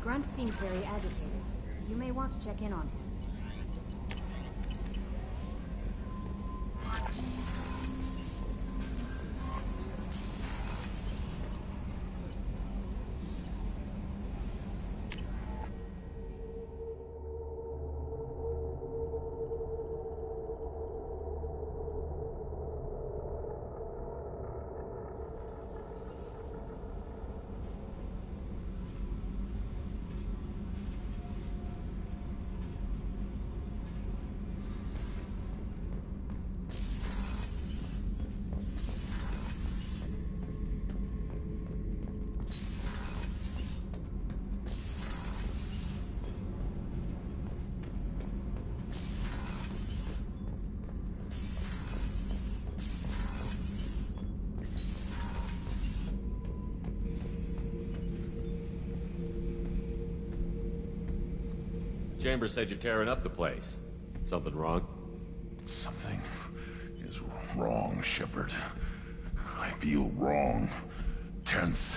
Grunt seems very agitated. You may want to check in on him. Chambers said you're tearing up the place. Something wrong? Something is wrong, Shepard. I feel wrong. Tense.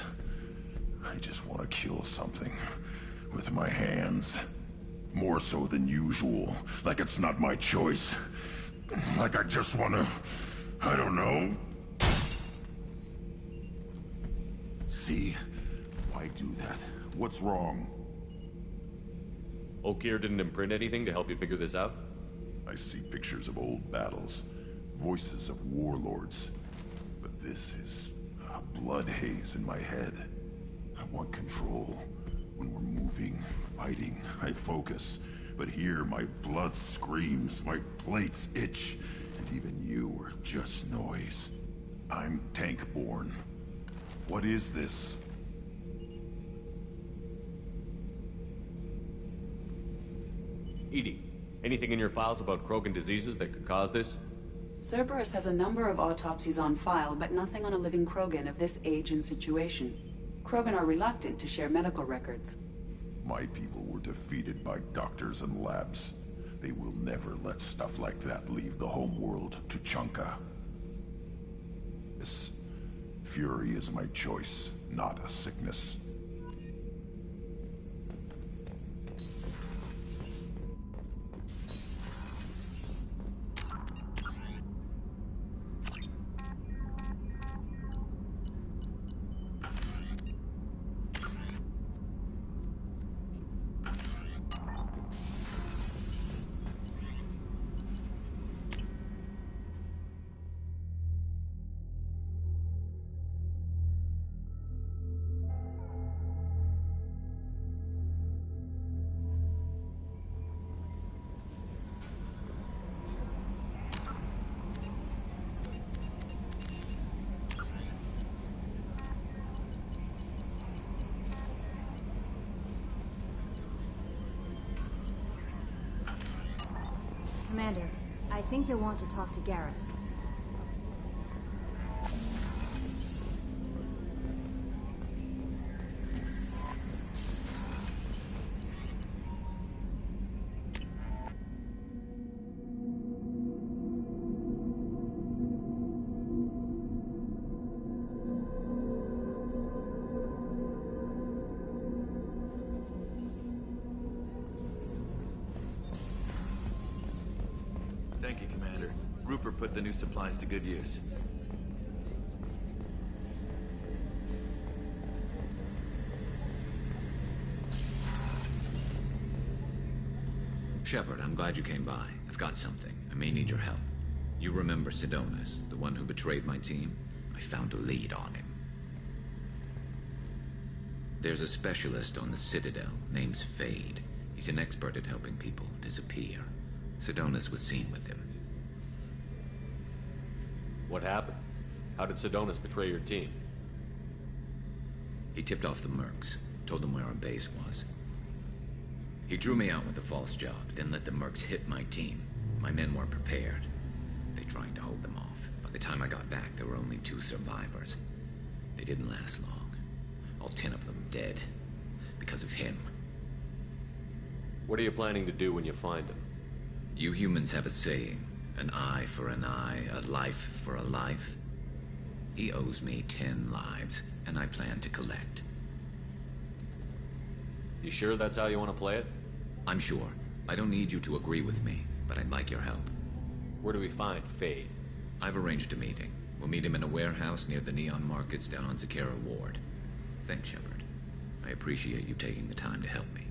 I just want to kill something. With my hands. More so than usual. Like it's not my choice. Like I just want to... I don't know. See? Why do that? What's wrong? Okeer didn't imprint anything to help you figure this out? I see pictures of old battles, voices of warlords. But this is a blood haze in my head. I want control. When we're moving, fighting, I focus. But here, my blood screams, my plates itch, and even you are just noise. I'm tank-born. What is this? EDI, anything in your files about Krogan diseases that could cause this? Cerberus has a number of autopsies on file, but nothing on a living Krogan of this age and situation. Krogan are reluctant to share medical records. My people were defeated by doctors and labs. They will never let stuff like that leave the homeworld to Chunka. This fury is my choice, not a sickness. Commander, I think you'll want to talk to Garrus. Thank you, Commander. Rupert put the new supplies to good use. Shepard, I'm glad you came by. I've got something. I may need your help. You remember Sidonus, the one who betrayed my team? I found a lead on him. There's a specialist on the Citadel, name's Fade. He's an expert at helping people disappear. Sidonus was seen with him. What happened? How did Sidonus betray your team? He tipped off the mercs, told them where our base was. He drew me out with a false job, then let the mercs hit my team. My men weren't prepared. They tried to hold them off. By the time I got back, there were only 2 survivors. They didn't last long. All 10 of them dead. Because of him. What are you planning to do when you find him? You humans have a saying, an eye for an eye, a life for a life. He owes me 10 lives, and I plan to collect. You sure that's how you want to play it? I'm sure. I don't need you to agree with me, but I'd like your help. Where do we find Fade? I've arranged a meeting. We'll meet him in a warehouse near the Neon Markets down on Zakera Ward. Thanks, Shepard. I appreciate you taking the time to help me.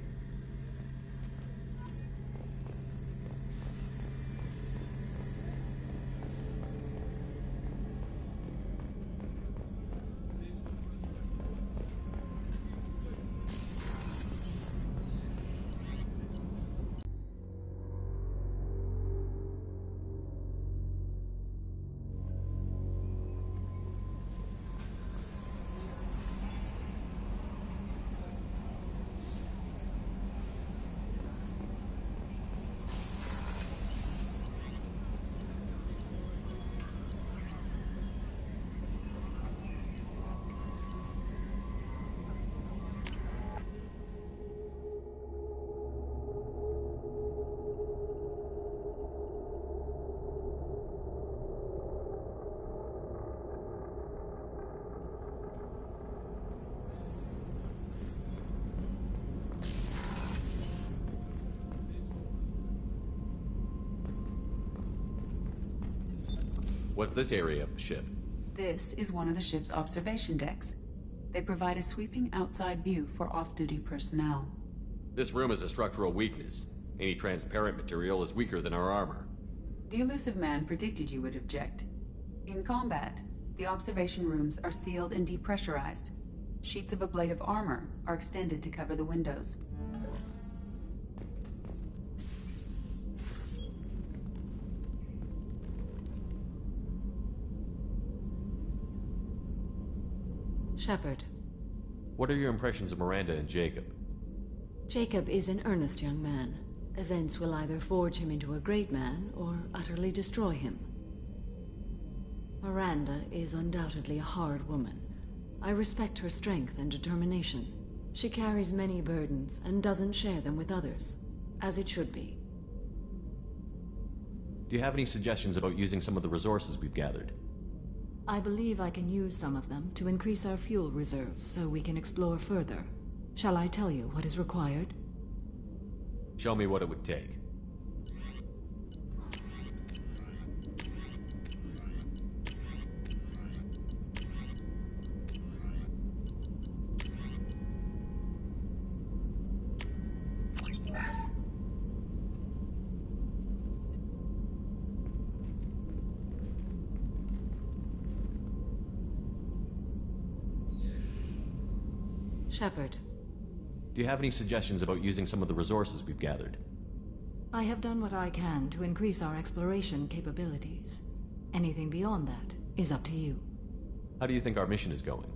What's this area of the ship? This is one of the ship's observation decks. They provide a sweeping outside view for off-duty personnel. This room is a structural weakness. Any transparent material is weaker than our armor. The elusive man predicted you would object. In combat, the observation rooms are sealed and depressurized. Sheets of ablative armor are extended to cover the windows. Shepard. What are your impressions of Miranda and Jacob? Jacob is an earnest young man. Events will either forge him into a great man or utterly destroy him. Miranda is undoubtedly a hard woman. I respect her strength and determination. She carries many burdens and doesn't share them with others, as it should be. Do you have any suggestions about using some of the resources we've gathered? I believe I can use some of them to increase our fuel reserves so we can explore further. Shall I tell you what is required? Show me what it would take. Shepard. Do you have any suggestions about using some of the resources we've gathered? I have done what I can to increase our exploration capabilities. Anything beyond that is up to you. How do you think our mission is going?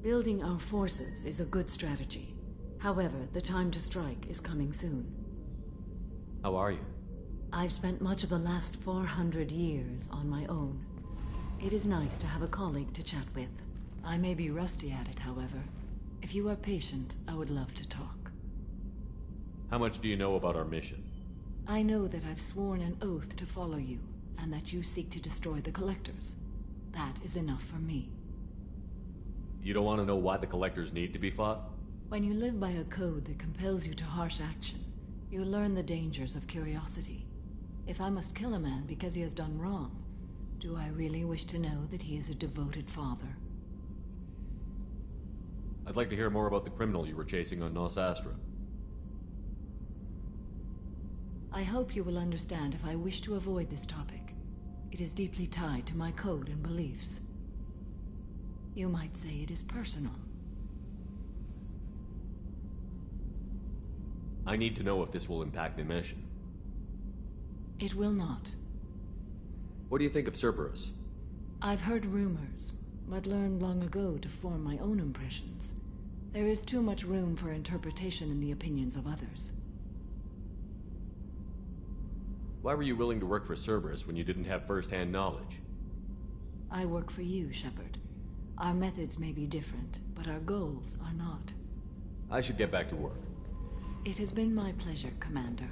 Building our forces is a good strategy. However, the time to strike is coming soon. How are you? I've spent much of the last 400 years on my own. It is nice to have a colleague to chat with. I may be rusty at it, however. If you are patient, I would love to talk. How much do you know about our mission? I know that I've sworn an oath to follow you, and that you seek to destroy the Collectors. That is enough for me. You don't want to know why the Collectors need to be fought? When you live by a code that compels you to harsh action, you learn the dangers of curiosity. If I must kill a man because he has done wrong, do I really wish to know that he is a devoted father? I'd like to hear more about the criminal you were chasing on Nos Astra. I hope you will understand if I wish to avoid this topic. It is deeply tied to my code and beliefs. You might say it is personal. I need to know if this will impact the mission. It will not. What do you think of Cerberus? I've heard rumors, but learned long ago to form my own impressions. There is too much room for interpretation in the opinions of others. Why were you willing to work for Cerberus when you didn't have first-hand knowledge? I work for you, Shepard. Our methods may be different, but our goals are not. I should get back to work. It has been my pleasure, Commander.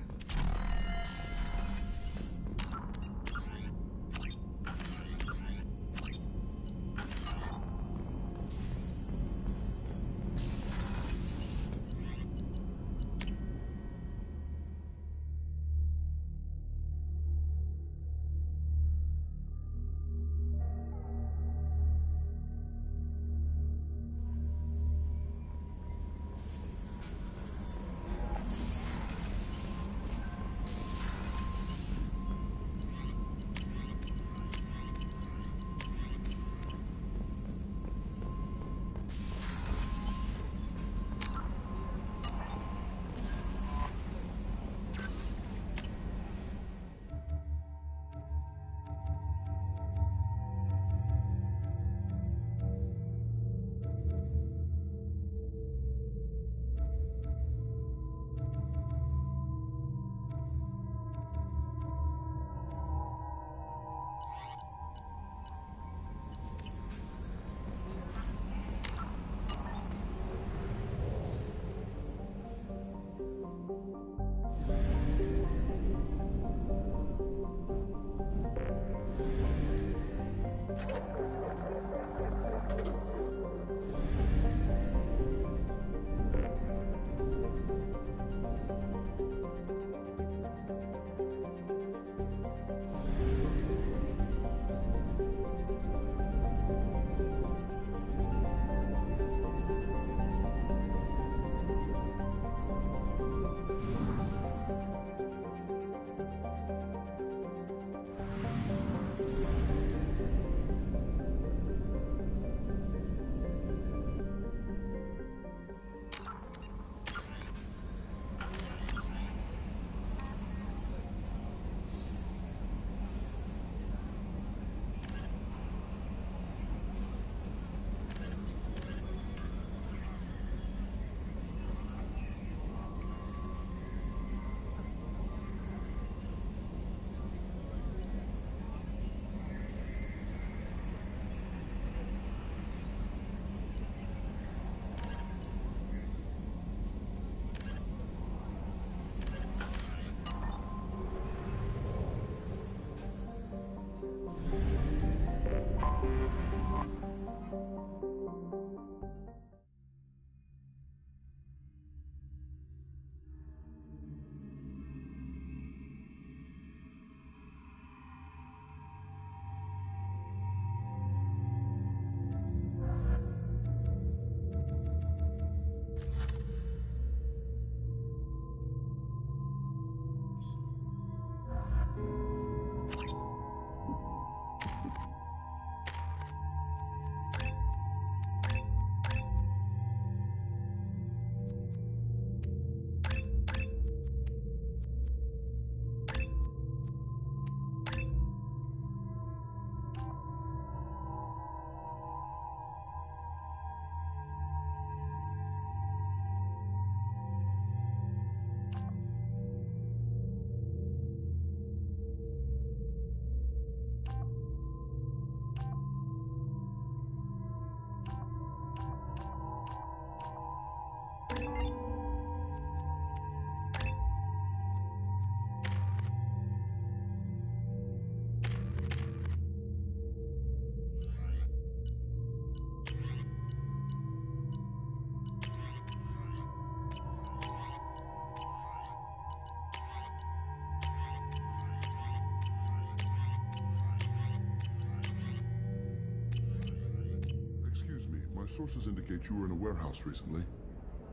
Sources indicate you were in a warehouse recently.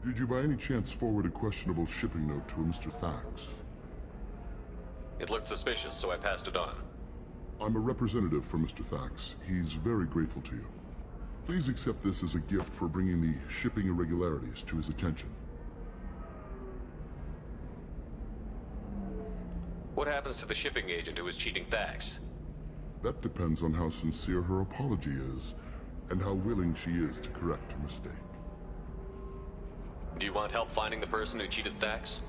Did you by any chance forward a questionable shipping note to a Mr. Thax? It looked suspicious, so I passed it on. I'm a representative for Mr. Thax. He's very grateful to you. Please accept this as a gift for bringing the shipping irregularities to his attention. What happens to the shipping agent who was cheating Thax? That depends on how sincere her apology is, and how willing she is to correct her mistake. Do you want help finding the person who cheated Thax?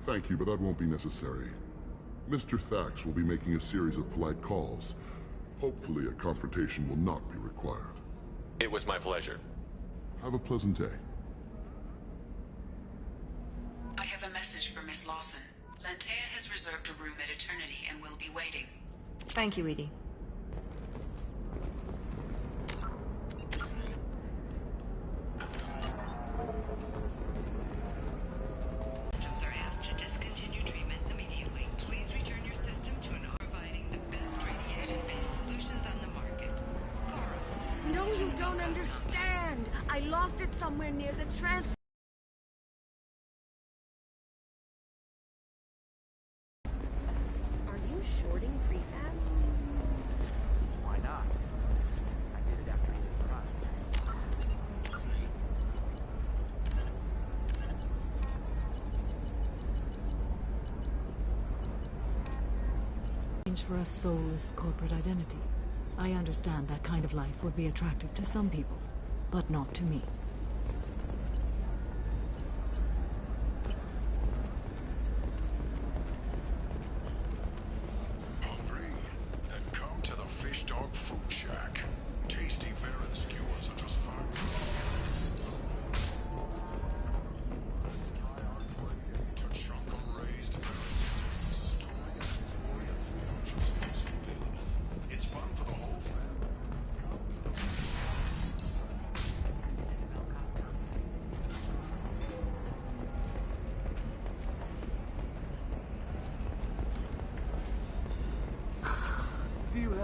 Thank you, but that won't be necessary. Mr. Thax will be making a series of polite calls. Hopefully a confrontation will not be required. It was my pleasure. Have a pleasant day. I have a message for Miss Lawson. Lantea has reserved a room at Eternity and will be waiting. Thank you, Edie. Systems are asked to discontinue treatment immediately. Please return your system to an providing the best radiation-based solutions on the market. Coros. No, you don't understand. I lost it somewhere near the trans. Are you shorting prefabs? Why not? I did it after he did the project. For a soulless corporate identity. I understand that kind of life would be attractive to some people, but not to me. Hungry? Then come to the Fish Dog Food Shack. Tasty fare and skewers are just fine. To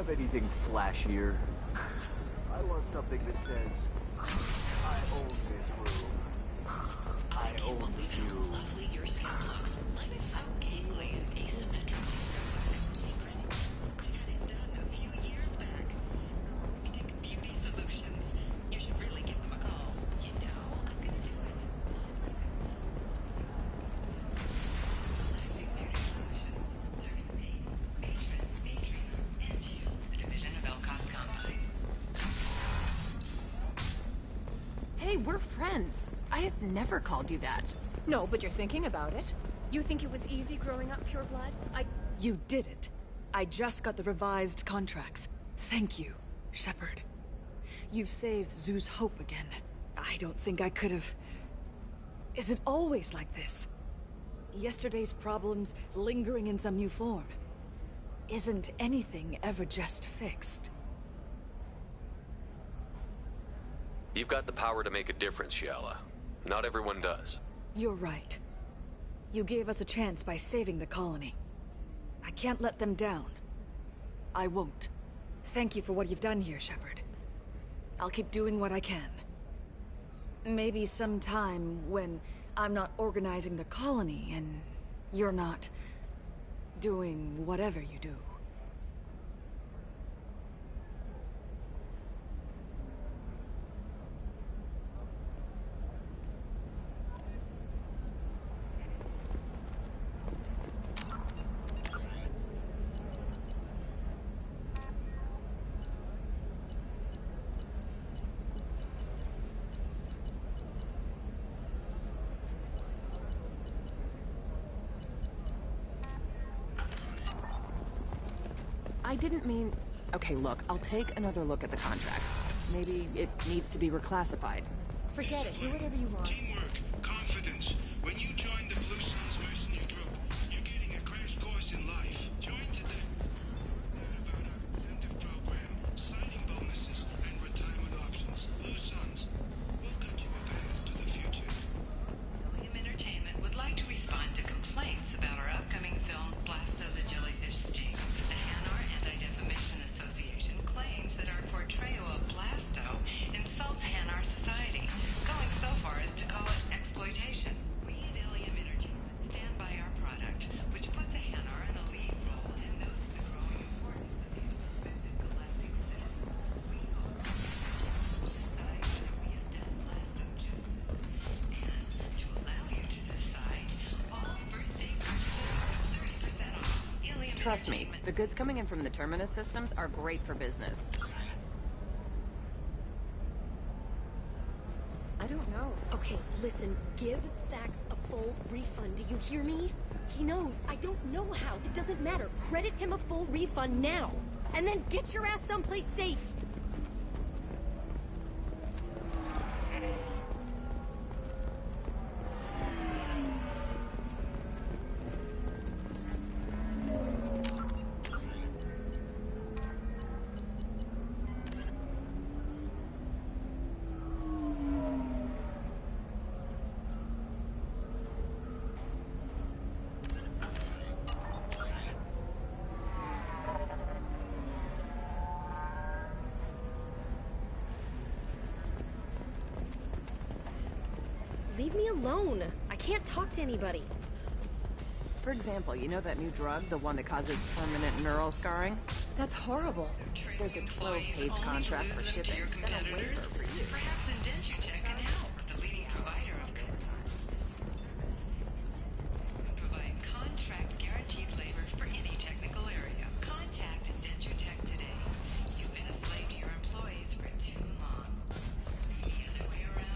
have anything flashier? I want something that says, I own this room. I own you. Lovely your skin looks. Mine is so gangly and asymmetrical. Secret. I had it done a few years back. Arctic Beauty Solutions. You should really give them a call. You know, I'm gonna do it. Selecting Beauty Solutions. Serving me, patrons, and you. The division of Elcos Combine. Hey, we're friends. I have never called you that. No, but you're thinking about it. You think it was easy growing up pure blood? You did it. I just got the revised contracts. Thank you, Shepard. You've saved Zoo's hope again. I don't think I could have... Is it always like this? Yesterday's problems lingering in some new form. Isn't anything ever just fixed? You've got the power to make a difference, Shiala. Not everyone does. You're right. You gave us a chance by saving the colony. I can't let them down. I won't. Thank you for what you've done here, Shepard. I'll keep doing what I can. Maybe sometime when I'm not organizing the colony and you're not doing whatever you do. I didn't mean... Okay, look, I'll take another look at the contract. Maybe it needs to be reclassified. Forget it. Do whatever you want. Teamwork, confidence. When you join the Blue Suns mercenary group, you're getting a crash course in life. Join today. Learn about our incentive program, signing bonuses, and retirement options. Blue Suns. We'll cut you a path to the future. William Entertainment would like to respond to complaints about our upcoming film, Blasto the Jellyfish Sting. The Hanar Anti-Defamation Association claims that our portrayal of Blasto insults Hanar society, going so far as to call it exploitation. We at Ilium Entertainment stand by our product, which puts a Hanar in the lead role and notes the growing importance of these suspended galactic citizens. We hope to decide whether we have done Blasto justice, and to allow you to decide, all first-day purchases are 30% off. Ilium Trust me, Entertainment. the goods coming in from the Terminus systems are great for business. I don't know. Okay, listen, give Thax a full refund. Do you hear me? He knows. I don't know how. It doesn't matter. Credit him a full refund now. And then get your ass someplace safe. Leave me alone. I can't talk to anybody. For example, you know that new drug, the one that causes permanent neural scarring? That's horrible. There's a 12-page contract for shipping, then a waiver for you. Perhaps Indentutech can help. The leading provider of provide contract guaranteed labor for any technical area. Contact Indentutech today. You've been a slave to your employees for too long. Any other way around?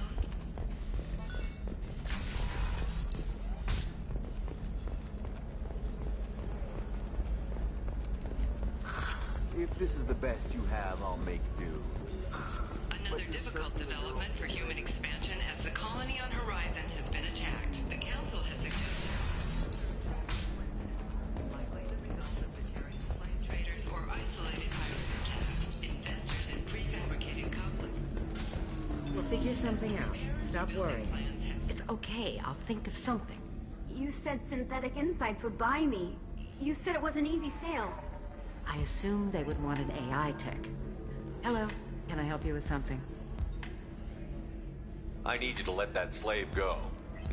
If this is the best you have, I'll make do. Another difficult development for human expansion as the colony on Horizon has been attacked. The Council has suggested likely the result of the carrying slave traders or isolated pirate attacks, investors in prefabricated conflicts. We'll figure something out. Stop worrying. It's okay. I'll think of something. You said Synthetic Insights would buy me. You said it was an easy sale. I assumed they would want an AI tech. Hello, can I help you with something? I need you to let that slave go.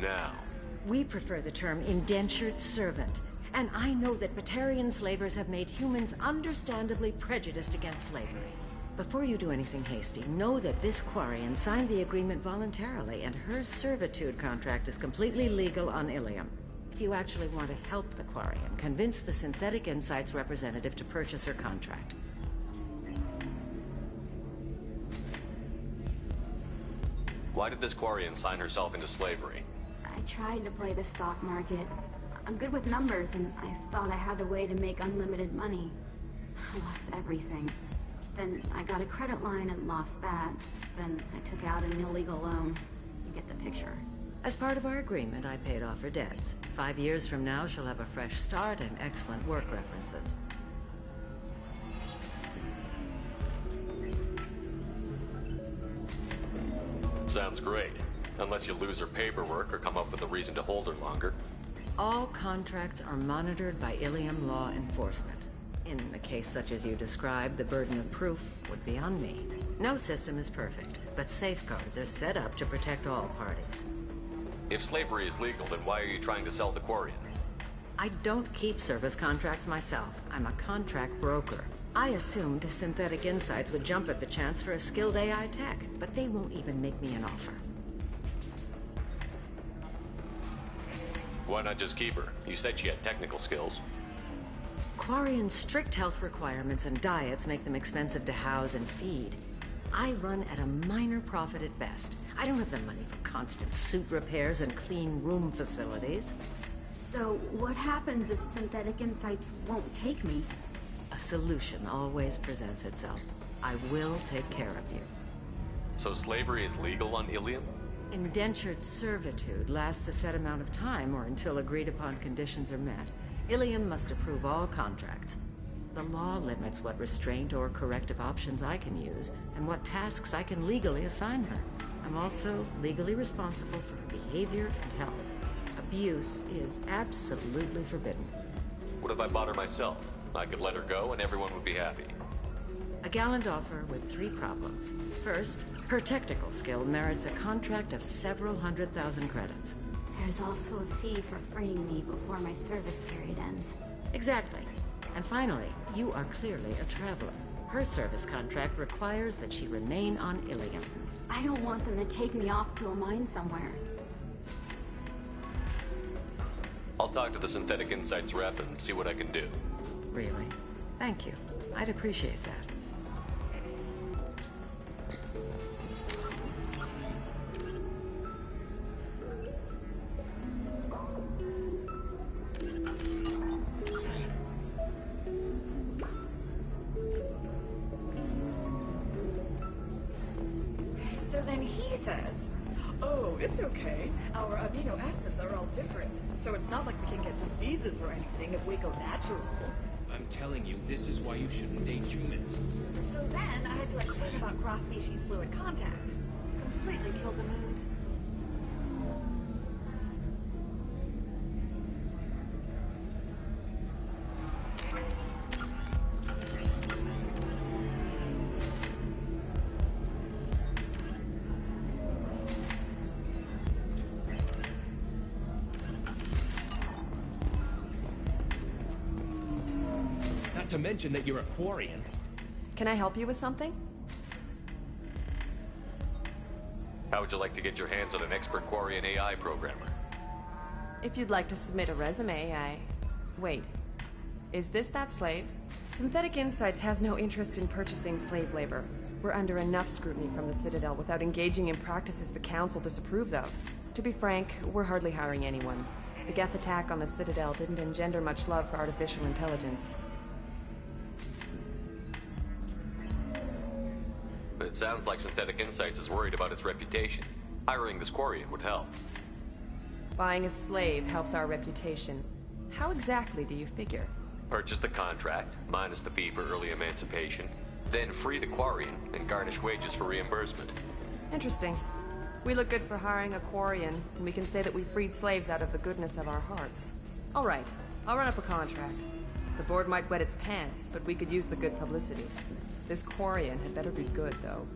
Now. We prefer the term indentured servant. And I know that Batarian slavers have made humans understandably prejudiced against slavery. Before you do anything hasty, know that this Quarian signed the agreement voluntarily, and her servitude contract is completely legal on Ilium. If you actually want to help the Quarian, convince the Synthetic Insights representative to purchase her contract. Why did this Quarian sign herself into slavery? I tried to play the stock market. I'm good with numbers, and I thought I had a way to make unlimited money. I lost everything. Then I got a credit line and lost that. Then I took out an illegal loan. You get the picture. As part of our agreement, I paid off her debts. 5 years from now, she'll have a fresh start and excellent work references. Sounds great. Unless you lose her paperwork or come up with a reason to hold her longer. All contracts are monitored by Ilium law enforcement. In a case such as you described, the burden of proof would be on me. No system is perfect, but safeguards are set up to protect all parties. If slavery is legal, then why are you trying to sell the Quarian? I don't keep service contracts myself. I'm a contract broker. I assumed Synthetic Insights would jump at the chance for a skilled AI tech, but they won't even make me an offer. Why not just keep her? You said she had technical skills. Quarian's strict health requirements and diets make them expensive to house and feed. I run at a minor profit at best. I don't have the money for constant suit repairs and clean room facilities. So, what happens if Synthetic Insights won't take me? A solution always presents itself. I will take care of you. So slavery is legal on Ilium? Indentured servitude lasts a set amount of time or until agreed-upon conditions are met. Ilium must approve all contracts. The law limits what restraint or corrective options I can use, and what tasks I can legally assign her. I'm also legally responsible for her behavior and health. Abuse is absolutely forbidden. What if I bought her myself? I could let her go and everyone would be happy. A gallant offer with 3 problems. First, her technical skill merits a contract of several 100,000 credits. There's also a fee for freeing me before my service period ends. Exactly. And finally, you are clearly a traveler. Her service contract requires that she remain on Ilium. I don't want them to take me off to a mine somewhere. I'll talk to the Synthetic Insights rep and see what I can do. Really? Thank you. I'd appreciate that. So then he says, oh, it's okay. Our amino acids are all different. So it's not like we can get diseases or anything if we go natural. I'm telling you, this is why you shouldn't date humans. So then I had to explain about cross-species fluid contact. Completely killed the mood. Not to mention that you're a Quarian. Can I help you with something? How would you like to get your hands on an expert Quarian AI programmer? If you'd like to submit a resume, Wait. Is this that slave? Synthetic Insights has no interest in purchasing slave labor. We're under enough scrutiny from the Citadel without engaging in practices the Council disapproves of. To be frank, we're hardly hiring anyone. The Geth attack on the Citadel didn't engender much love for artificial intelligence. But it sounds like Synthetic Insights is worried about its reputation. Hiring this Quarian would help. Buying a slave helps our reputation. How exactly do you figure? Purchase the contract, minus the fee for early emancipation, then free the Quarian and garnish wages for reimbursement. Interesting. We look good for hiring a Quarian, and we can say that we freed slaves out of the goodness of our hearts. All right, I'll run up a contract. The board might wet its pants, but we could use the good publicity. This Quarian had better be good, though.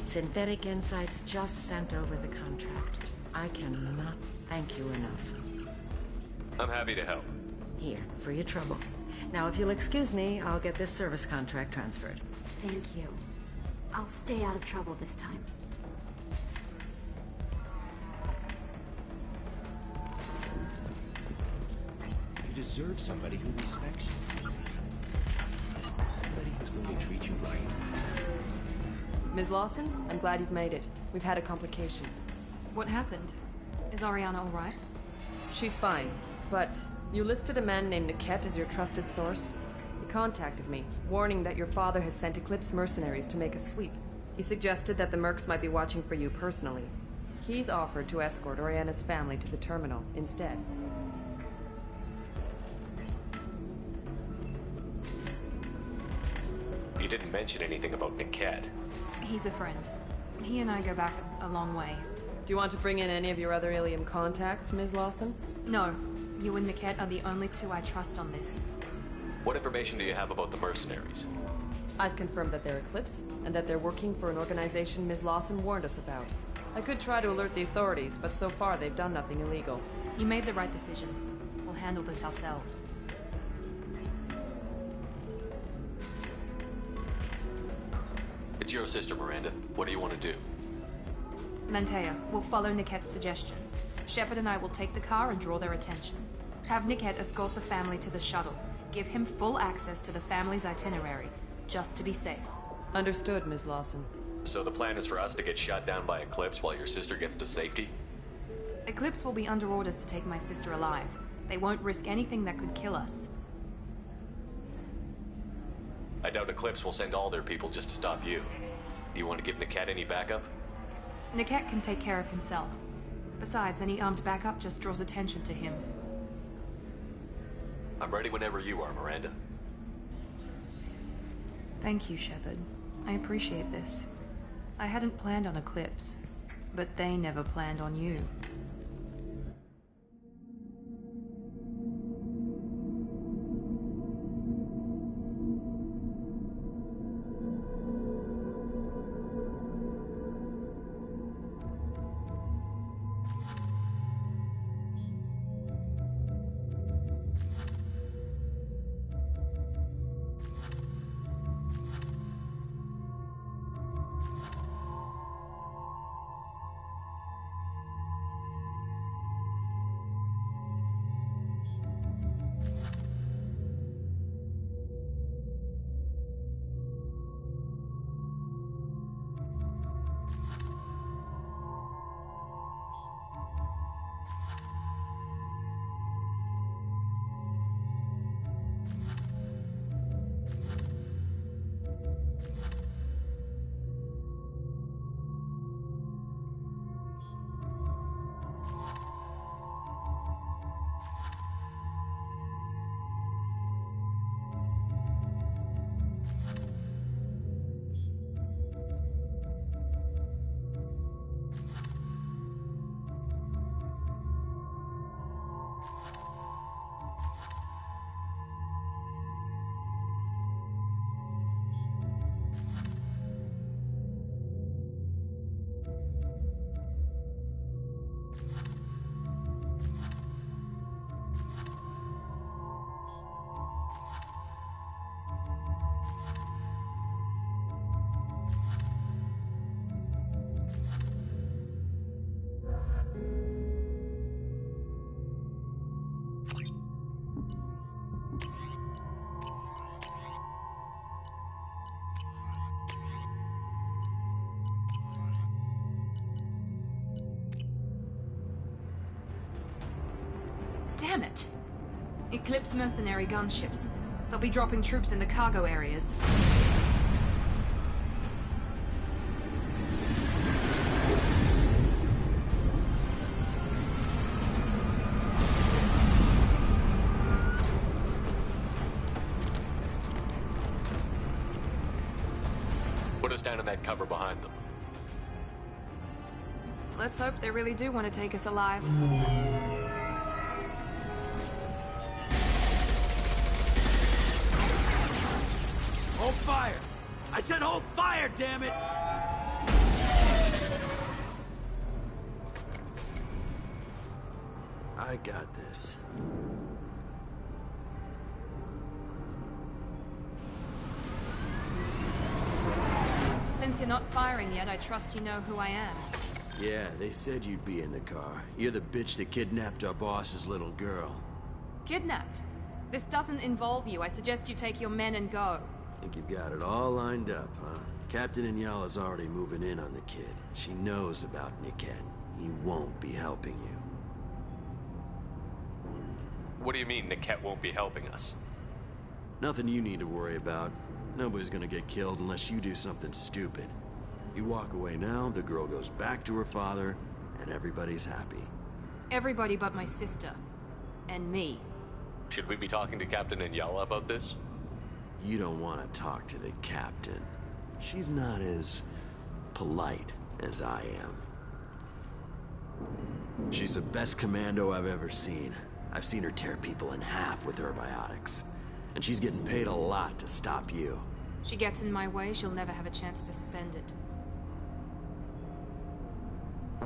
Synthetic Insights just sent over the contract. I cannot thank you enough. I'm happy to help. Here, for your trouble. Now, if you'll excuse me, I'll get this service contract transferred. Thank you. I'll stay out of trouble this time. You deserve somebody who respects you. Somebody who's going to treat you right. Ms. Lawson, I'm glad you've made it. We've had a complication. What happened? Is Ariana all right? She's fine, but you listed a man named Niket as your trusted source. He contacted me, warning that your father has sent Eclipse mercenaries to make a sweep. He suggested that the Mercs might be watching for you personally. He's offered to escort Oriana's family to the terminal instead. You didn't mention anything about Niket. He's a friend. He and I go back a long way. Do you want to bring in any of your other Ilium contacts, Ms. Lawson? No. You and Niket are the only two I trust on this. What information do you have about the mercenaries? I've confirmed that they're Eclipse, and that they're working for an organization Ms. Lawson warned us about. I could try to alert the authorities, but so far they've done nothing illegal. You made the right decision. We'll handle this ourselves. It's your sister, Miranda. What do you want to do? Lantea, we'll follow Niket's suggestion. Shepard and I will take the car and draw their attention. Have Niket escort the family to the shuttle. Give him full access to the family's itinerary, just to be safe. Understood, Ms. Lawson. So the plan is for us to get shot down by Eclipse while your sister gets to safety? Eclipse will be under orders to take my sister alive. They won't risk anything that could kill us. I doubt Eclipse will send all their people just to stop you. Do you want to give Niket any backup? Niket can take care of himself. Besides, any armed backup just draws attention to him. I'm ready whenever you are, Miranda. Thank you, Shepard. I appreciate this. I hadn't planned on Eclipse, but they never planned on you. Damn it! Eclipse mercenary gunships. They'll be dropping troops in the cargo areas. Put us down in that cover behind them. Let's hope they really do want to take us alive. Hold fire! I said hold fire, damn it! I got this. Since you're not firing yet, I trust you know who I am. Yeah, they said you'd be in the car. You're the bitch that kidnapped our boss's little girl. Kidnapped? This doesn't involve you. I suggest you take your men and go. Think you've got it all lined up, huh? Captain Inyala's already moving in on the kid. She knows about Niket. He won't be helping you. What do you mean Niket won't be helping us? Nothing you need to worry about. Nobody's gonna get killed unless you do something stupid. You walk away now, the girl goes back to her father, and everybody's happy. Everybody but my sister. And me. Should we be talking to Captain Inyala about this? You don't want to talk to the captain. She's not as polite as I am. She's the best commando I've ever seen. I've seen her tear people in half with herbiotics. And she's getting paid a lot to stop you. She gets in my way, she'll never have a chance to spend it.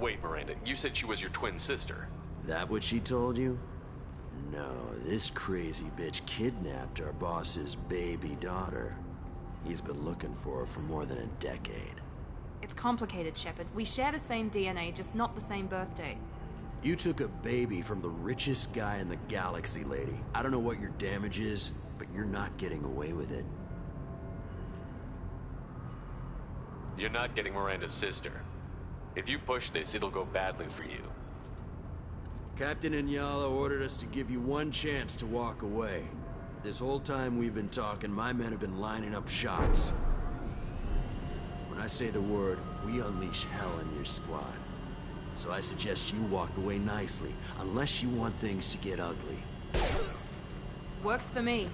Wait, Miranda, you said she was your twin sister. That what she told you? No, this crazy bitch kidnapped our boss's baby daughter. He's been looking for her for more than a decade. It's complicated, Shepard. We share the same DNA, just not the same birthday. You took a baby from the richest guy in the galaxy, lady. I don't know what your damage is, but you're not getting away with it. You're not getting Miranda's sister. If you push this, it'll go badly for you. Captain Inyala ordered us to give you one chance to walk away. This whole time we've been talking, my men have been lining up shots. When I say the word, we unleash hell in your squad. So I suggest you walk away nicely, unless you want things to get ugly. Works for me.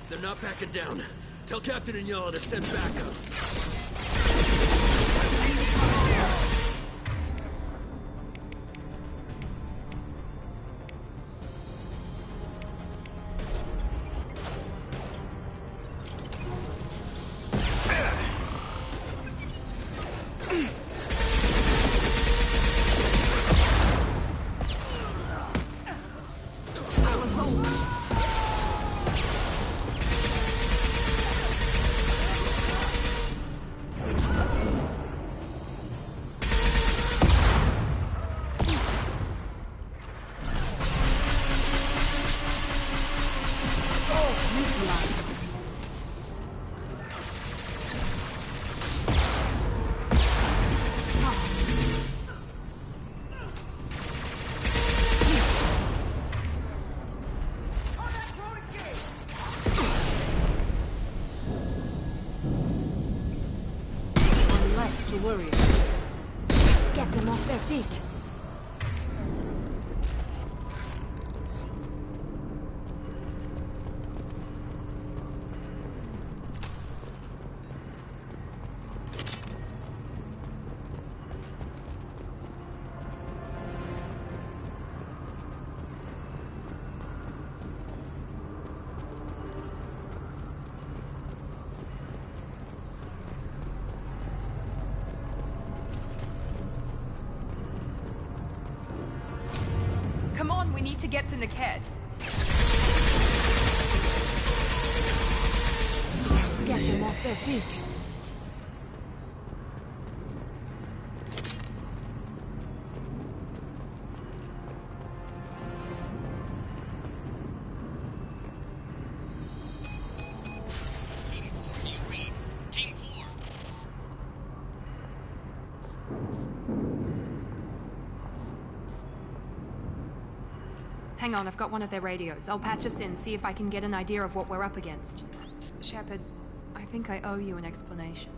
They're not backing down. Tell Captain Inyala to send backup. Worry. Get them off their feet. Come on, we need to get to Niket. Get them off their feet. Hang on, I've got one of their radios. I'll patch us in, see if I can get an idea of what we're up against. Shepard, I think I owe you an explanation.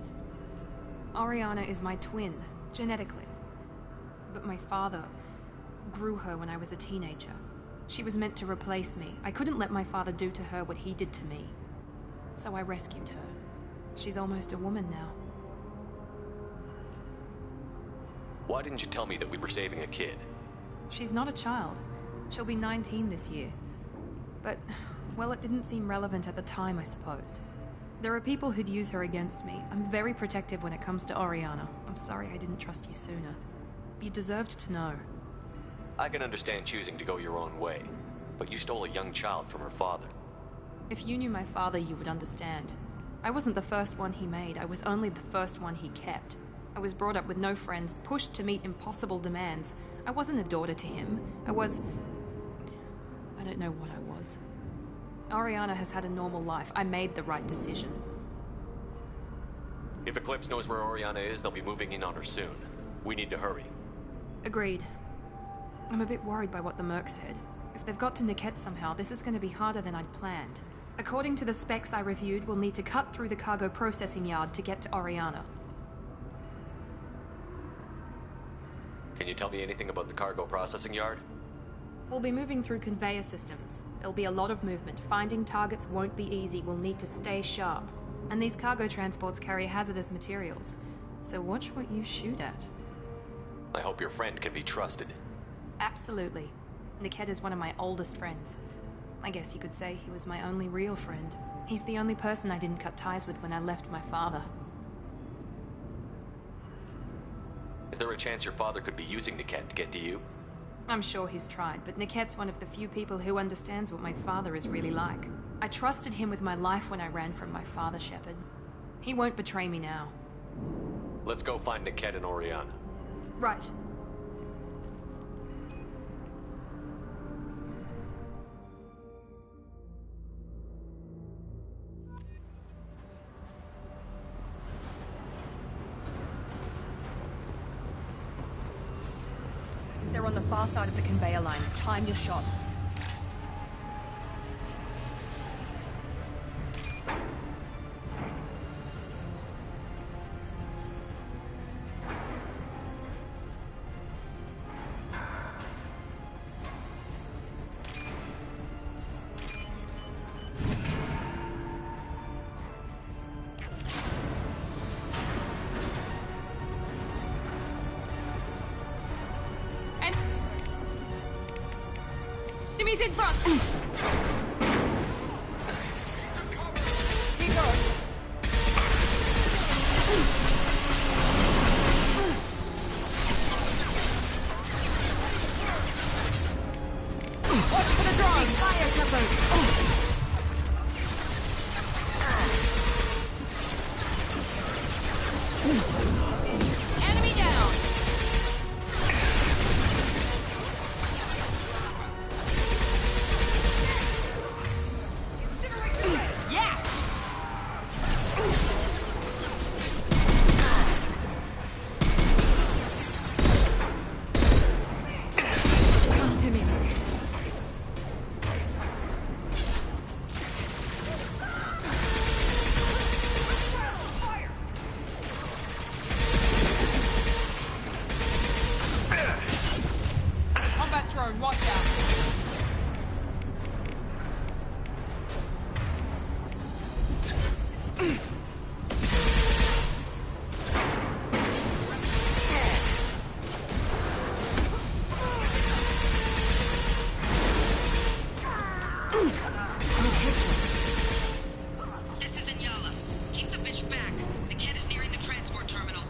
Oriana is my twin, genetically. But my father grew her when I was a teenager. She was meant to replace me. I couldn't let my father do to her what he did to me. So I rescued her. She's almost a woman now. Why didn't you tell me that we were saving a kid? She's not a child. She'll be 19 this year. But, well, it didn't seem relevant at the time, I suppose. There are people who'd use her against me. I'm very protective when it comes to Oriana. I'm sorry I didn't trust you sooner. You deserved to know. I can understand choosing to go your own way, but you stole a young child from her father. If you knew my father, you would understand. I wasn't the first one he made. I was only the first one he kept. I was brought up with no friends, pushed to meet impossible demands. I wasn't a daughter to him. I don't know what I was. Oriana has had a normal life. I made the right decision. If Eclipse knows where Oriana is, they'll be moving in on her soon. We need to hurry. Agreed. I'm a bit worried by what the Merc said. If they've got to Niket somehow, this is going to be harder than I'd planned. According to the specs I reviewed, we'll need to cut through the cargo processing yard to get to Oriana. Can you tell me anything about the cargo processing yard? We'll be moving through conveyor systems. There'll be a lot of movement. Finding targets won't be easy. We'll need to stay sharp. And these cargo transports carry hazardous materials. So watch what you shoot at. I hope your friend can be trusted. Absolutely. Niket is one of my oldest friends. I guess you could say he was my only real friend. He's the only person I didn't cut ties with when I left my father. Is there a chance your father could be using Niket to get to you? I'm sure he's tried, but Niket's one of the few people who understands what my father is really like. I trusted him with my life when I ran from my father, Shepard. He won't betray me now. Let's go find Niket and Oriana. Right. They're on the far side of the conveyor line. Time your shots. Enemies in front! He goes. Watch for the drone! Fire, Shepard! Enemy down! Watch out! This is Inyala. Keep the bitch back. The kid is nearing the transport terminal.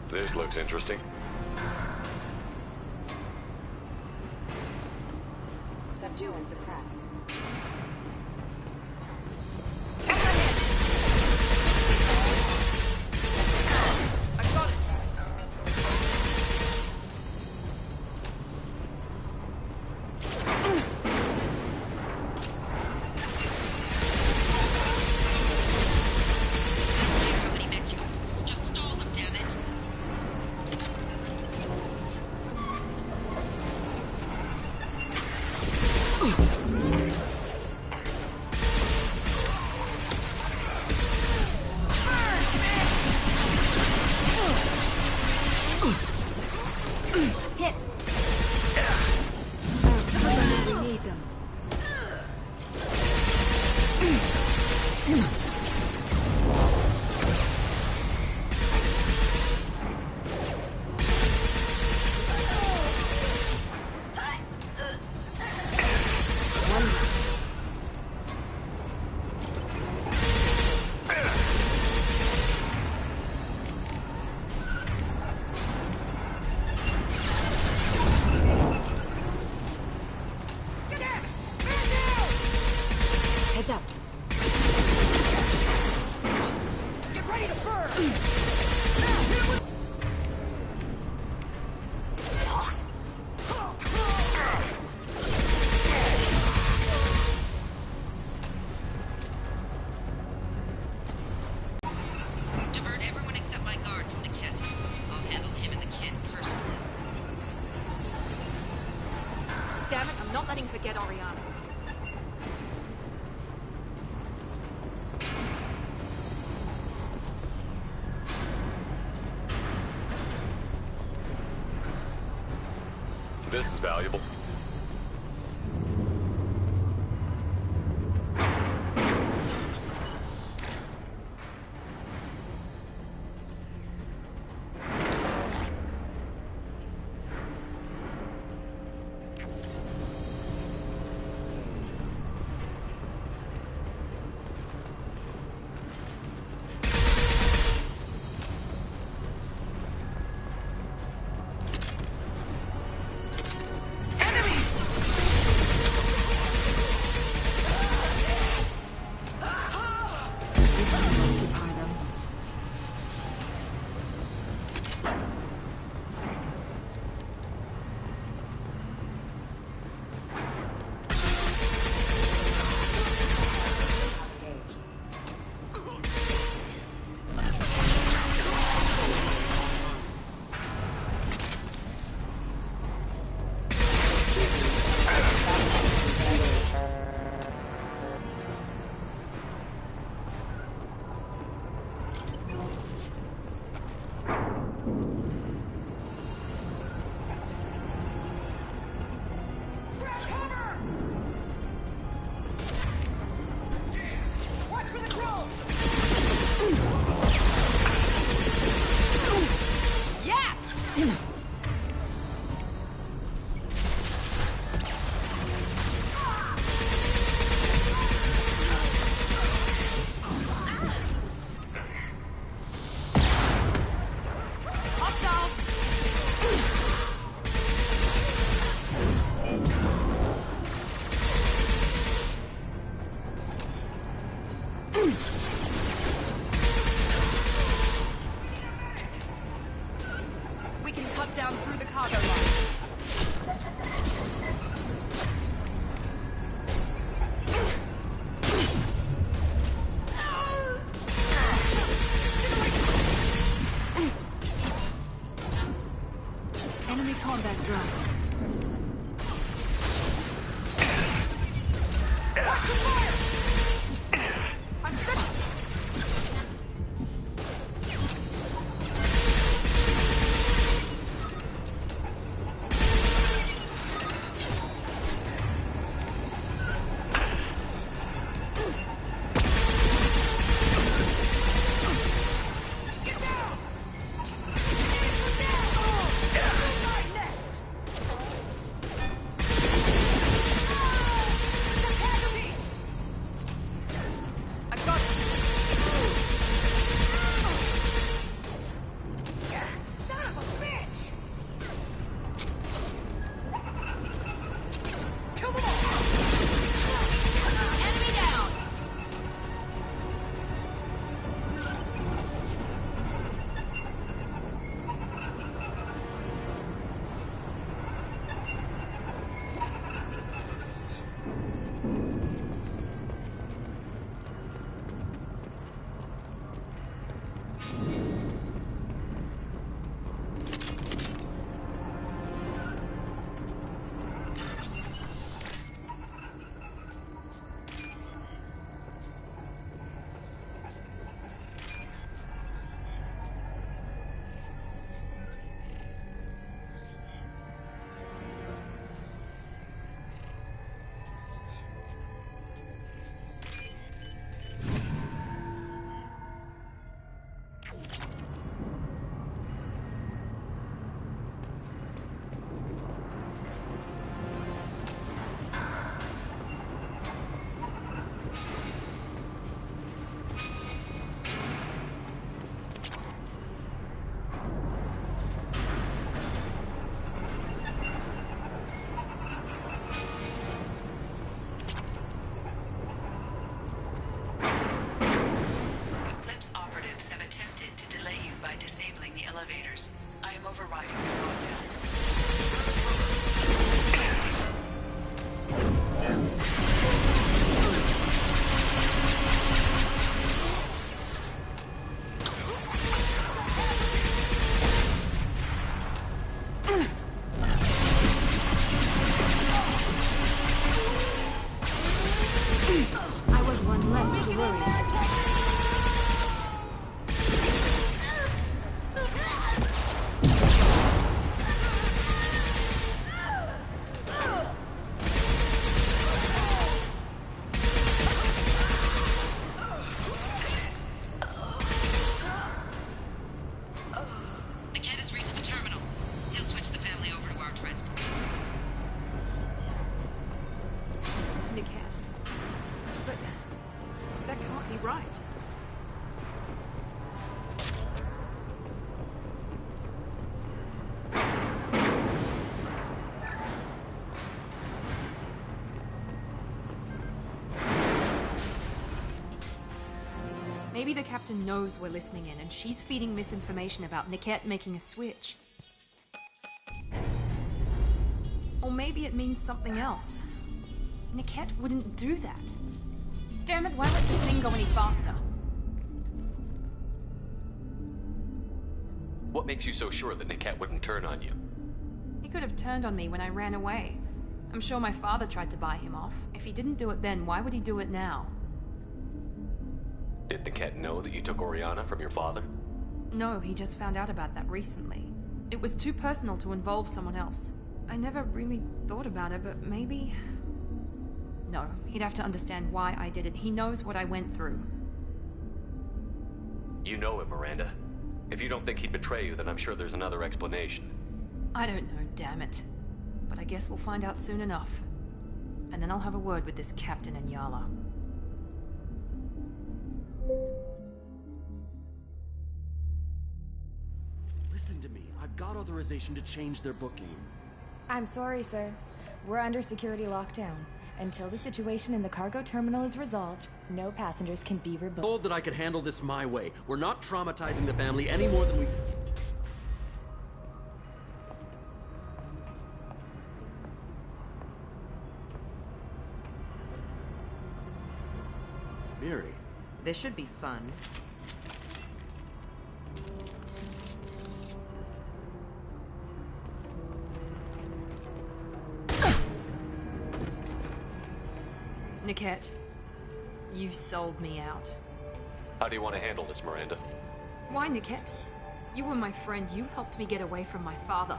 This looks interesting. Subdue and suppress. Damn it, I'm not letting her get Oriana. This is valuable. We can cut down through the cargo line. Enemy combat drone. Watch the fire! I'm good. Maybe the captain knows we're listening in, and she's feeding misinformation about Niket making a switch. Or maybe it means something else. Niket wouldn't do that. Damn it, why let this thing go any faster? What makes you so sure that Niket wouldn't turn on you? He could have turned on me when I ran away. I'm sure my father tried to buy him off. If he didn't do it then, why would he do it now? Did Niket know that you took Oriana from your father? No, he just found out about that recently. It was too personal to involve someone else. I never really thought about it, but maybe... No, he'd have to understand why I did it. He knows what I went through. You know him, Miranda. If you don't think he'd betray you, then I'm sure there's another explanation. I don't know, damn it. But I guess we'll find out soon enough. And then I'll have a word with this captain in Yala. Listen to me. I've got authorization to change their booking. I'm sorry, sir. We're under security lockdown. Until the situation in the cargo terminal is resolved, no passengers can be rebooked. Told that I could handle this my way. We're not traumatizing the family any more than we... Miri. This should be fun. Niket, you sold me out. How do you want to handle this, Miranda? Why, Niket? You were my friend. You helped me get away from my father.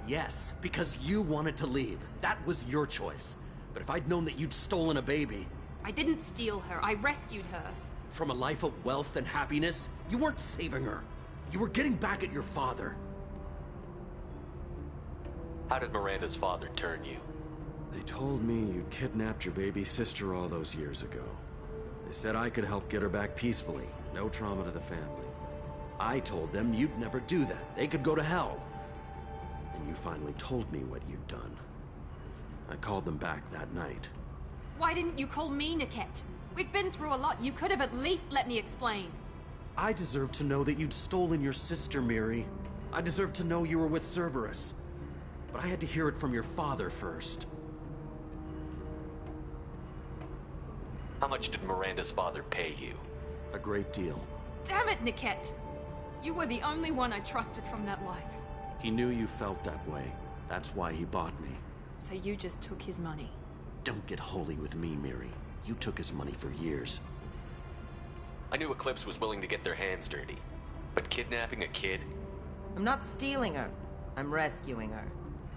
Yes, because you wanted to leave. That was your choice. But if I'd known that you'd stolen a baby... I didn't steal her. I rescued her. From a life of wealth and happiness, you weren't saving her. You were getting back at your father. How did Miranda's father turn you? They told me you'd kidnapped your baby sister all those years ago. They said I could help get her back peacefully. No trauma to the family. I told them you'd never do that. They could go to hell. And you finally told me what you'd done. I called them back that night. Why didn't you call me, Niket? We've been through a lot. You could have at least let me explain. I deserve to know that you'd stolen your sister, Miri. I deserve to know you were with Cerberus. But I had to hear it from your father first. How much did Miranda's father pay you? A great deal. Damn it, Niket! You were the only one I trusted from that life. He knew you felt that way. That's why he bought me. So you just took his money? Don't get holy with me, Miri. You took his money for years. I knew Eclipse was willing to get their hands dirty. But kidnapping a kid? I'm not stealing her. I'm rescuing her.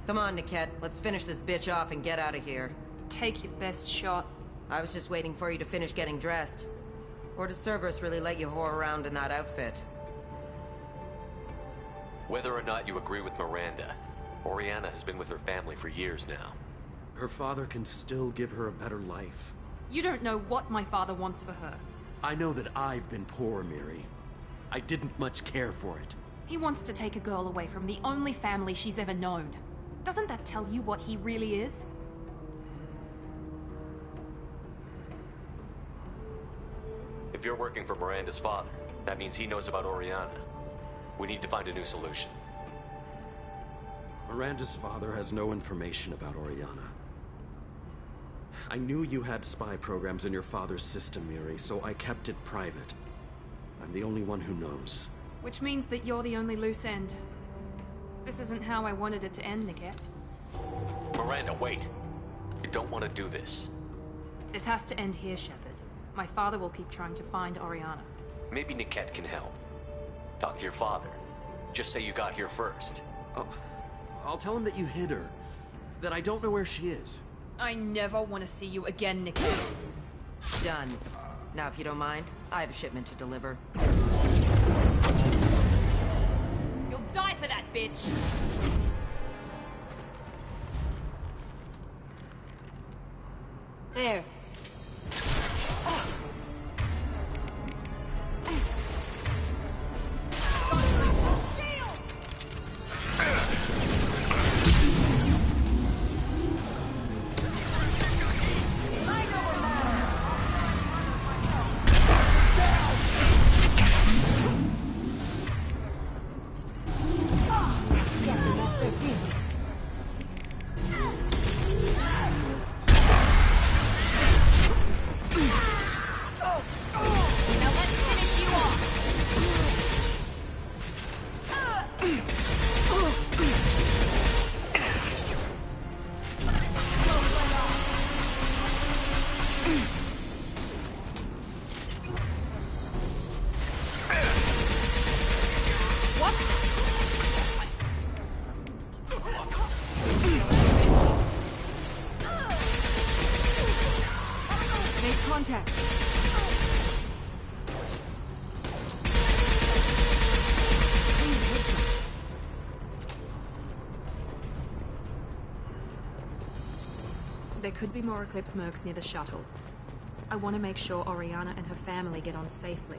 Come on, Niket. Let's finish this bitch off and get out of here. Take your best shot. I was just waiting for you to finish getting dressed. Or does Cerberus really let you whore around in that outfit? Whether or not you agree with Miranda, Oriana has been with her family for years now. Her father can still give her a better life. You don't know what my father wants for her. I know that I've been poor, Miri. I didn't much care for it. He wants to take a girl away from the only family she's ever known. Doesn't that tell you what he really is? If you're working for Miranda's father, that means he knows about Oriana. We need to find a new solution. Miranda's father has no information about Oriana. I knew you had spy programs in your father's system, Miri, so I kept it private. I'm the only one who knows. Which means that you're the only loose end. This isn't how I wanted it to end, Niket. Miranda, wait! You don't want to do this. This has to end here, Shepard. My father will keep trying to find Oriana. Maybe Niket can help. Talk to your father. Just say you got here first. Oh, I'll tell him that you hid her. That I don't know where she is. I never want to see you again, Niket. Done. Now, if you don't mind, I have a shipment to deliver. You'll die for that, bitch! There. Contact! There could be more Eclipse mercs near the shuttle. I want to make sure Oriana and her family get on safely.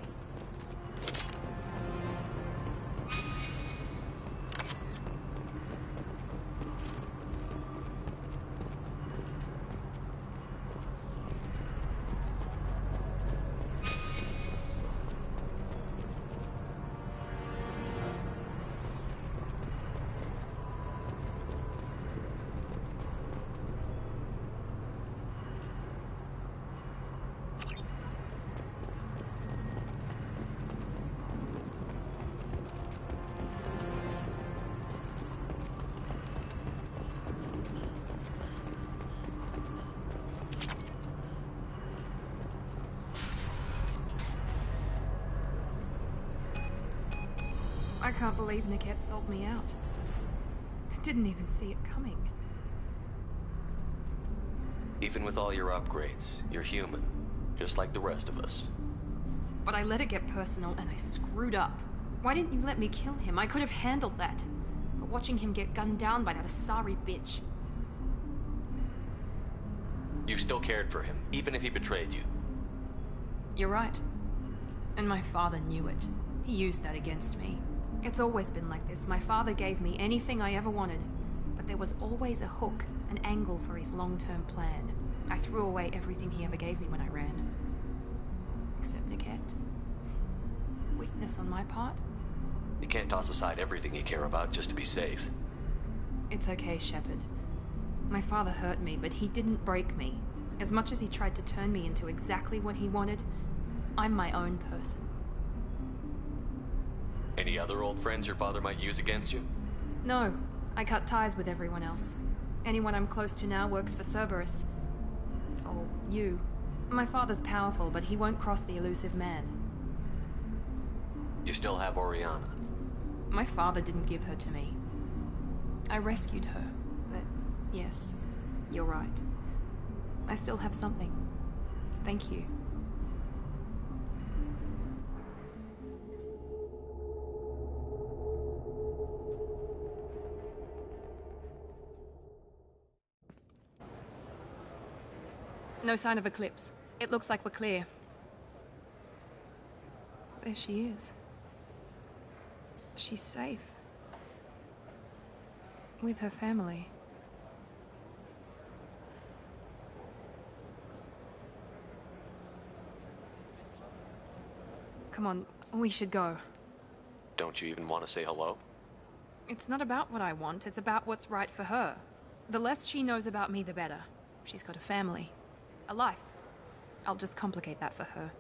I can't believe Niket sold me out. I didn't even see it coming. Even with all your upgrades, you're human, just like the rest of us. But I let it get personal and I screwed up. Why didn't you let me kill him? I could have handled that. But watching him get gunned down by that Asari bitch. You still cared for him, even if he betrayed you. You're right. And my father knew it. He used that against me. It's always been like this. My father gave me anything I ever wanted, but there was always a hook, an angle for his long-term plan. I threw away everything he ever gave me when I ran. Except Niket. Weakness on my part? You can't toss aside everything you care about just to be safe. It's okay, Shepard. My father hurt me, but he didn't break me. As much as he tried to turn me into exactly what he wanted, I'm my own person. Any other old friends your father might use against you? No, I cut ties with everyone else. Anyone I'm close to now works for Cerberus. Or you. My father's powerful, but he won't cross the elusive man. You still have Oriana. My father didn't give her to me. I rescued her, but yes, you're right. I still have something. Thank you. No sign of Eclipse. It looks like we're clear. There she is. She's safe. With her family. Come on, we should go. Don't you even want to say hello? It's not about what I want, it's about what's right for her. The less she knows about me, the better. She's got a family. A life. I'll just complicate that for her.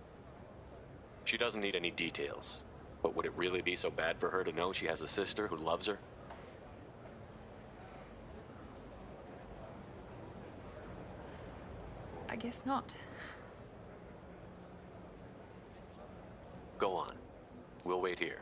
She doesn't need any details. But would it really be so bad for her to know she has a sister who loves her? I guess not. Go on. We'll wait here.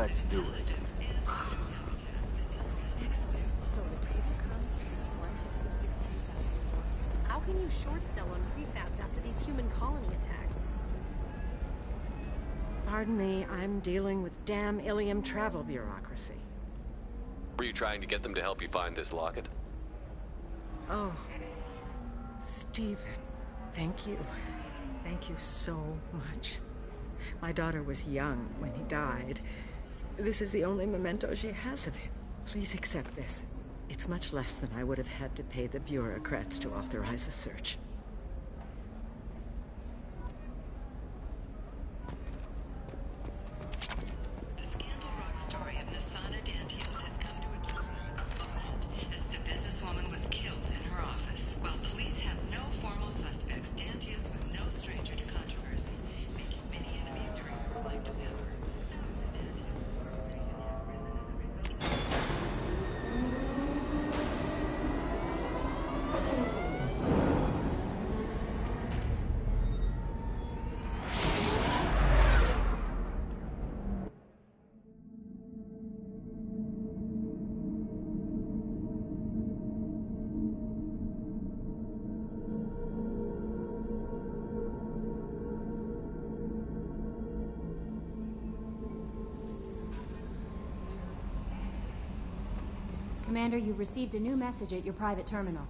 let's do it. So the total comes to 116,000. How can you short sell on prefabs after these human colony attacks? Pardon me, I'm dealing with damn Ilium travel bureaucracy. Were you trying to get them to help you find this locket? Oh, Stephen, thank you. Thank you so much. My daughter was young when he died. This is the only memento she has of him. Please accept this. It's much less than I would have had to pay the bureaucrats to authorize a search. The Scandal Rock story of Nasana Dantius has come to a moment as the businesswoman was killed in her office. While police have no formal suspects, Dantius was no stranger to controversy, making many enemies during her lifetime. Commander, you've received a new message at your private terminal.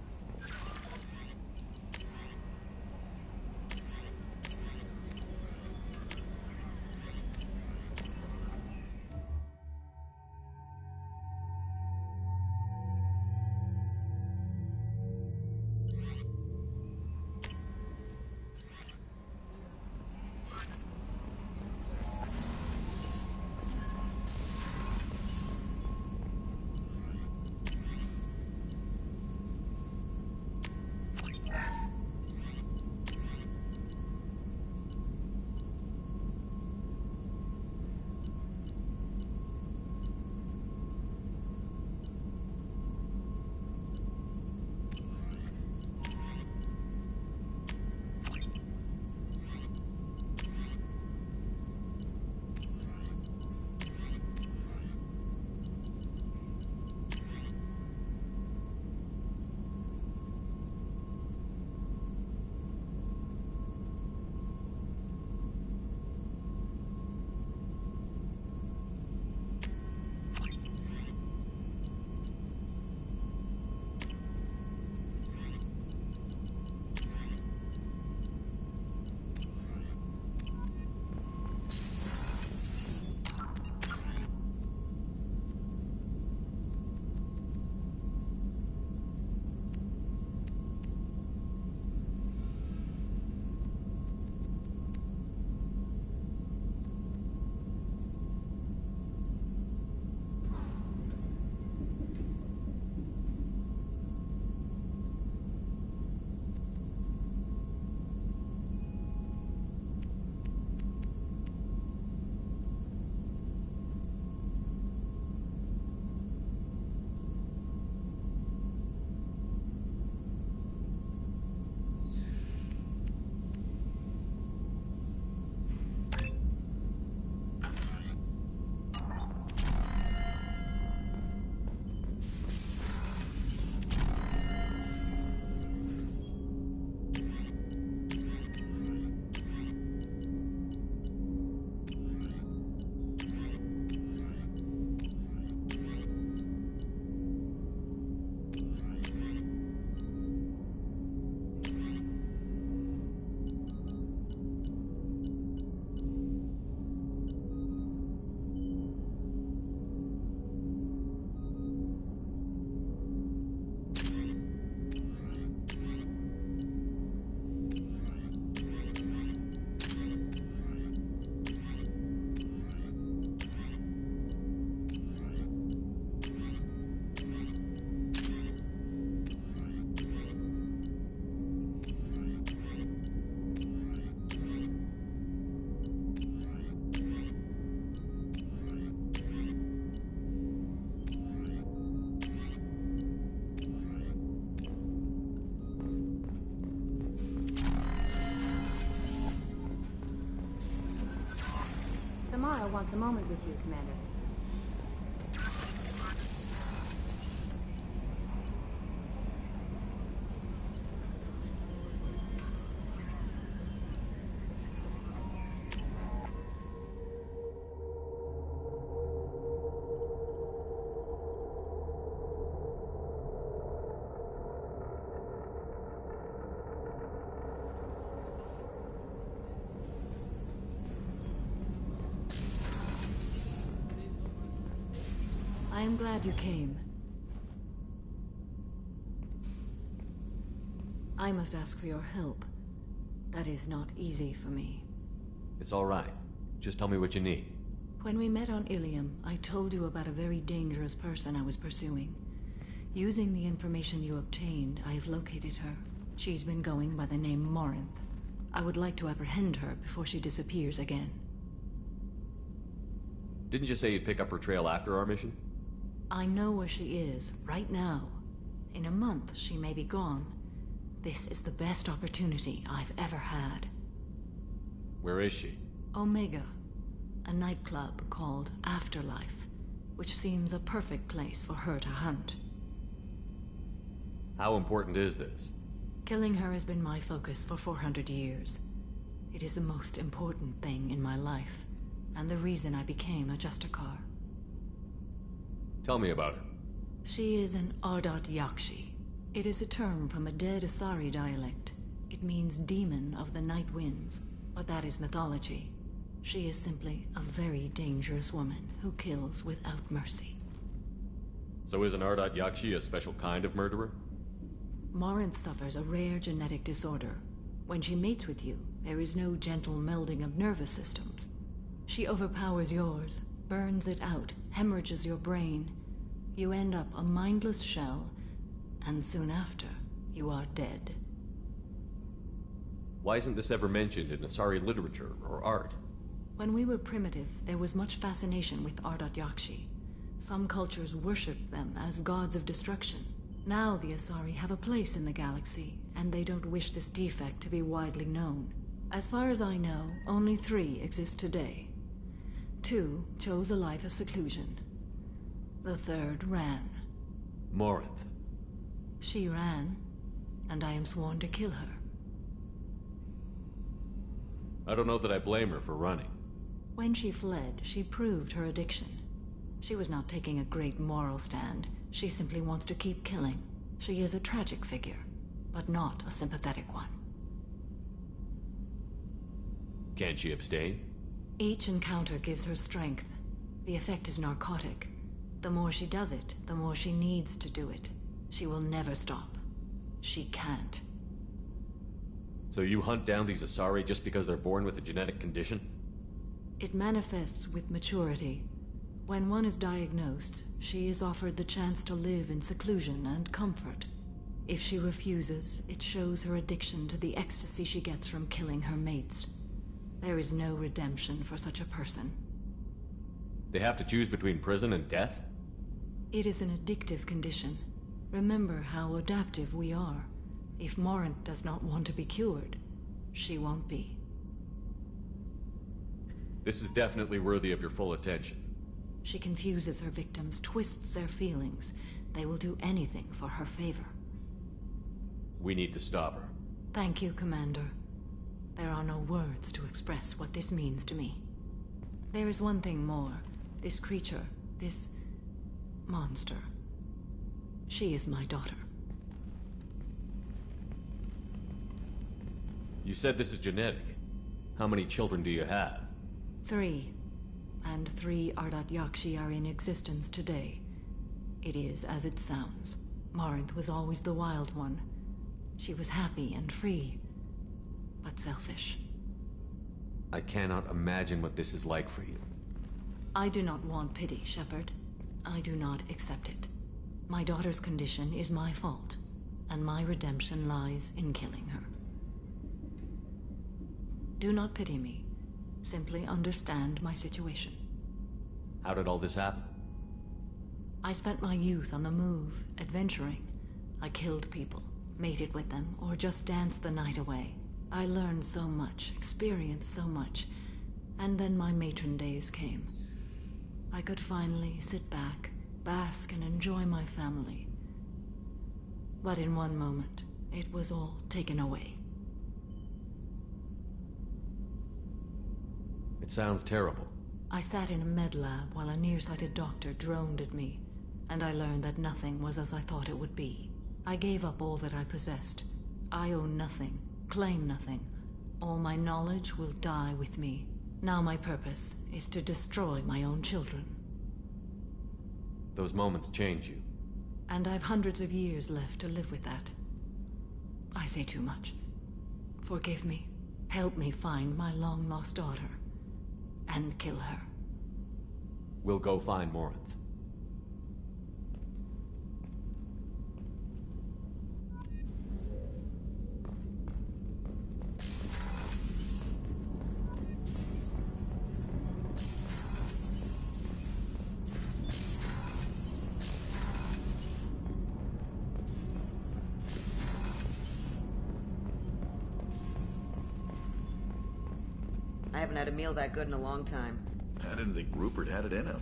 Samara wants a moment with you, Commander. am glad you came. I must ask for your help. That is not easy for me. It's all right. Just tell me what you need. When we met on Ilium, I told you about a very dangerous person I was pursuing. Using the information you obtained, I have located her. She's been going by the name Morinth. I would like to apprehend her before she disappears again. Didn't you say you'd pick up her trail after our mission? I know where she is, right now. In a month, she may be gone. This is the best opportunity I've ever had. Where is she? Omega, a nightclub called Afterlife, which seems a perfect place for her to hunt. How important is this? Killing her has been my focus for 400 years. It is the most important thing in my life, and the reason I became a Justicar. Tell me about her. She is an Ardat Yakshi. It is a term from a dead Asari dialect. It means demon of the night winds, but that is mythology. She is simply a very dangerous woman who kills without mercy. So is an Ardat Yakshi a special kind of murderer? Morinth suffers a rare genetic disorder. When she mates with you, there is no gentle melding of nervous systems. She overpowers yours, burns it out, hemorrhages your brain. You end up a mindless shell, and soon after, you are dead. Why isn't this ever mentioned in Asari literature or art? When we were primitive, there was much fascination with Ardat Yakshi. Some cultures worshipped them as gods of destruction. Now the Asari have a place in the galaxy, and they don't wish this defect to be widely known. As far as I know, only 3 exist today. 2 chose a life of seclusion. The 3rd ran. Morinth. She ran, and I am sworn to kill her. I don't know that I blame her for running. When she fled, she proved her addiction. She was not taking a great moral stand. She simply wants to keep killing. She is a tragic figure, but not a sympathetic one. Can't she abstain? Each encounter gives her strength. The effect is narcotic. The more she does it, the more she needs to do it. She will never stop. She can't. So you hunt down these Asari just because they're born with a genetic condition? It manifests with maturity. When one is diagnosed, she is offered the chance to live in seclusion and comfort. If she refuses, it shows her addiction to the ecstasy she gets from killing her mates. There is no redemption for such a person. They have to choose between prison and death? It is an addictive condition. Remember how adaptive we are. If Morinth does not want to be cured, she won't be. This is definitely worthy of your full attention. She confuses her victims, twists their feelings. They will do anything for her favor. We need to stop her. Thank you, Commander. There are no words to express what this means to me. There is one thing more. This creature, this monster. She is my daughter. You said this is genetic. How many children do you have? 3. And 3 Ardat Yakshi are in existence today. It is as it sounds. Morinth was always the wild one. She was happy and free, but selfish. I cannot imagine what this is like for you. I do not want pity, Shepard. I do not accept it. My daughter's condition is my fault, and my redemption lies in killing her. Do not pity me. Simply understand my situation. How did all this happen? I spent my youth on the move, adventuring. I killed people, mated with them, or just danced the night away. I learned so much, experienced so much, and then my matron days came. I could finally sit back, bask and enjoy my family. But in one moment, it was all taken away. It sounds terrible. I sat in a med lab while a nearsighted doctor droned at me, and I learned that nothing was as I thought it would be. I gave up all that I possessed. I own nothing, claim nothing. All my knowledge will die with me. Now my purpose is to destroy my own children. Those moments change you. And I've hundreds of years left to live with that. I say too much. Forgive me. Help me find my long-lost daughter. And kill her. We'll go find Morinth. I haven't had a meal that good in a long time. I didn't think Rupert had it in him.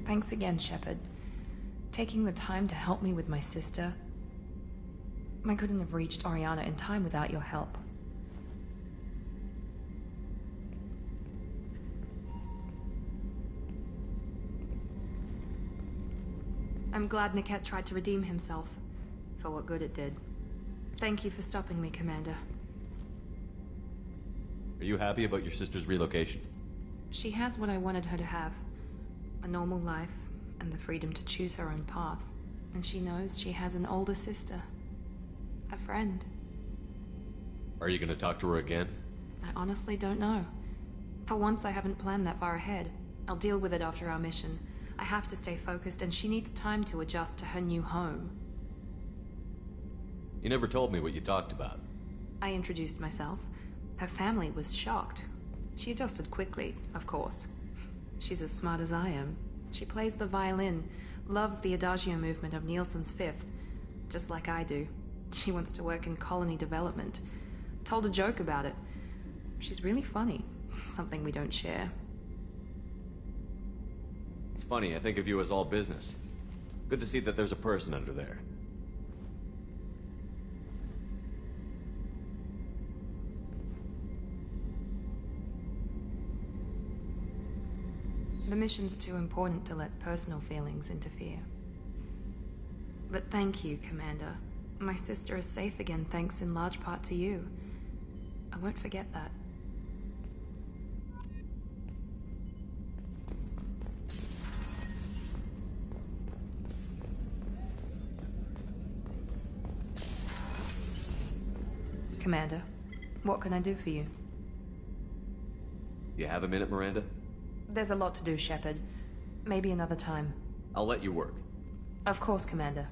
Thanks again, Shepard. Taking the time to help me with my sister. I couldn't have reached Oriana in time without your help. I'm glad Niket tried to redeem himself, for what good it did. Thank you for stopping me, Commander. Are you happy about your sister's relocation? She has what I wanted her to have. A normal life, and the freedom to choose her own path. And she knows she has an older sister. A friend. Are you gonna talk to her again? I honestly don't know. For once, I haven't planned that far ahead. I'll deal with it after our mission. I have to stay focused, and she needs time to adjust to her new home. You never told me what you talked about. I introduced myself. Her family was shocked. She adjusted quickly, of course. She's as smart as I am. She plays the violin, loves the adagio movement of Nielsen's Fifth, just like I do. She wants to work in colony development. Told a joke about it. She's really funny, something we don't share. It's funny, I think of you as all business. Good to see that there's a person under there. The mission's too important to let personal feelings interfere. But thank you, Commander. My sister is safe again thanks in large part to you. I won't forget that. Commander, what can I do for you? You have a minute, Miranda? There's a lot to do, Shepard. Maybe another time. I'll let you work. Of course, Commander.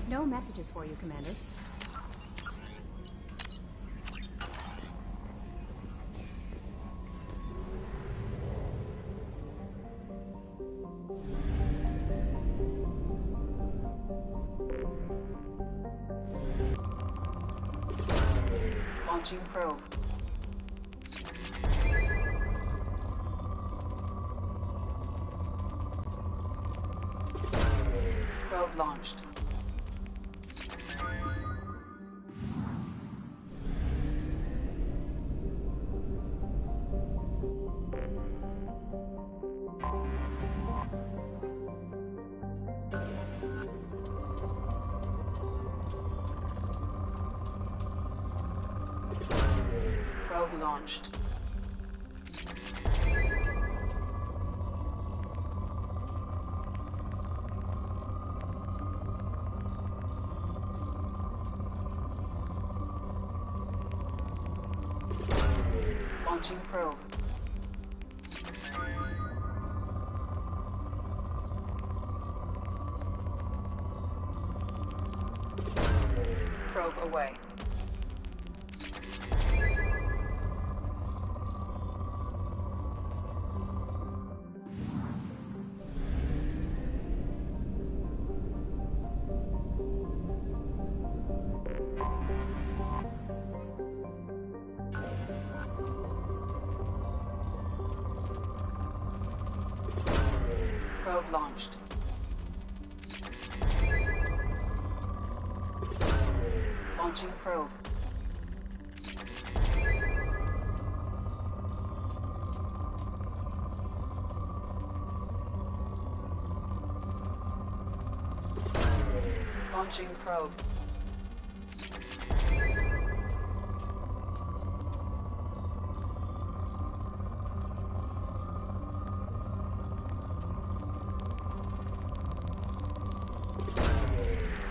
No messages for you, Commander. Launching probe. Probe launched. Probe launched. Launching probe. Probe away. Probe launched. Launching probe. Launching probe.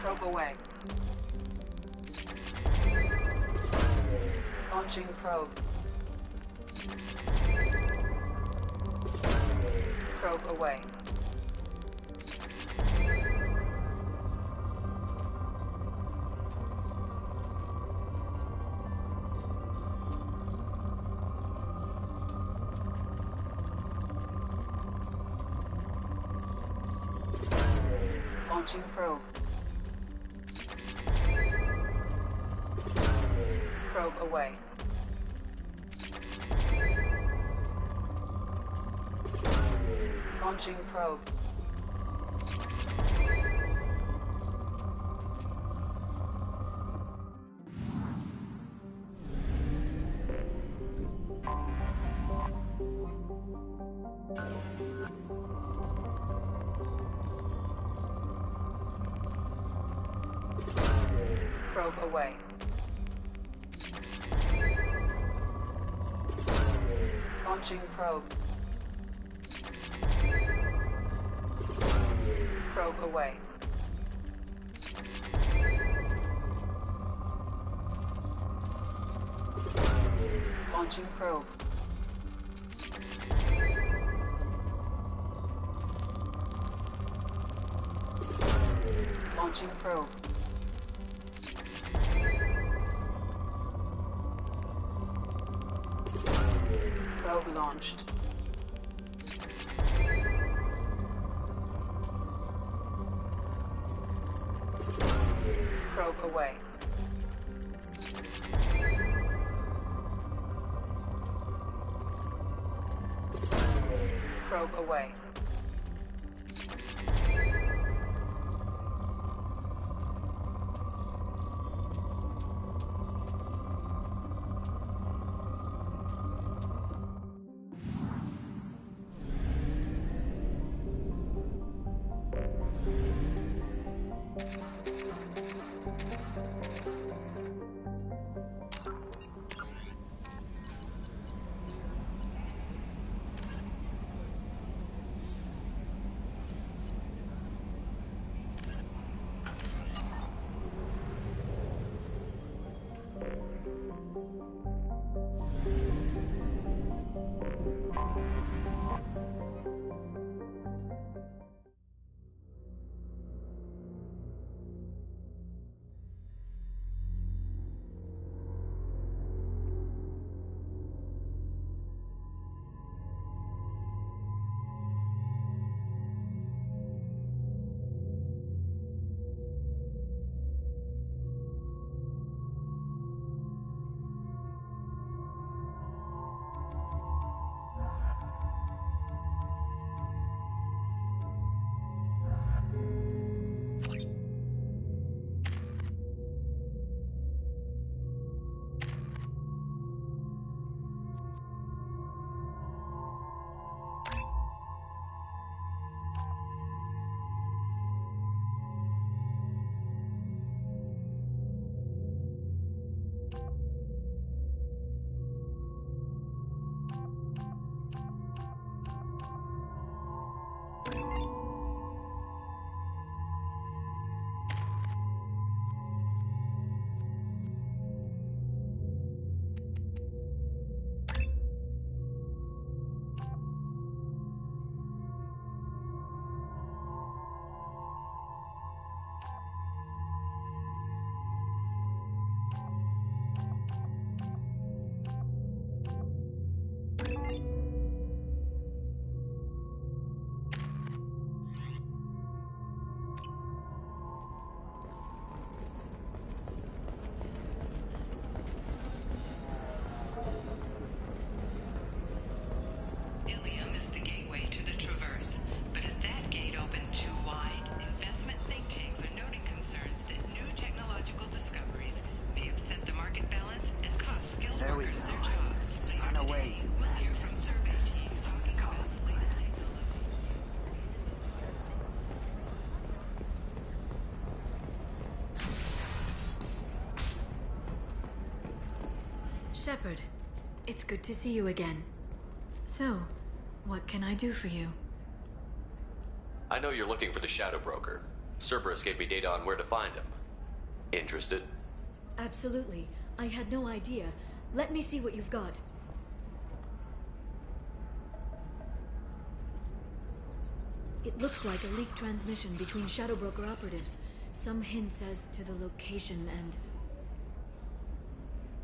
Probe away. Launching probe. Probe away. Launching probe. Probe away. Launching probe. Probe away. Launching probe. Probe away. Launching probe. Launching probe. Probe launched. Probe away. Probe away. Shepard, it's good to see you again. So, what can I do for you? I know you're looking for the Shadow Broker. Cerberus gave me data on where to find him. Interested? Absolutely. I had no idea. Let me see what you've got. It looks like a leaked transmission between Shadow Broker operatives. Some hints as to the location and...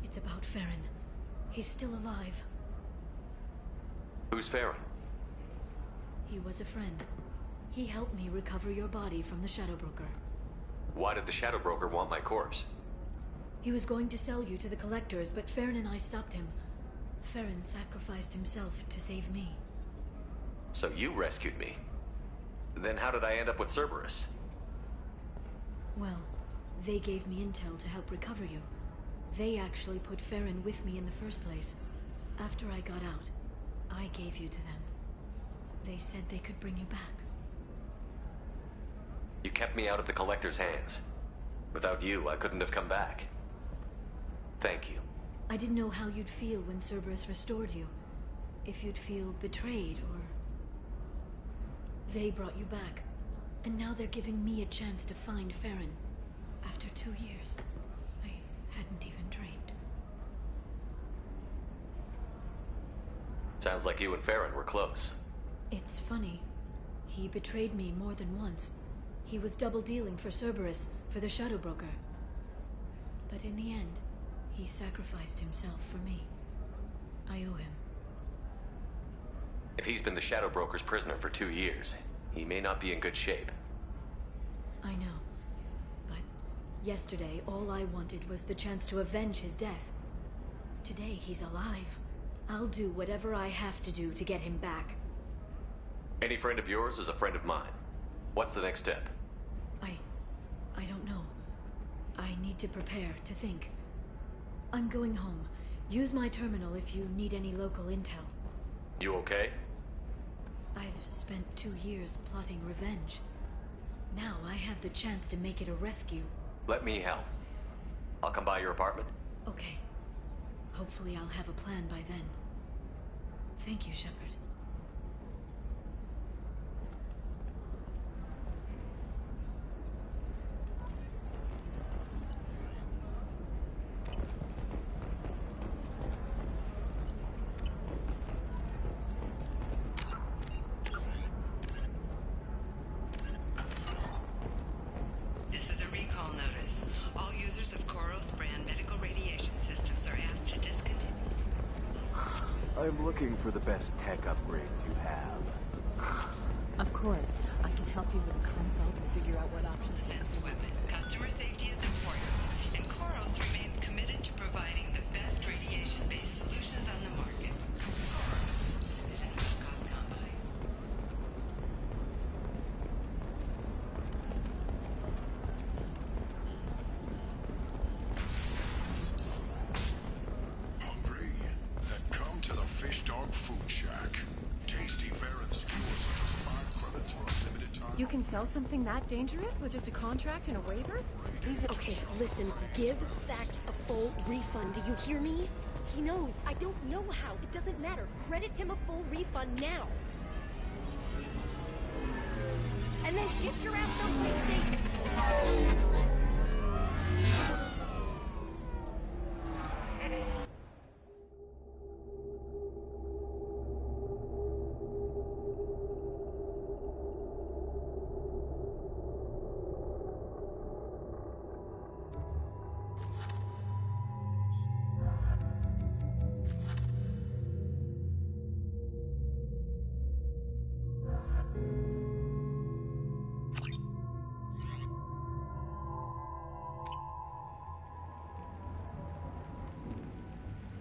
It's about Farron. He's still alive. Who's Farron? He was a friend. He helped me recover your body from the Shadow Broker. Why did the Shadow Broker want my corpse? He was going to sell you to the collectors, but Farron and I stopped him. Farron sacrificed himself to save me. So you rescued me. Then how did I end up with Cerberus? Well, they gave me intel to help recover you. They actually put Farron with me in the first place. After I got out, I gave you to them. They said they could bring you back. You kept me out of the Collector's hands. Without you, I couldn't have come back. Thank you. I didn't know how you'd feel when Cerberus restored you. If you'd feel betrayed, or... They brought you back. And now they're giving me a chance to find Farron. After 2 years. I hadn't even dreamed. Sounds like you and Farron were close. It's funny. He betrayed me more than once. He was double-dealing for Cerberus, for the Shadow Broker. But in the end, he sacrificed himself for me. I owe him. If he's been the Shadow Broker's prisoner for 2 years, he may not be in good shape. I know. But yesterday, all I wanted was the chance to avenge his death. Today, he's alive. I'll do whatever I have to do to get him back. Any friend of yours is a friend of mine. What's the next step? I don't know. I need to prepare, to think. I'm going home. Use my terminal if you need any local intel. You okay? I've spent 2 years plotting revenge. Now I have the chance to make it a rescue. Let me help. I'll come by your apartment. Okay. Hopefully I'll have a plan by then. Thank you, Shepard. This is a recall notice. All users of Koros brand medical radiation systems are asked to discontinue. I'm looking for the best tech upgrades you have. Of course. I can help you with a consult and figure out what options Defense weapon. Customer safety is important, and Koros remains committed to providing the best radiation-based solutions on the market. Koros. Vision cost combine. Hungry? Then come to the Fish Dog Food Shack. Tasty Farron skewers are just 5 credits for a limited time. You can sell something that dangerous with just a contract and a waiver? Okay, listen, give Fax a full refund, do you hear me? He knows, I don't know how, it doesn't matter. Credit him a full refund now. And then get your ass someplace safe.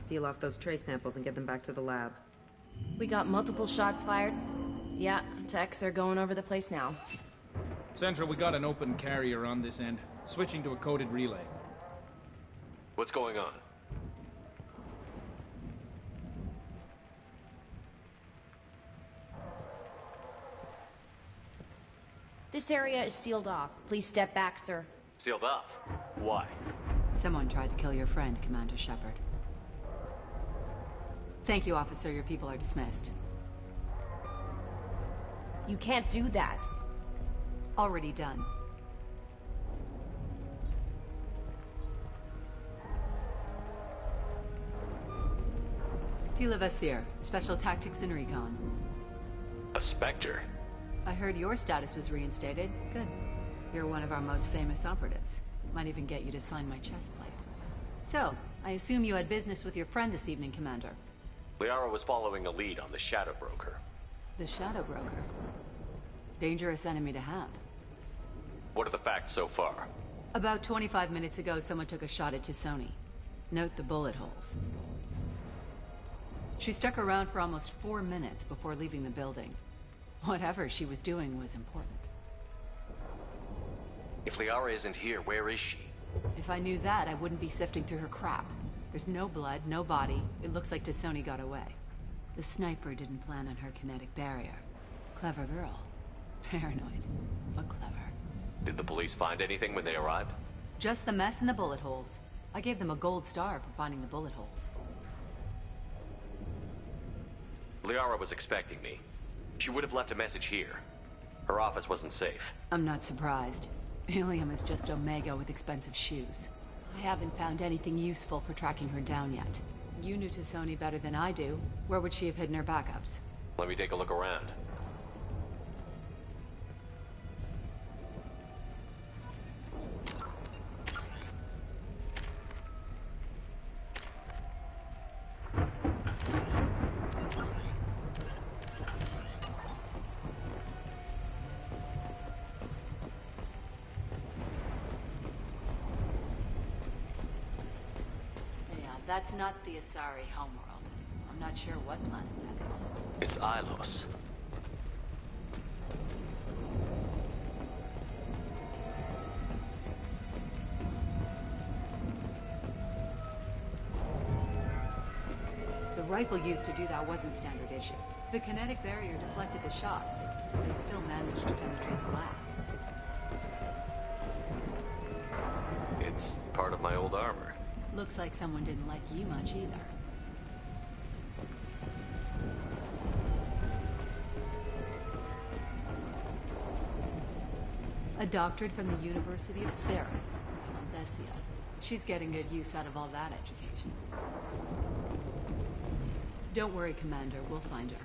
Seal off those trace samples and get them back to the lab. We got multiple shots fired. Yeah, techs are going over the place now. Central, we got an open carrier on this end. Switching to a coded relay. What's going on? This area is sealed off. Please step back, sir. Sealed off? Why? Someone tried to kill your friend, Commander Shepard. Thank you, officer. Your people are dismissed. You can't do that. Already done. Tila Vasir, Special Tactics and Recon. A Spectre? I heard your status was reinstated. Good. You're one of our most famous operatives. Might even get you to sign my chest plate. So, I assume you had business with your friend this evening, Commander. Liara was following a lead on the Shadow Broker. The Shadow Broker. Dangerous enemy to have. What are the facts so far? About 25 minutes ago, someone took a shot at Tisoni. Note the bullet holes. She stuck around for almost 4 minutes before leaving the building. Whatever she was doing was important. If Liara isn't here, where is she? If I knew that, I wouldn't be sifting through her crap. There's no blood, no body. It looks like Tisoni got away. The sniper didn't plan on her kinetic barrier. Clever girl. Paranoid, but clever. Did the police find anything when they arrived? Just the mess and the bullet holes. I gave them a gold star for finding the bullet holes. Liara was expecting me. She would have left a message here. Her office wasn't safe. I'm not surprised. Helium is just Omega with expensive shoes. I haven't found anything useful for tracking her down yet. You knew Tisoni better than I do. Where would she have hidden her backups? Let me take a look around. That's not the Asari homeworld. I'm not sure what planet that is. It's Ilos. The rifle used to do that wasn't standard issue. The kinetic barrier deflected the shots, but they still managed to penetrate the glass. It's part of my old armor. Looks like someone didn't like you much either. A doctorate from the University of Ceres, Alondesia. She's getting good use out of all that education. Don't worry, Commander. We'll find her.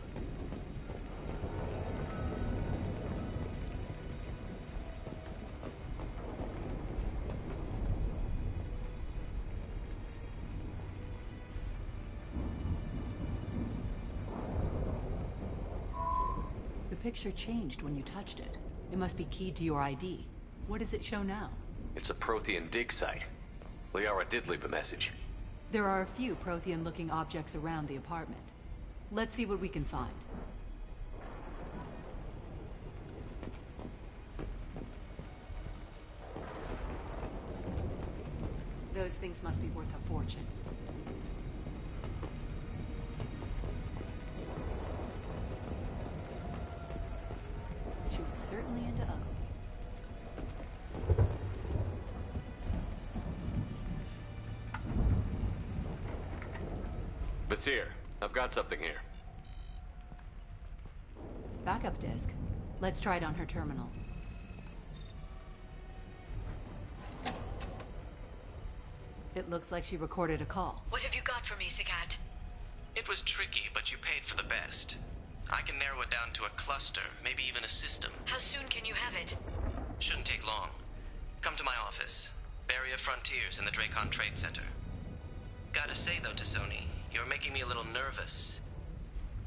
The picture changed when you touched it. It must be keyed to your ID. What does it show now? It's a Prothean dig site. Liara did leave a message. There are a few Prothean-looking objects around the apartment. Let's see what we can find. Those things must be worth a fortune. She was certainly into ugly. Vasir, I've got something here. Backup disk. Let's try it on her terminal. It looks like she recorded a call. What have you got for me, Sagat? It was tricky, but you paid for the best. I can narrow it down to a cluster, maybe even a system. How soon can you have it? Shouldn't take long. Come to my office. Barrier Frontiers in the Dracon Trade Center. Gotta say though, Tisoni, you're making me a little nervous.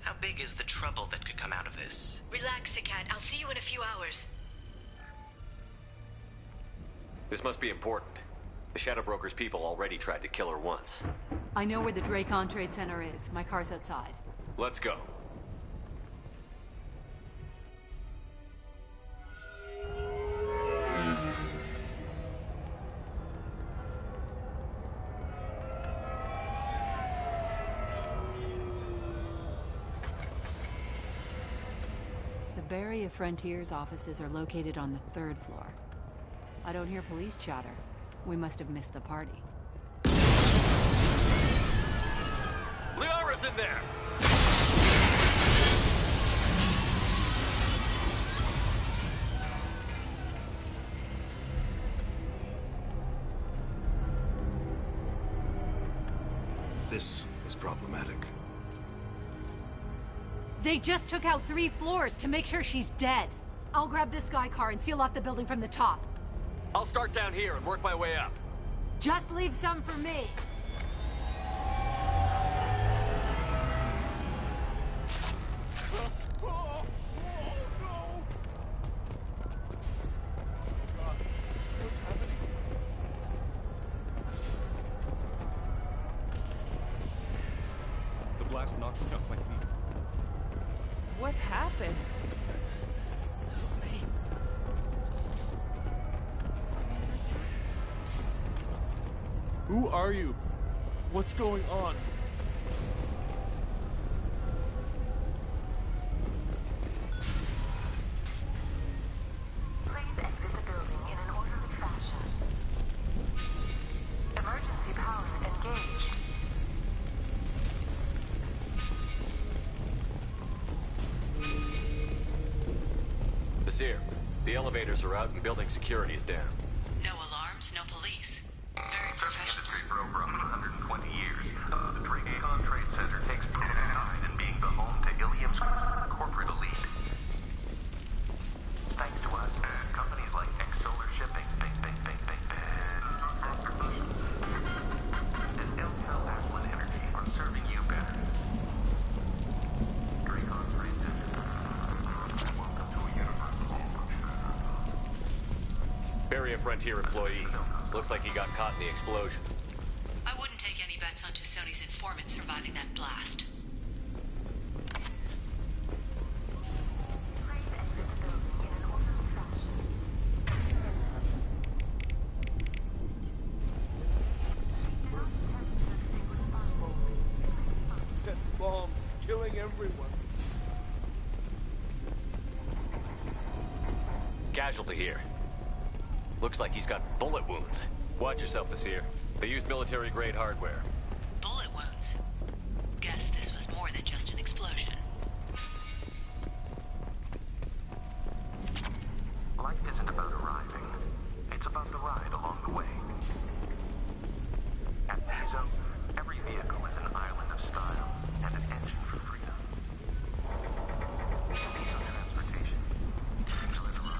How big is the trouble that could come out of this? Relax, Sagat. I'll see you in a few hours. This must be important. The Shadow Broker's people already tried to kill her once. I know where the Dracon Trade Center is. My car's outside. Let's go. The Barrier Frontiers offices are located on the 3rd floor. I don't hear police chatter. We must have missed the party. Liara's in there! This is problematic. They just took out 3 floors to make sure she's dead. I'll grab this guy car and seal off the building from the top. I'll start down here and work my way up. Just leave some for me. The blast knocked me off my feet. What happened? Who are you? What's going on? Please exit the building in an orderly fashion. Emergency power engaged. Basir, the elevators are out and building security is down. No alarms, no police. Very professional. Industry for over 120 years. The Trade Center takes pride in being the home to Ilium's corporate elite. Thanks to us, companies like Solar Shipping, and Intel Aslan Energy are serving you better. Dracon's Trade Center. Welcome to a universal. Bury a Frontier employee. Looks like he got caught in the explosion. I wouldn't take any bets on Sony's informant surviving that blast. Set bombs, killing everyone. Casualty here. Looks like he's got bullet wounds. Watch yourself, Basir. They used military-grade hardware. Bullet wounds. Guess this was more than just an explosion. Life isn't about arriving. It's about the ride along the way. At Piso, every vehicle is an island of style and an engine for freedom. Piso Transportation. Singular to run.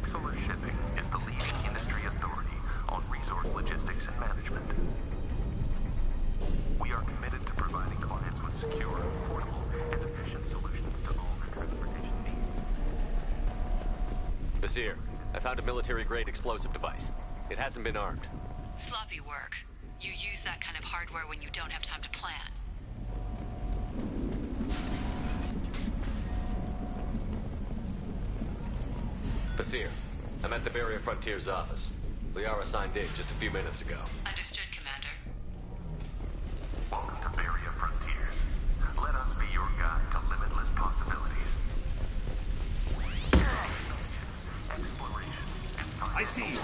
Solar Shipping is the leading industry authority on resource logistics and management. We are committed to providing clients with secure, affordable, and efficient solutions to all their transportation needs. Basir, I found a military-grade explosive device. It hasn't been armed. Sloppy work. You use that kind of hardware when you don't have time to plan. Basir, I'm at the Barrier Frontier's office. Liara signed in just a few minutes ago. Understood, Commander. Welcome to Barrier Frontiers. Let us be your guide to limitless possibilities. Exploration and I see you.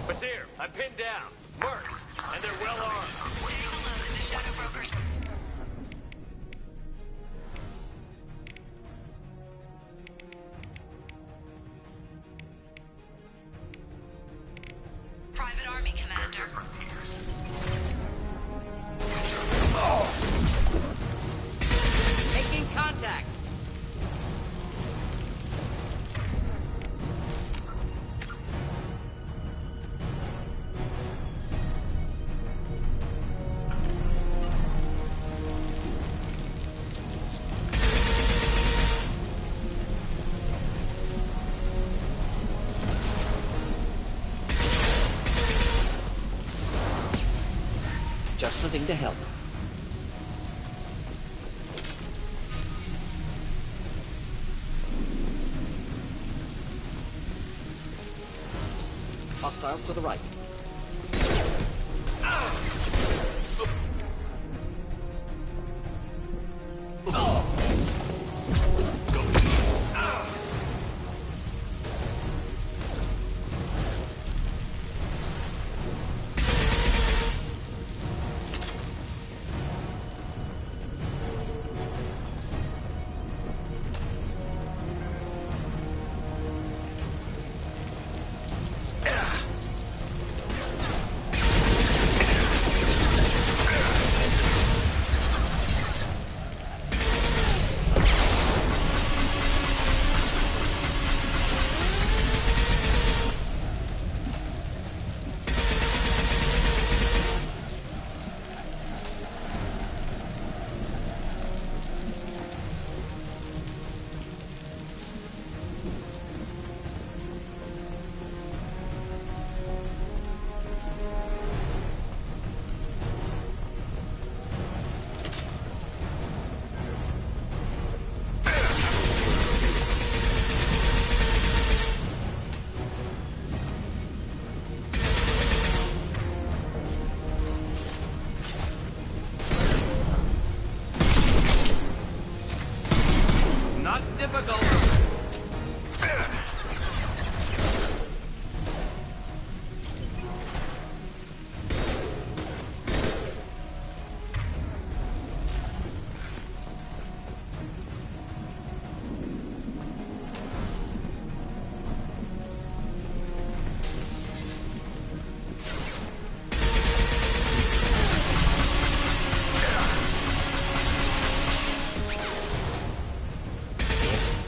Basir, I'm pinned down. Mercs, and they're well armed. Stay below as the Shadow Brokers... Private Army, Commander. Making contact. Just the thing to help. Hostiles to the right.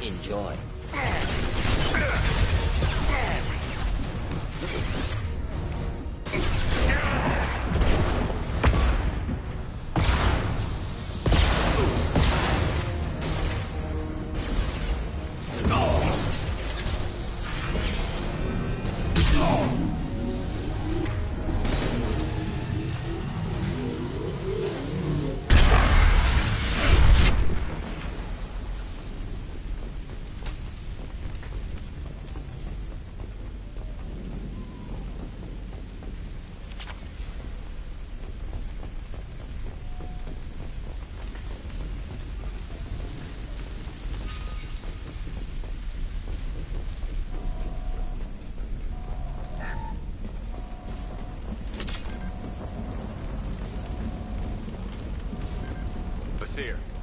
Enjoy.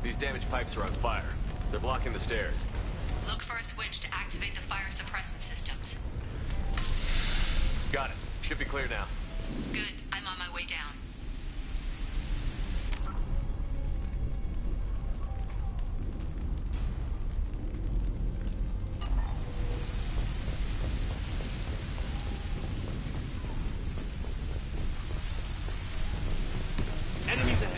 These damaged pipes are on fire. They're blocking the stairs. Look for a switch to activate the fire suppressant systems. Got it. Should be clear now. Good. I'm on my way down. Enemies ahead.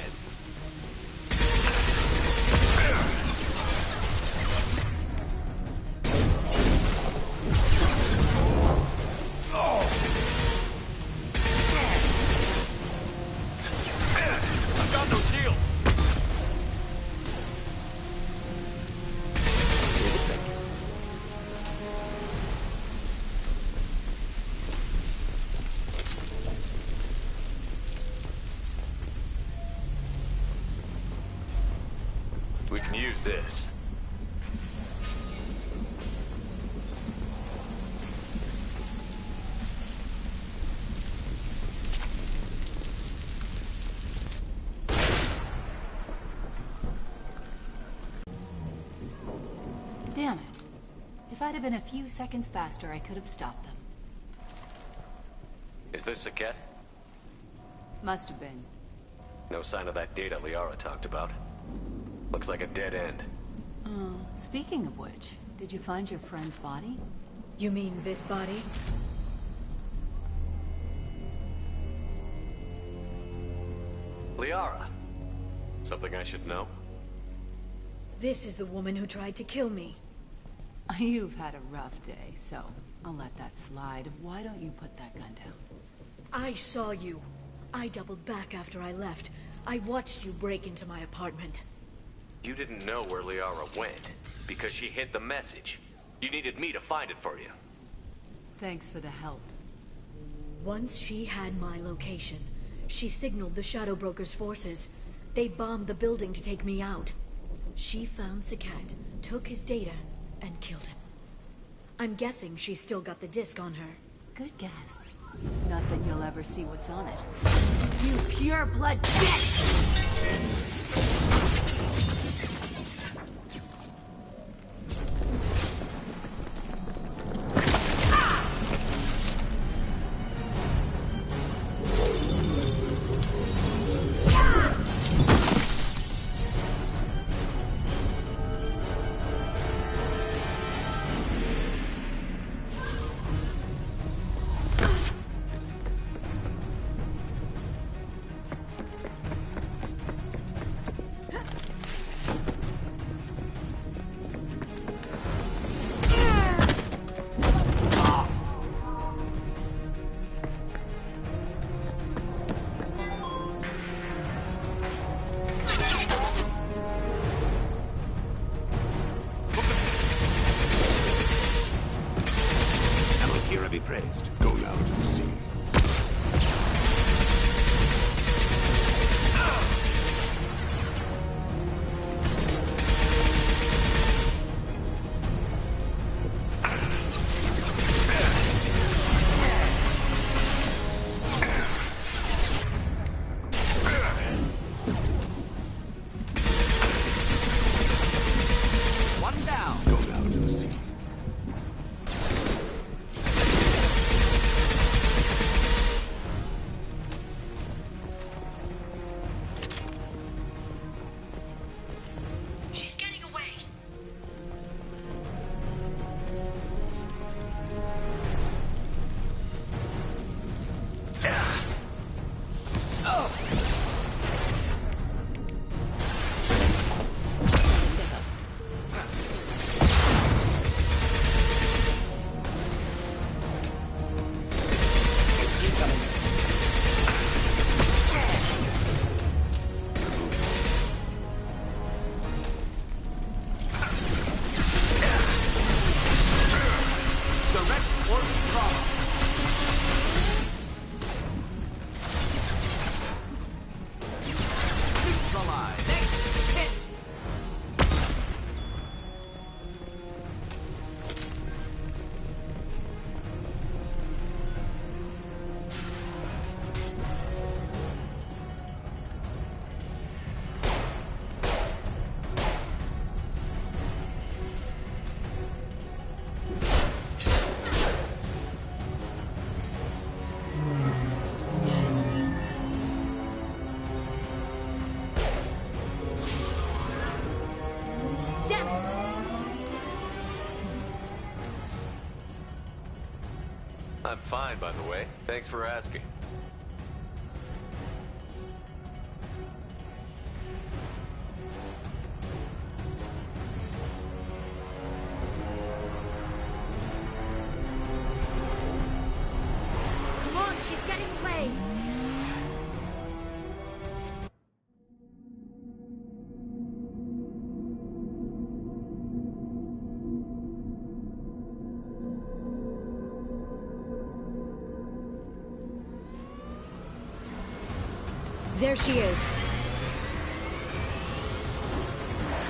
We can use this. Damn it. If I'd have been a few seconds faster, I could have stopped them. Is this Saket? Must have been. No sign of that data Liara talked about. Looks like a dead end. Oh, speaking of which, did you find your friend's body? You mean this body? Liara. Something I should know? This is the woman who tried to kill me. You've had a rough day, so I'll let that slide. Why don't you put that gun down? I saw you. I doubled back after I left. I watched you break into my apartment. You didn't know where Liara went, because she hid the message. You needed me to find it for you. Thanks for the help. Once she had my location, she signaled the Shadow Broker's forces. They bombed the building to take me out. She found Sakat, took his data, and killed him. I'm guessing she's still got the disc on her. Good guess. Not that you'll ever see what's on it. You pure blood bitch! Be praised. Go now to the sea. One down. Go now to the sea. I'm fine, by the way. Thanks for asking. Come on, she's getting away! There she is.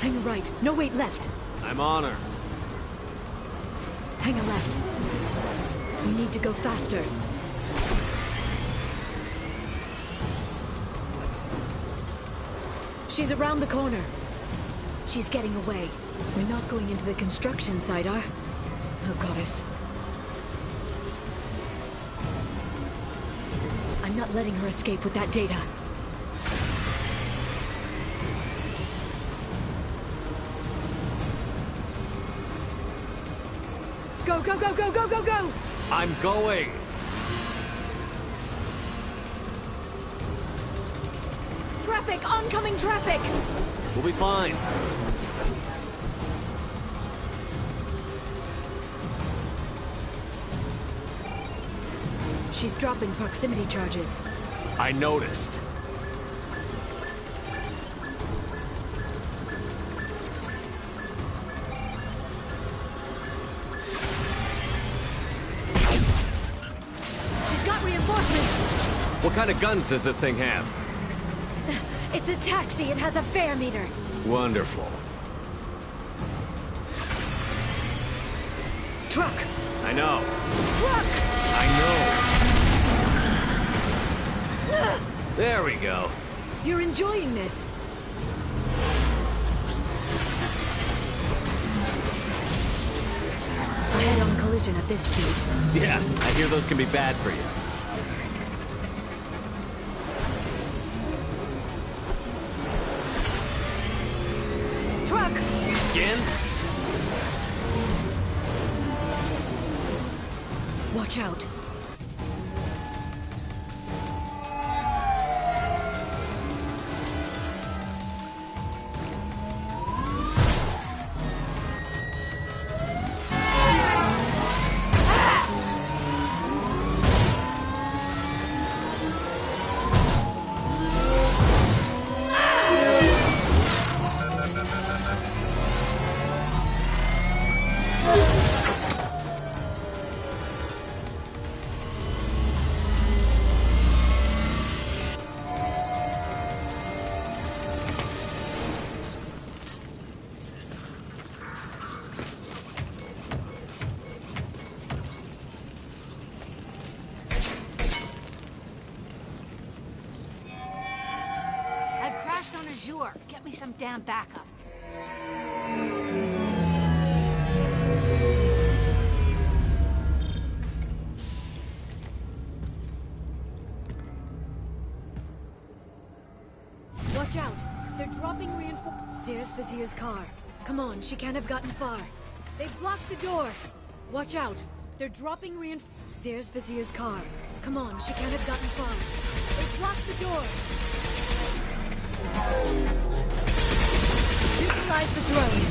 Hang a right. No, wait, left. I'm on her. Hang a left. We need to go faster. She's around the corner. She's getting away. We're not going into the construction site, are? Oh, goddess. I'm not letting her escape with that data. Go, go, go, go, go, go, go! I'm going! Traffic! Oncoming traffic! We'll be fine. She's dropping proximity charges. I noticed. She's got reinforcements! What kind of guns does this thing have? It's a taxi. It has a fare meter. Wonderful. Truck. I know. Truck. I know. There we go. You're enjoying this. A head-on collision at this speed. Yeah, I hear those can be bad for you. Truck! Again? Watch out. Get me some damn backup. Watch out! They're dropping reinforcements. There's Vizier's car. Come on, she can't have gotten far. They've blocked the door. Watch out! They're dropping reinforcements. There's Vizier's car. Come on, she can't have gotten far. They've blocked the door. Neutralize the drone.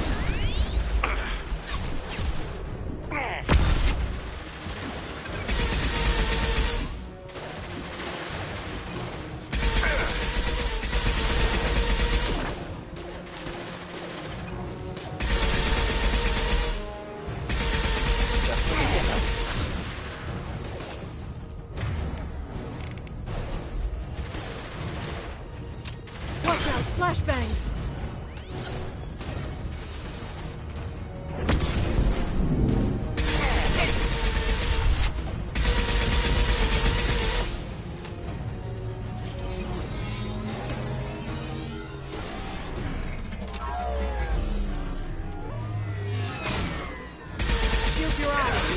Watch out, flashbangs! Shield your eyes!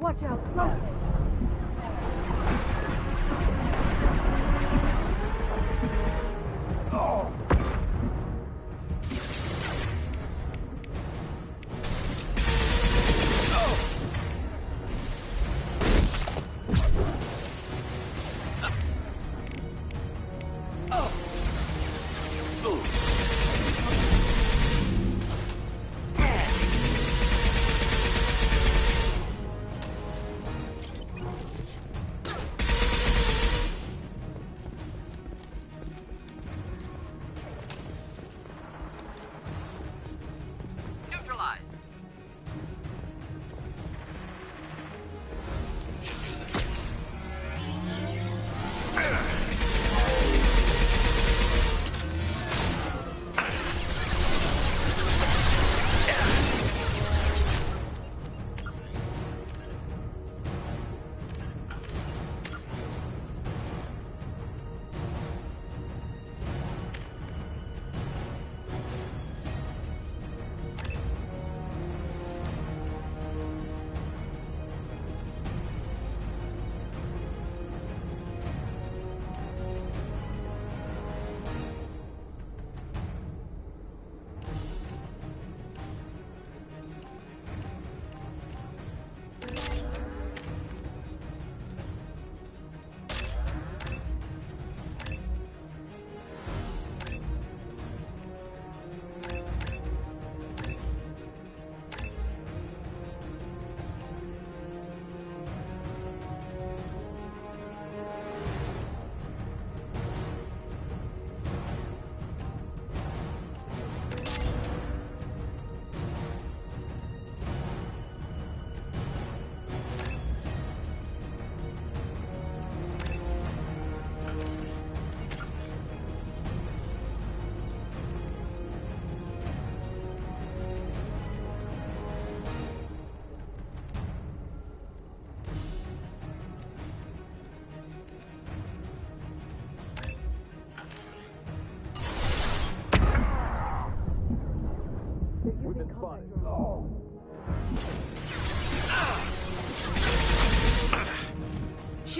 Watch out, close!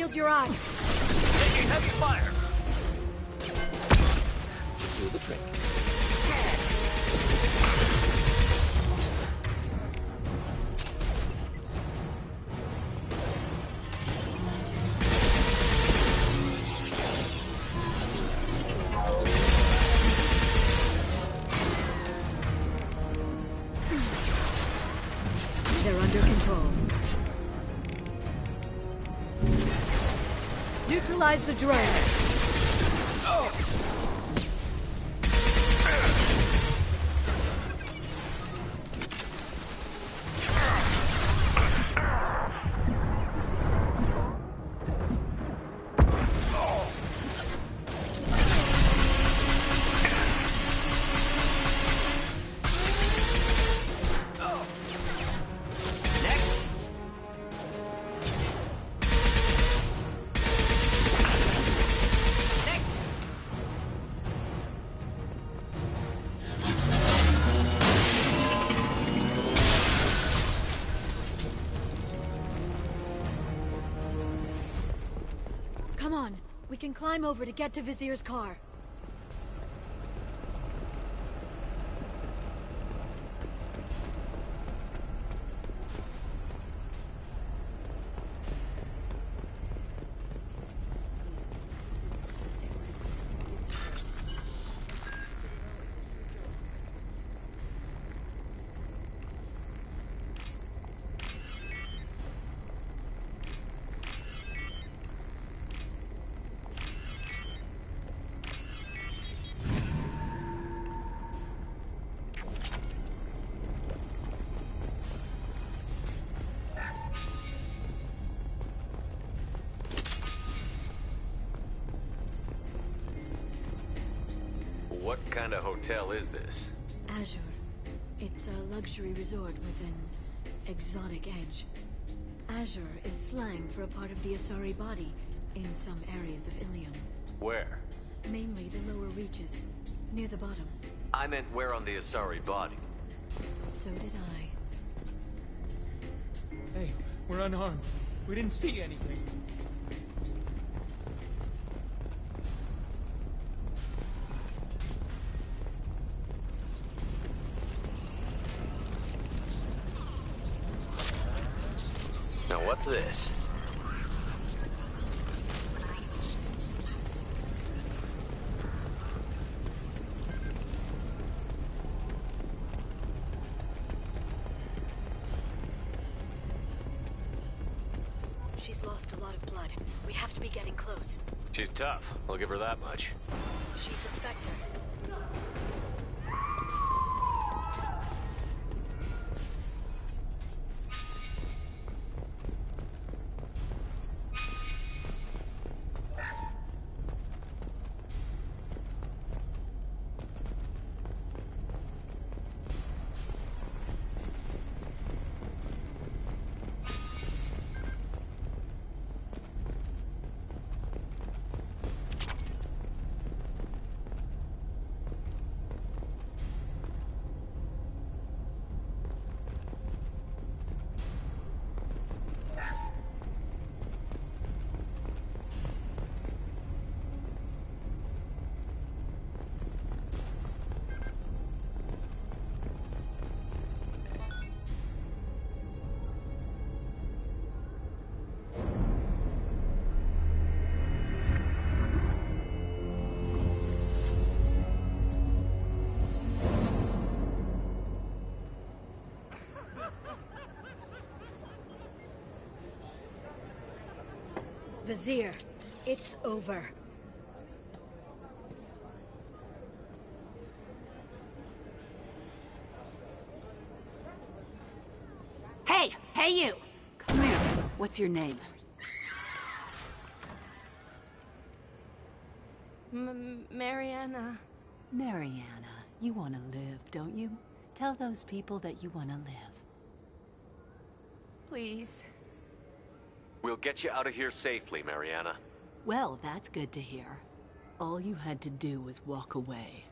shield your eyes. Taking heavy fire. Do the trick. They're under control. Neutralize the drone. Come on, we can climb over to get to Vizier's car. What kind of hotel is this? Azure. It's a luxury resort with an exotic edge. Azure is slang for a part of the Asari body in some areas of Ilium. Where? Mainly the lower reaches, near the bottom. I meant where on the Asari body? So did I. Hey, we're unarmed. We didn't see anything. Now what's this? She's lost a lot of blood. We have to be getting close. She's tough. I'll give her that much. She's a Spectre. Vizier, it's over. Hey! Hey, you! Come here. What's your name? Mariana. Mariana. You want to live, don't you? Tell those people that you want to live. Please. We'll get you out of here safely, Mariana. Well, that's good to hear. All you had to do was walk away.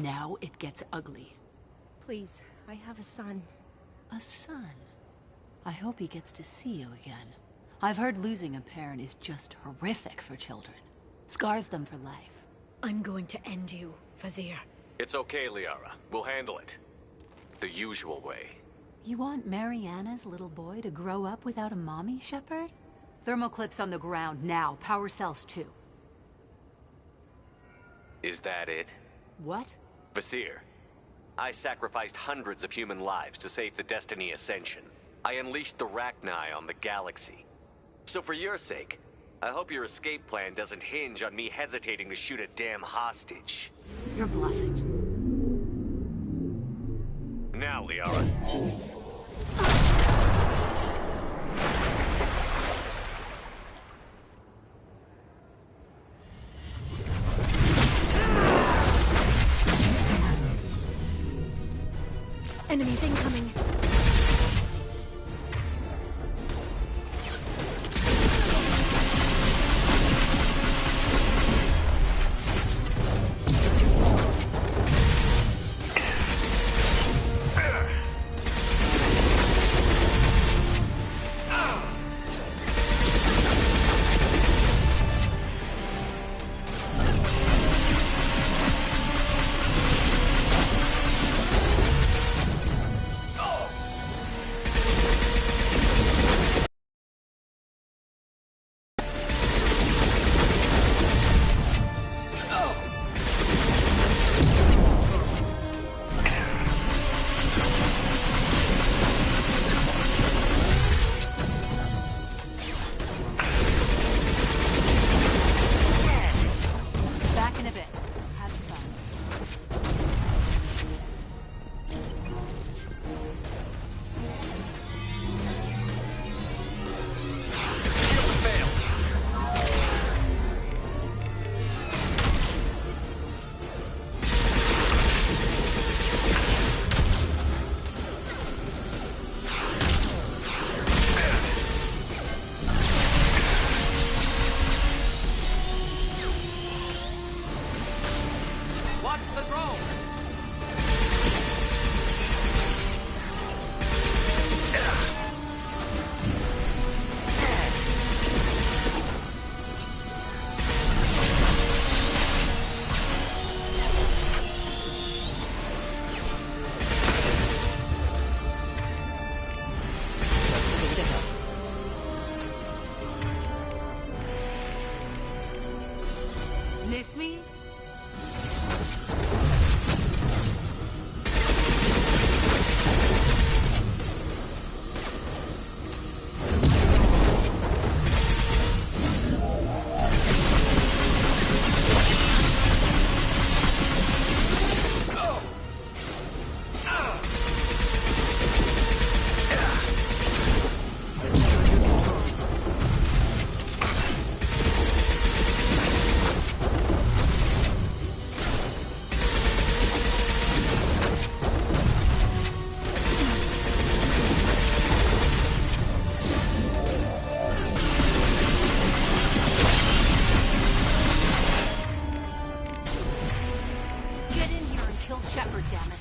Now it gets ugly. Please, I have a son. A son? I hope he gets to see you again. I've heard losing a parent is just horrific for children. Scars them for life. I'm going to end you, Fazir. It's okay, Liara. We'll handle it. The usual way. You want Mariana's little boy to grow up without a mommy, Shepard? Thermal clips on the ground now. Power cells too. Is that it? What? Vasir, I sacrificed hundreds of human lives to save the Destiny Ascension. I unleashed the Rachni on the galaxy. So for your sake, I hope your escape plan doesn't hinge on me hesitating to shoot a damn hostage. You're bluffing. Now, Liara. Enemies incoming. Miss me? Shepard, damn it.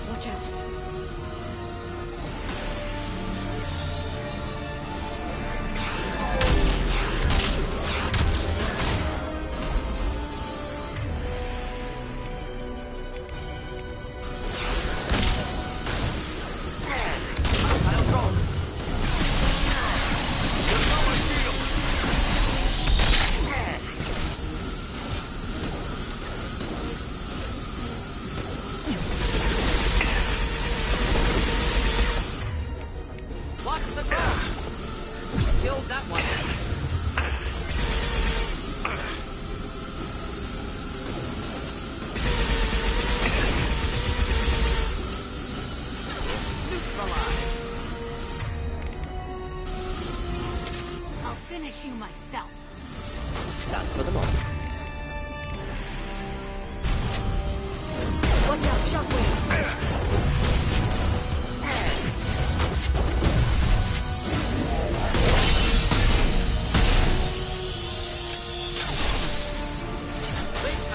Watch out. Killed that one. Neutralized. I'll finish you myself. Done for the moment. Watch out, shockwave!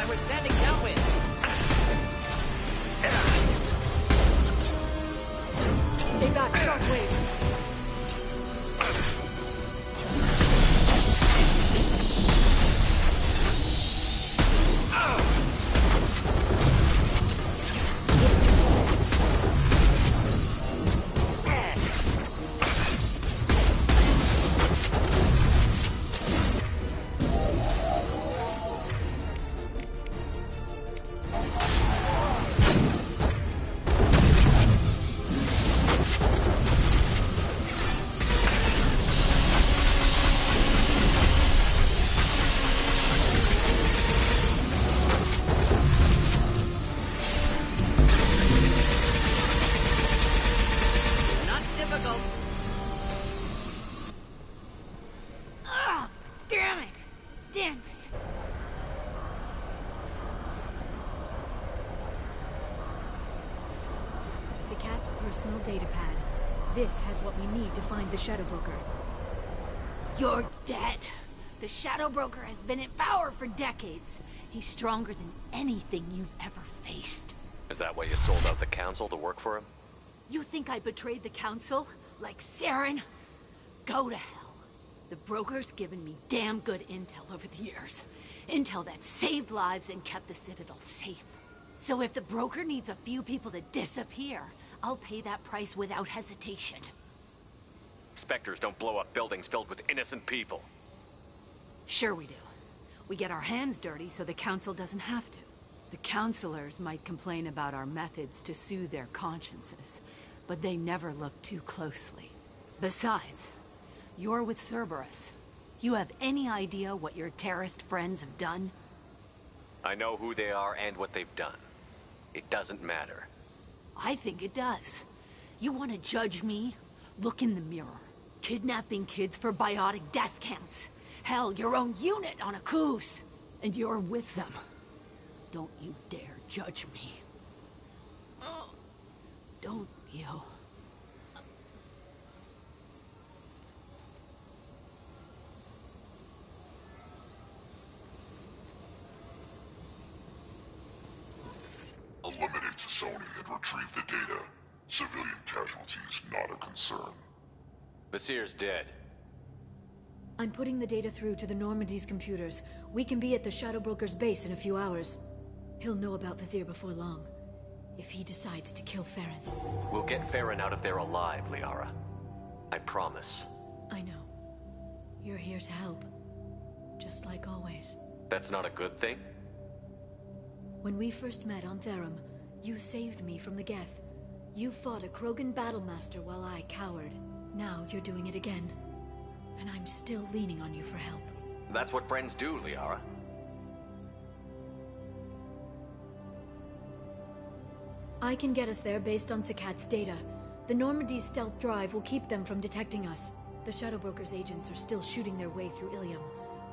I was standing downwind. They got shockwave. Not difficult. Ah, damn it! Damn it! Zakat's personal data pad. This has what we need to find the Shadow Broker. You're dead. The Shadow Broker has been in power for decades. He's stronger than anything you've ever faced. Is that why you sold out the council to work for him? You think I betrayed the Council? Like Saren? Go to hell. The Broker's given me damn good intel over the years. Intel that saved lives and kept the Citadel safe. So if the Broker needs a few people to disappear, I'll pay that price without hesitation. Spectres don't blow up buildings filled with innocent people. Sure we do. We get our hands dirty so the Council doesn't have to. The Councilors might complain about our methods to soothe their consciences, but they never look too closely. Besides, you're with Cerberus. You have any idea what your terrorist friends have done? I know who they are and what they've done. It doesn't matter. I think it does. You want to judge me? Look in the mirror. Kidnapping kids for biotic death camps. Hell, your own unit on a cruise. And you're with them. Don't you dare judge me. Don't you? Eliminate Sony and retrieve the data. Civilian casualties not a concern. Vasir's dead. I'm putting the data through to the Normandy's computers. We can be at the Shadow Broker's base in a few hours. He'll know about Vasir before long. If he decides to kill Farron. We'll get Farron out of there alive, Liara. I promise. I know. You're here to help. Just like always. That's not a good thing? When we first met on Therum, you saved me from the Geth. You fought a Krogan battlemaster while I cowered. Now you're doing it again. And I'm still leaning on you for help. That's what friends do, Liara. I can get us there based on Zakat's data. The Normandy's stealth drive will keep them from detecting us. The Shadow Broker's agents are still shooting their way through Ilium.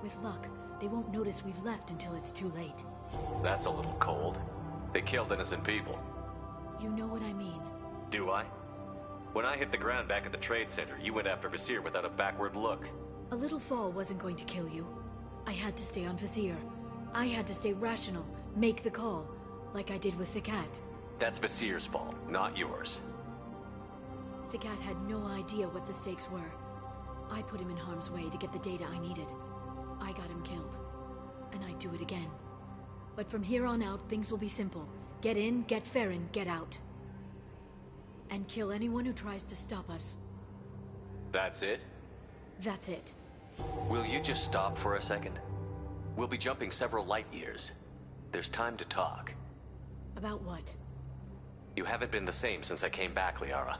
With luck, they won't notice we've left until it's too late. That's a little cold. They killed innocent people. You know what I mean. Do I? When I hit the ground back at the trade center, you went after Vasir without a backward look. A little fall wasn't going to kill you. I had to stay on Vasir. I had to stay rational, make the call, like I did with Zakat. That's Vasir's fault, not yours. Zakat had no idea what the stakes were. I put him in harm's way to get the data I needed. I got him killed. And I'd do it again. But from here on out, things will be simple. Get in, get Farron, get out. And kill anyone who tries to stop us. That's it? That's it. Will you just stop for a second? We'll be jumping several light years. There's time to talk. About what? You haven't been the same since I came back, Liara.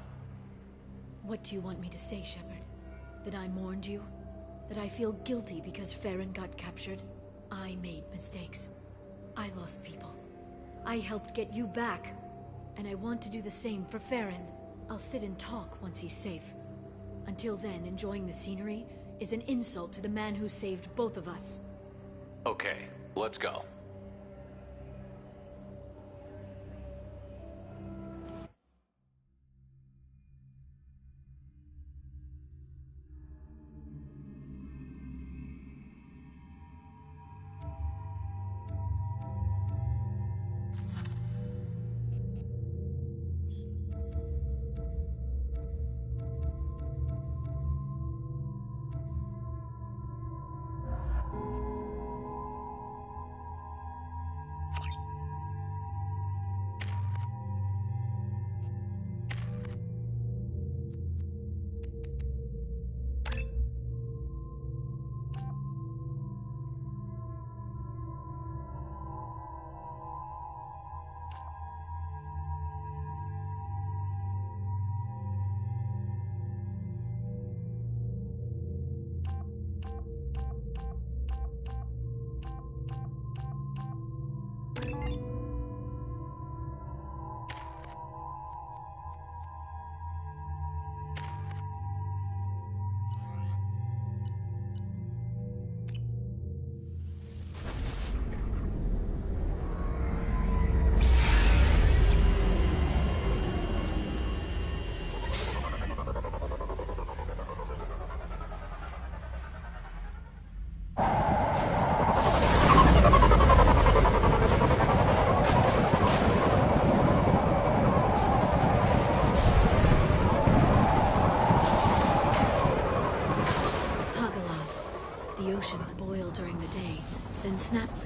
What do you want me to say, Shepard? That I mourned you? That I feel guilty because Farron got captured? I made mistakes. I lost people. I helped get you back. And I want to do the same for Farron. I'll sit and talk once he's safe. Until then, enjoying the scenery is an insult to the man who saved both of us. Okay, let's go.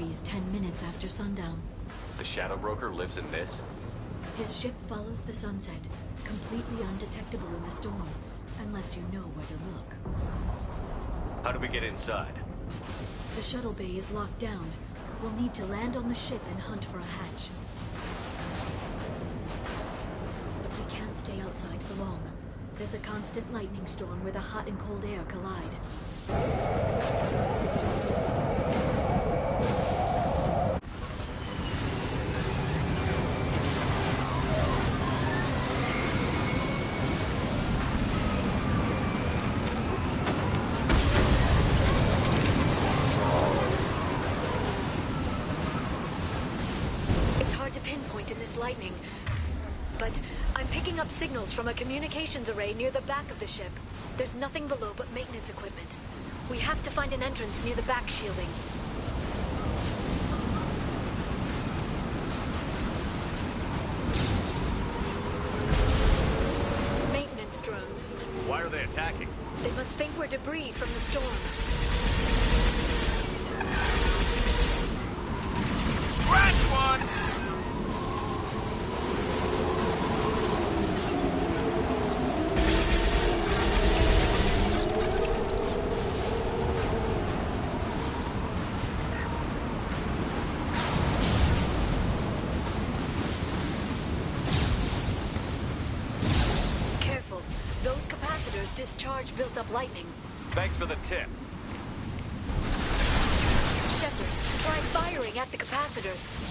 freeze 10 minutes after sundown. The Shadow Broker lives in this? His ship follows the sunset, completely undetectable in the storm, unless you know where to look. How do we get inside? The shuttle bay is locked down. We'll need to land on the ship and hunt for a hatch. But we can't stay outside for long. There's a constant lightning storm where the hot and cold air collide. It's hard to pinpoint in this lightning, but I'm picking up signals from a communications array near the back of the ship. There's nothing below but maintenance equipment. We have to find an entrance near the back shielding. Maintenance drones. Why are they attacking? They must think we're debris from the storm. Scratch one! Careful. Those capacitors discharge built-up lightning. Thanks for the tip. Shepard, try firing at the capacitors.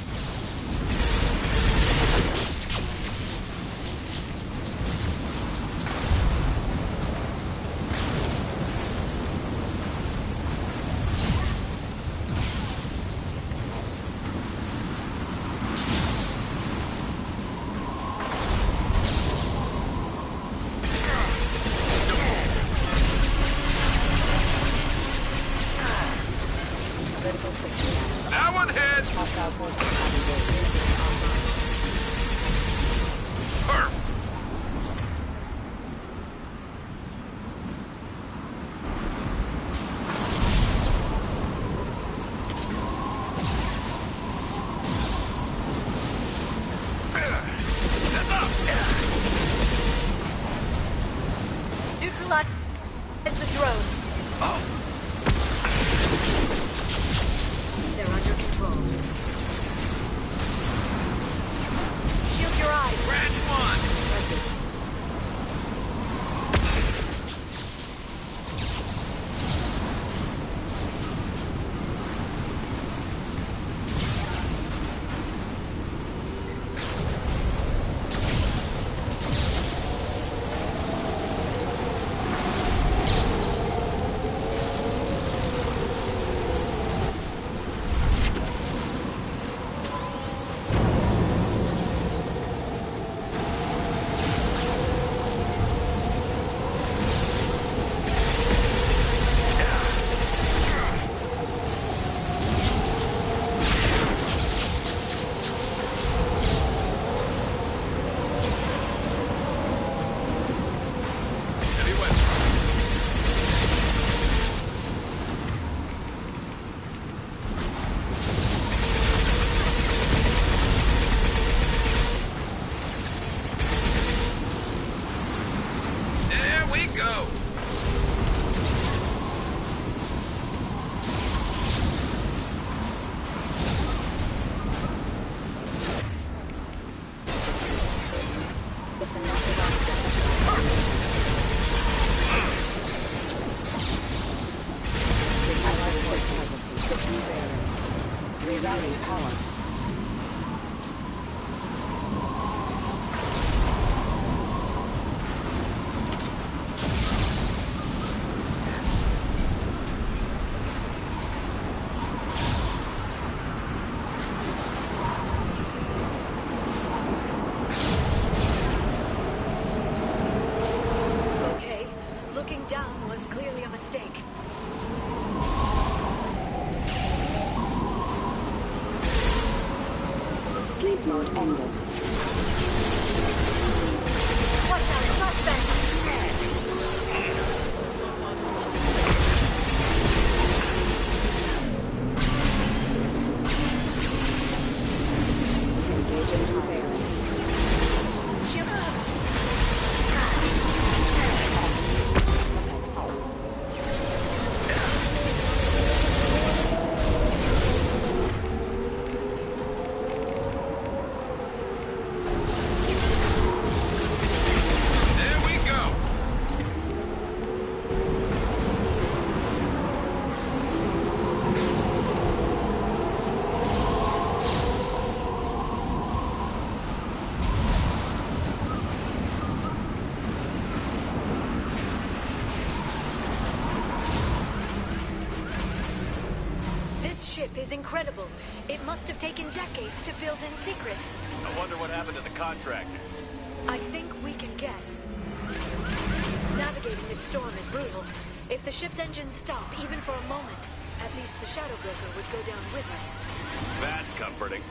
That one hit! Perf! Neutralize the drone. They're under control. Shield your eyes. Branch one! Heavy weapon. There we go! Rerouting power. Okay, looking down was clearly a mistake. Sleep mode ended. Watch out, suspect! is incredible. It must have taken decades to build in secret. I wonder what happened to the contractors. I think we can guess. Navigating this storm is brutal. If the ship's engines stop, even for a moment, at least the Shadow Broker would go down with us. That's comforting.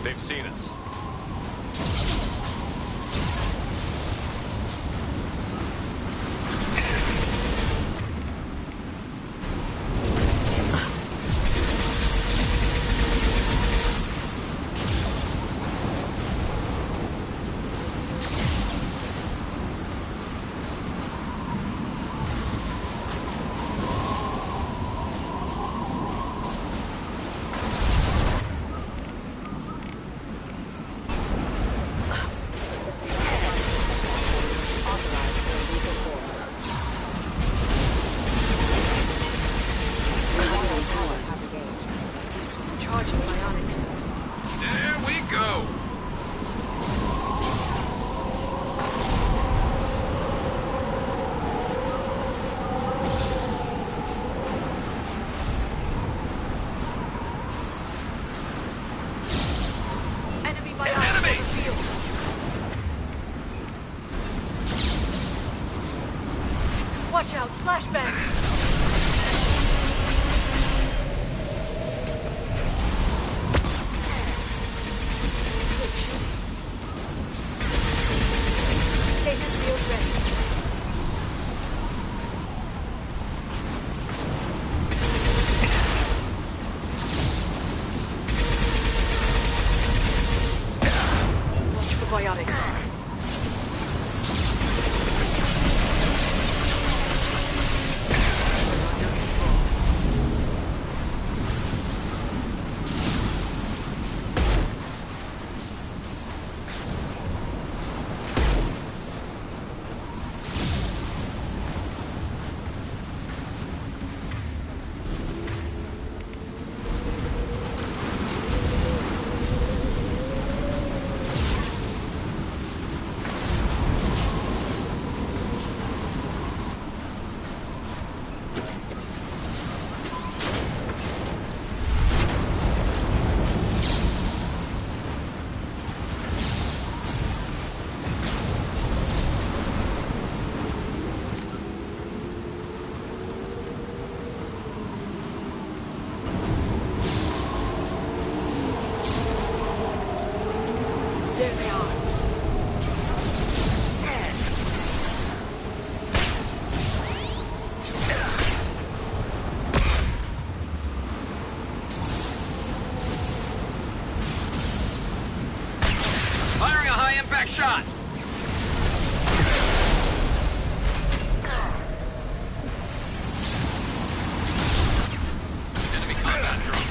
They've seen us. Watch out, flashbang! Stasis field ready. Watch for biotics. shot! Enemy combat drone.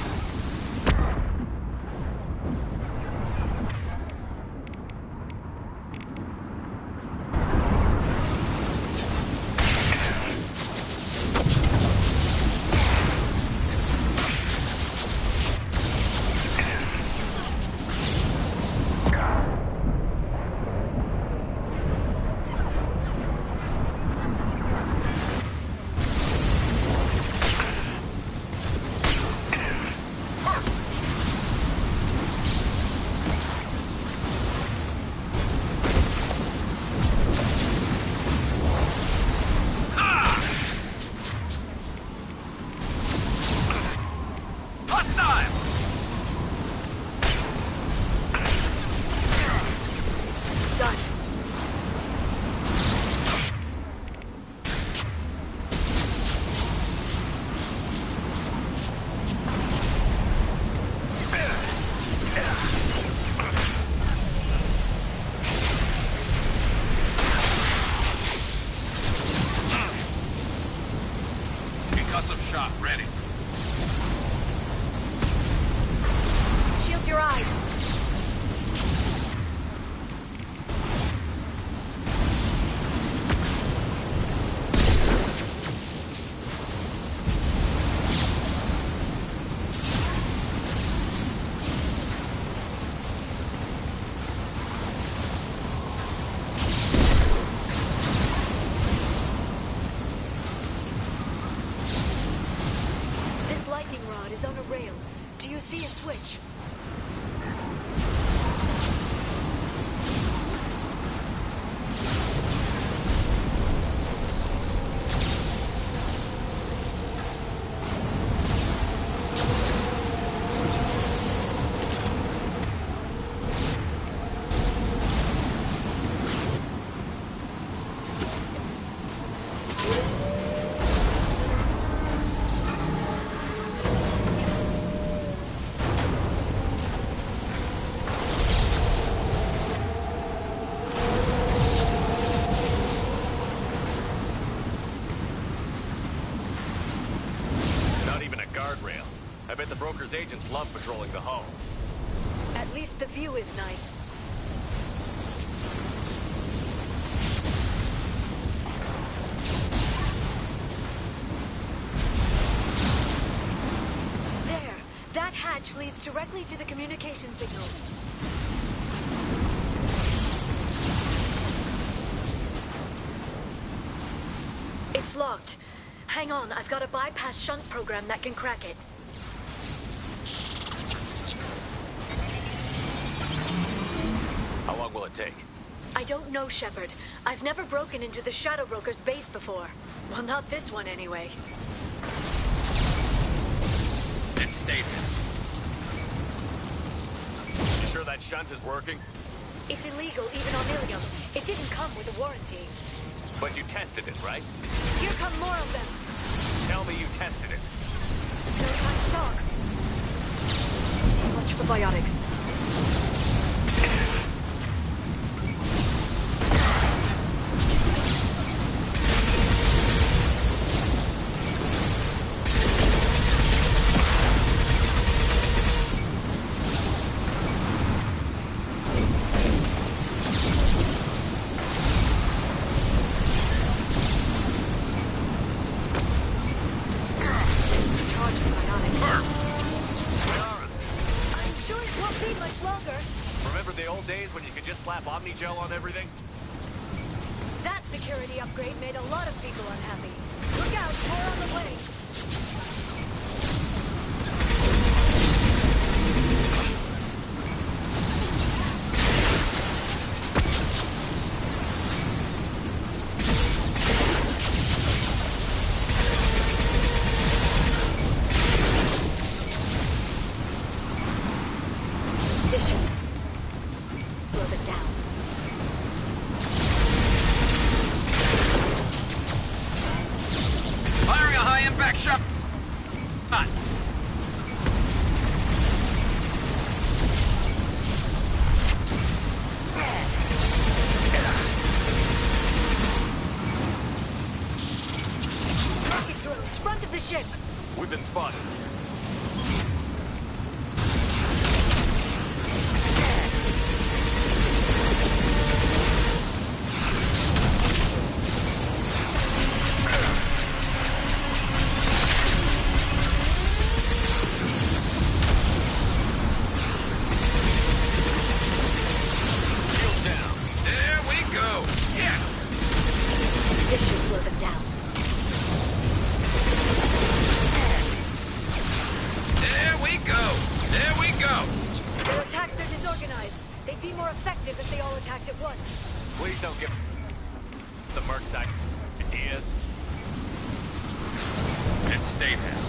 Concussive shot ready. Shield your eyes. This lightning rod is on a rail. Do you see a switch? Not even a guardrail. I bet the broker's agents love patrolling the hull. At least the view is nice. There! That hatch leads directly to the communication signals. It's locked. Hang on, I've got a bypass shunt program that can crack it. How long will it take? I don't know, Shepard. I've never broken into the Shadow Broker's base before. Well, not this one anyway. It's stable. You sure that shunt is working? It's illegal even on Ilium. It didn't come with a warranty. But you tested it, right? Here come more of them. Tell me you tested it. No time to talk. Watch for biotics. Days when you could just slap Omnigel on everything? That security upgrade made a lot of people unhappy. Look out, more on the way. Mission. Slow it down. Firing a high-impact This should slow them down. There we go! There we go! Their attacks are disorganized. They'd be more effective if they all attacked at once. Please don't give the merc side ideas. And stay there.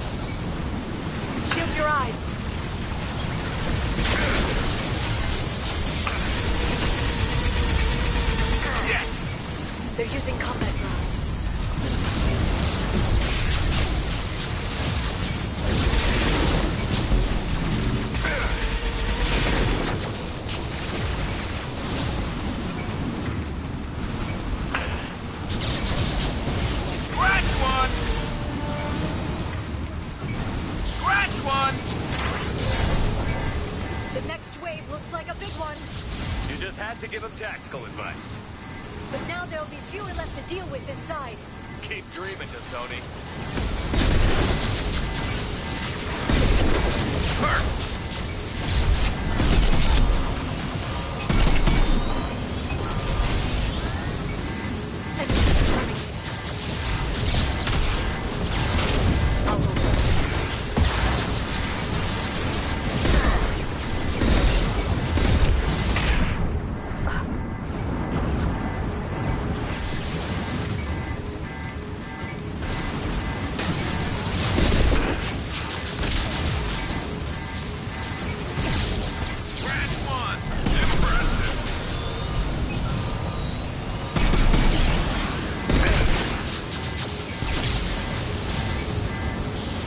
Shield your eyes. They're using combat drones. Scratch one! Scratch one! The next wave looks like a big one. You just had to give him tactical advice. But now there'll be fewer left to deal with inside. Keep dreaming, Sony.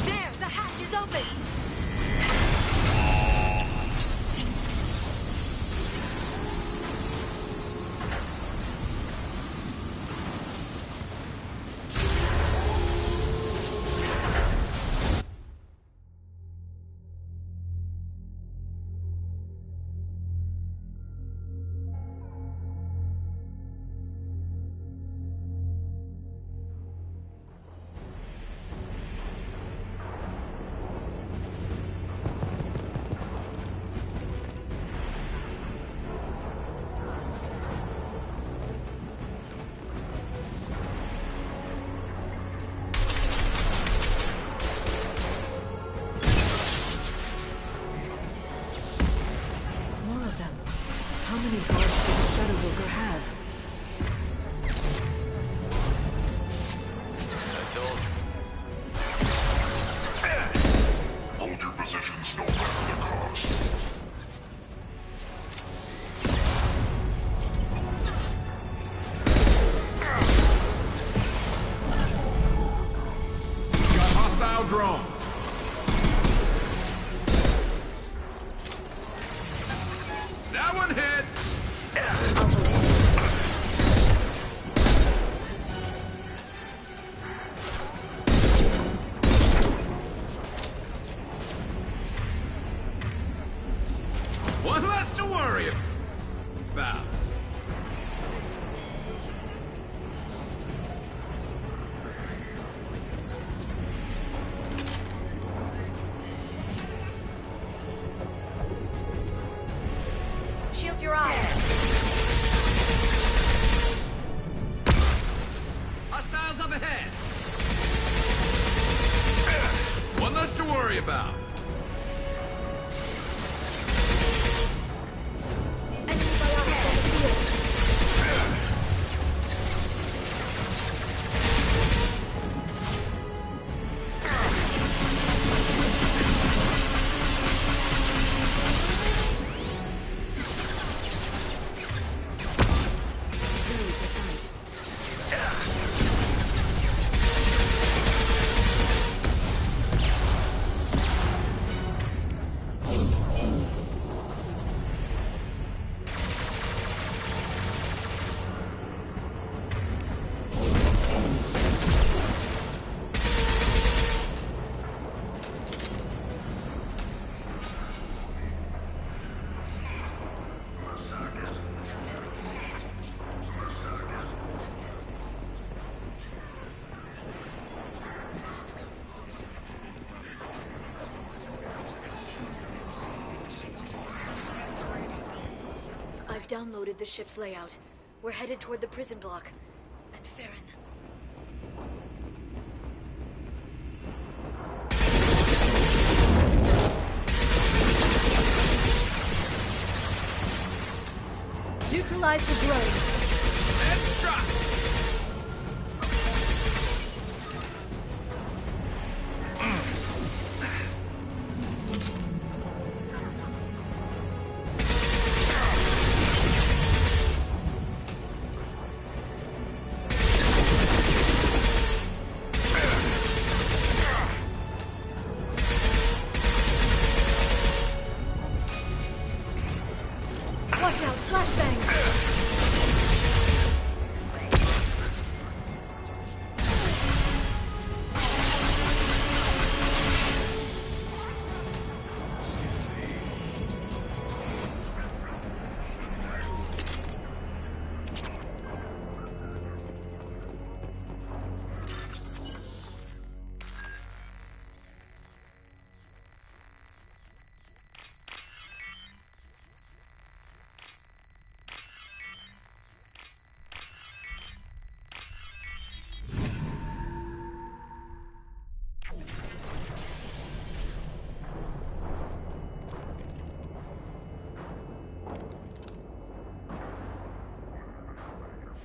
There, the hatch is open. More of them. How many guards does the Shadow Broker have? I told you. Hold your positions no matter the cost. Got hostile drone. That one hit. One less to worry about. Shield your eyes. Hostiles up ahead. One less to worry about. Enemy biotics on the field. Very precise. I've downloaded the ship's layout. We're headed toward the prison block. And Farron, Neutralize the drone. Headshot! Watch out, flashbang!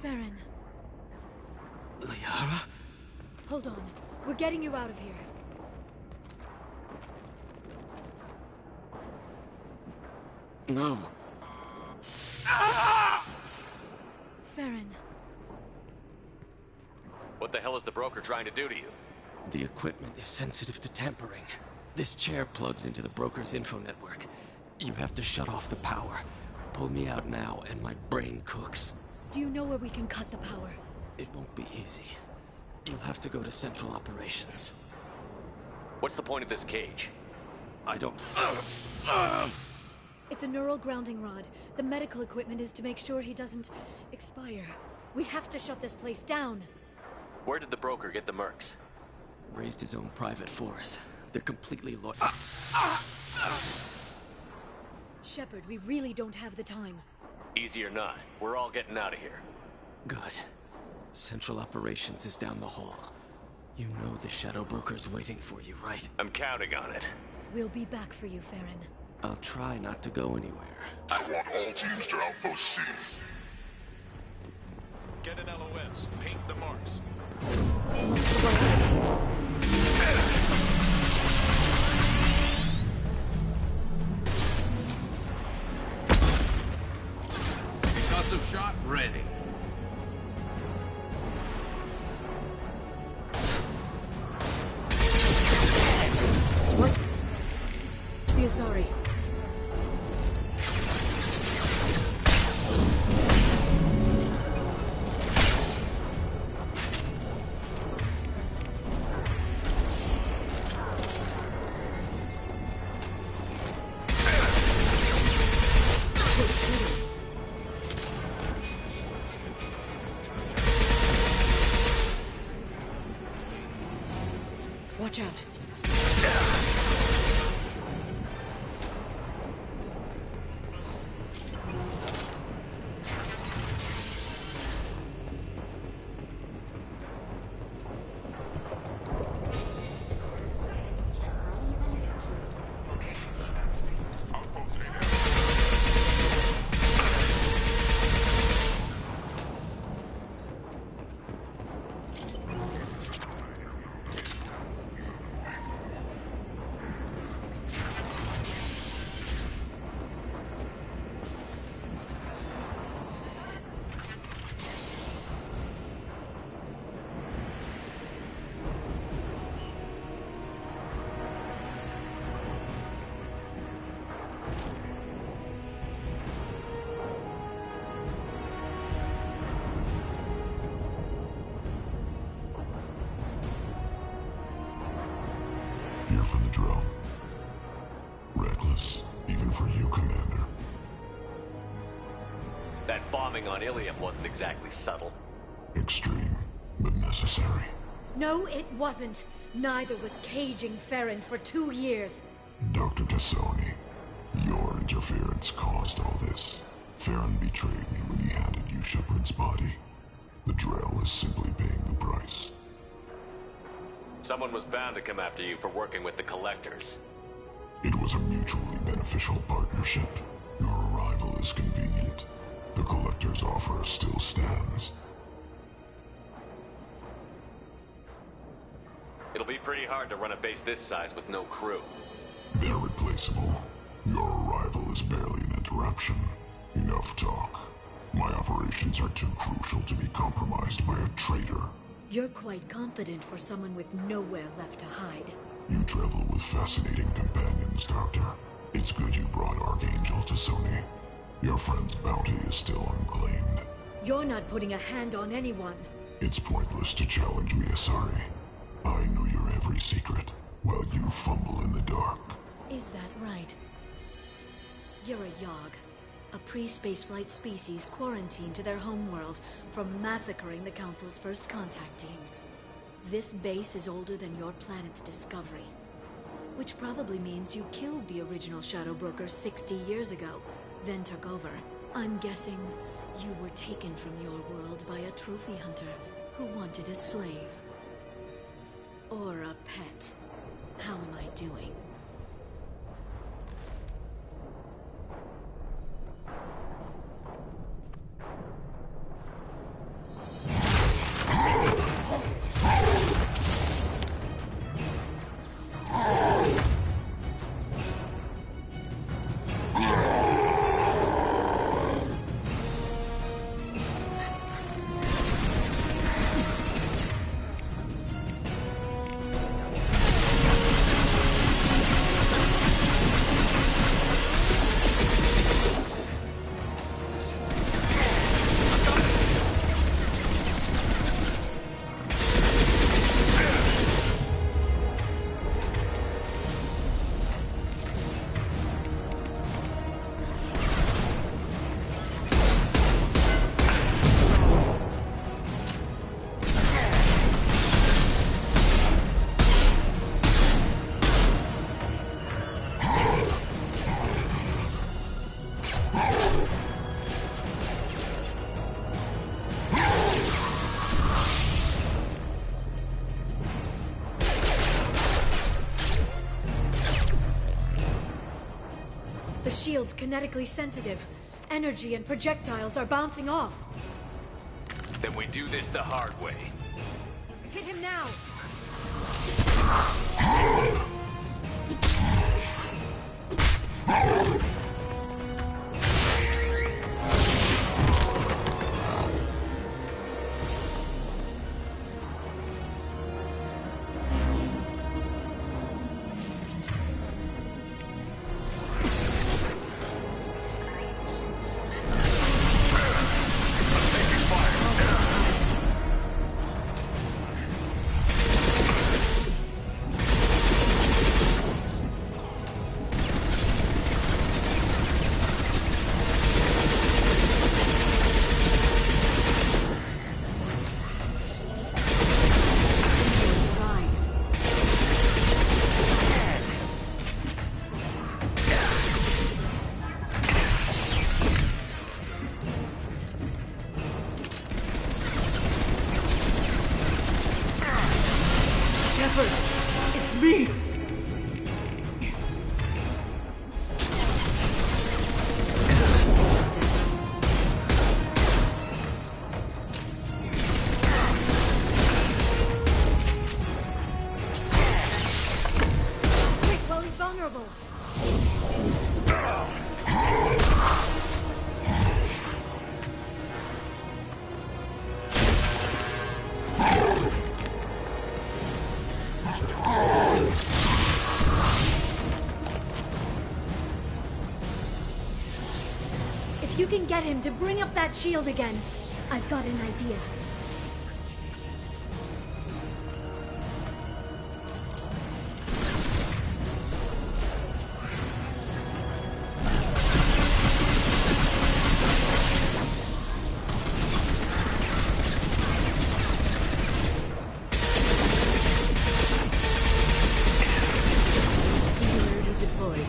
Farron. Liara? Hold on. We're getting you out of here. No. Farron. What the hell is the broker trying to do to you? The equipment is sensitive to tampering. This chair plugs into the broker's info network. You have to shut off the power. Pull me out now, and my brain cooks. Do you know where we can cut the power? It won't be easy. You'll have to go to Central Operations. What's the point of this cage? I don't... It's a neural grounding rod. The medical equipment is to make sure he doesn't expire. We have to shut this place down. Where did the broker get the mercs? Raised his own private force. They're completely loyal. Shepard, we really don't have the time. Easy or not, we're all getting out of here. Good. Central Operations is down the hall. You know the Shadow Broker's waiting for you, right? I'm counting on it. We'll be back for you, Farron. I'll try not to go anywhere. I want all teams to Outpost C. Get an LOS. Paint the marks. Concussive shot ready. What? We are sorry. Watch out. Here for the drill. Reckless, even for you, Commander. That bombing on Ilium wasn't exactly subtle. Extreme, but necessary. No, it wasn't. Neither was caging Farron for 2 years. Dr. Tassoni, your interference caused all this. Farron betrayed me when he handed you Shepard's body. The Drell is simply paying the price. Someone was bound to come after you for working with the Collectors. It was a mutually beneficial partnership. Your arrival is convenient. The Collector's offer still stands. It'll be pretty hard to run a base this size with no crew. They're replaceable. Your arrival is barely an interruption. Enough talk. My operations are too crucial to be compromised by a traitor. You're quite confident for someone with nowhere left to hide. You travel with fascinating companions, Doctor. It's good you brought Archangel to Sony. Your friend's bounty is still unclaimed. You're not putting a hand on anyone. It's pointless to challenge me, Asari. I know your every secret, while you fumble in the dark. Is that right? You're a Yogg, a pre-spaceflight species quarantined to their homeworld from massacring the Council's first contact teams. This base is older than your planet's discovery, which probably means you killed the original Shadow Broker 60 years ago, then took over. I'm guessing you were taken from your world by a trophy hunter who wanted a slave. Or a pet. How am I doing? The shield's kinetically sensitive. Energy and projectiles are bouncing off. Then we do this the hard way. Hit him now! It's me! Quick, while he's vulnerable! If you can get him to bring up that shield again, I've got an idea. Singularity deployed.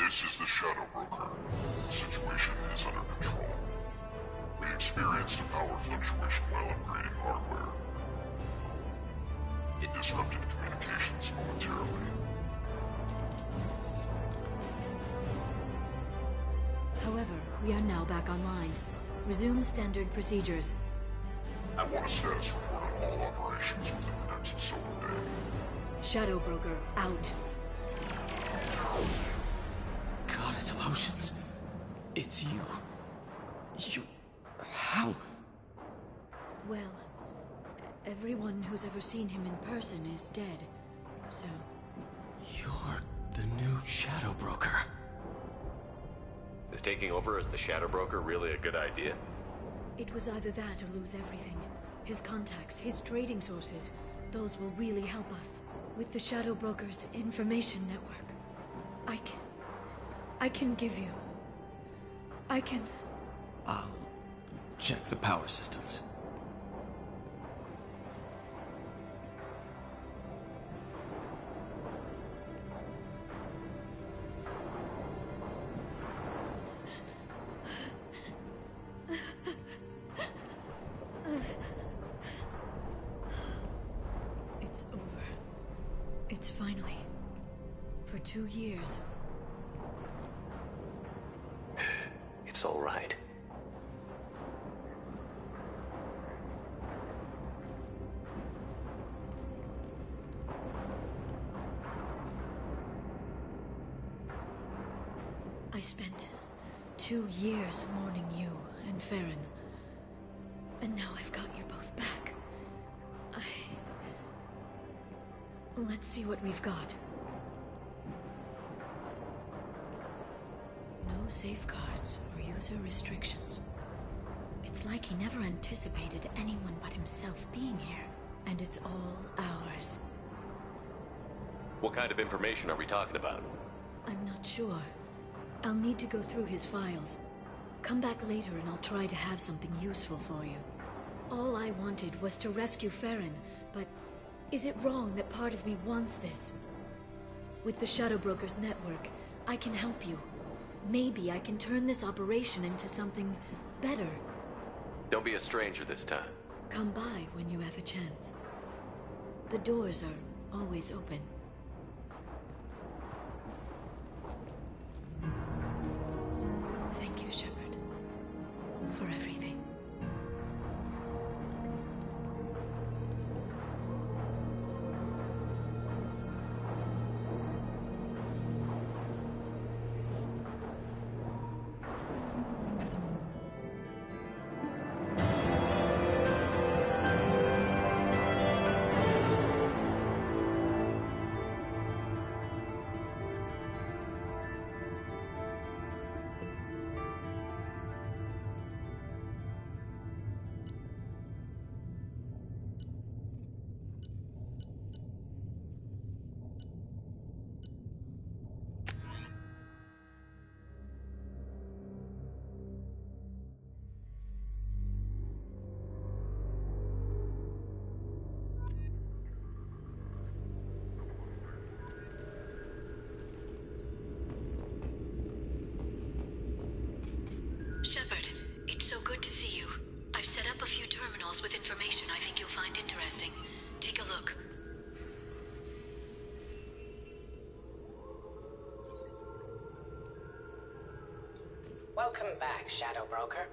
This is the Shadow Broker. The situation is under control. We experienced a power fluctuation while upgrading hardware. It disrupted communications momentarily. However, we are now back online. Resume standard procedures. I want a status report on all operations within the next solar day. Shadow Broker, out. Goddess of Oceans. It's you. How? Well, everyone who's ever seen him in person is dead, so... You're the new Shadow Broker. Is taking over as the Shadow Broker really a good idea? It was either that or lose everything. His contacts, his trading sources, those will really help us. With the Shadow Broker's information network, I can give you... I'll check the power systems. It's over. It's finally. For 2 years. It's all right. I spent 2 years mourning you and Farron. And now I've got you both back. Let's see what we've got. No safeguards or user restrictions. It's like he never anticipated anyone but himself being here. And it's all ours. What kind of information are we talking about? I'm not sure. I'll need to go through his files. Come back later and I'll try to have something useful for you. All I wanted was to rescue Farron, but is it wrong that part of me wants this? With the Shadow Broker's network, I can help you. Maybe I can turn this operation into something better. Don't be a stranger this time. Come by when you have a chance. The doors are always open. Thank you, Shepard, for everything. Shepard, it's so good to see you. I've set up a few terminals with information I think you'll find interesting. Take a look. Welcome back, Shadow Broker.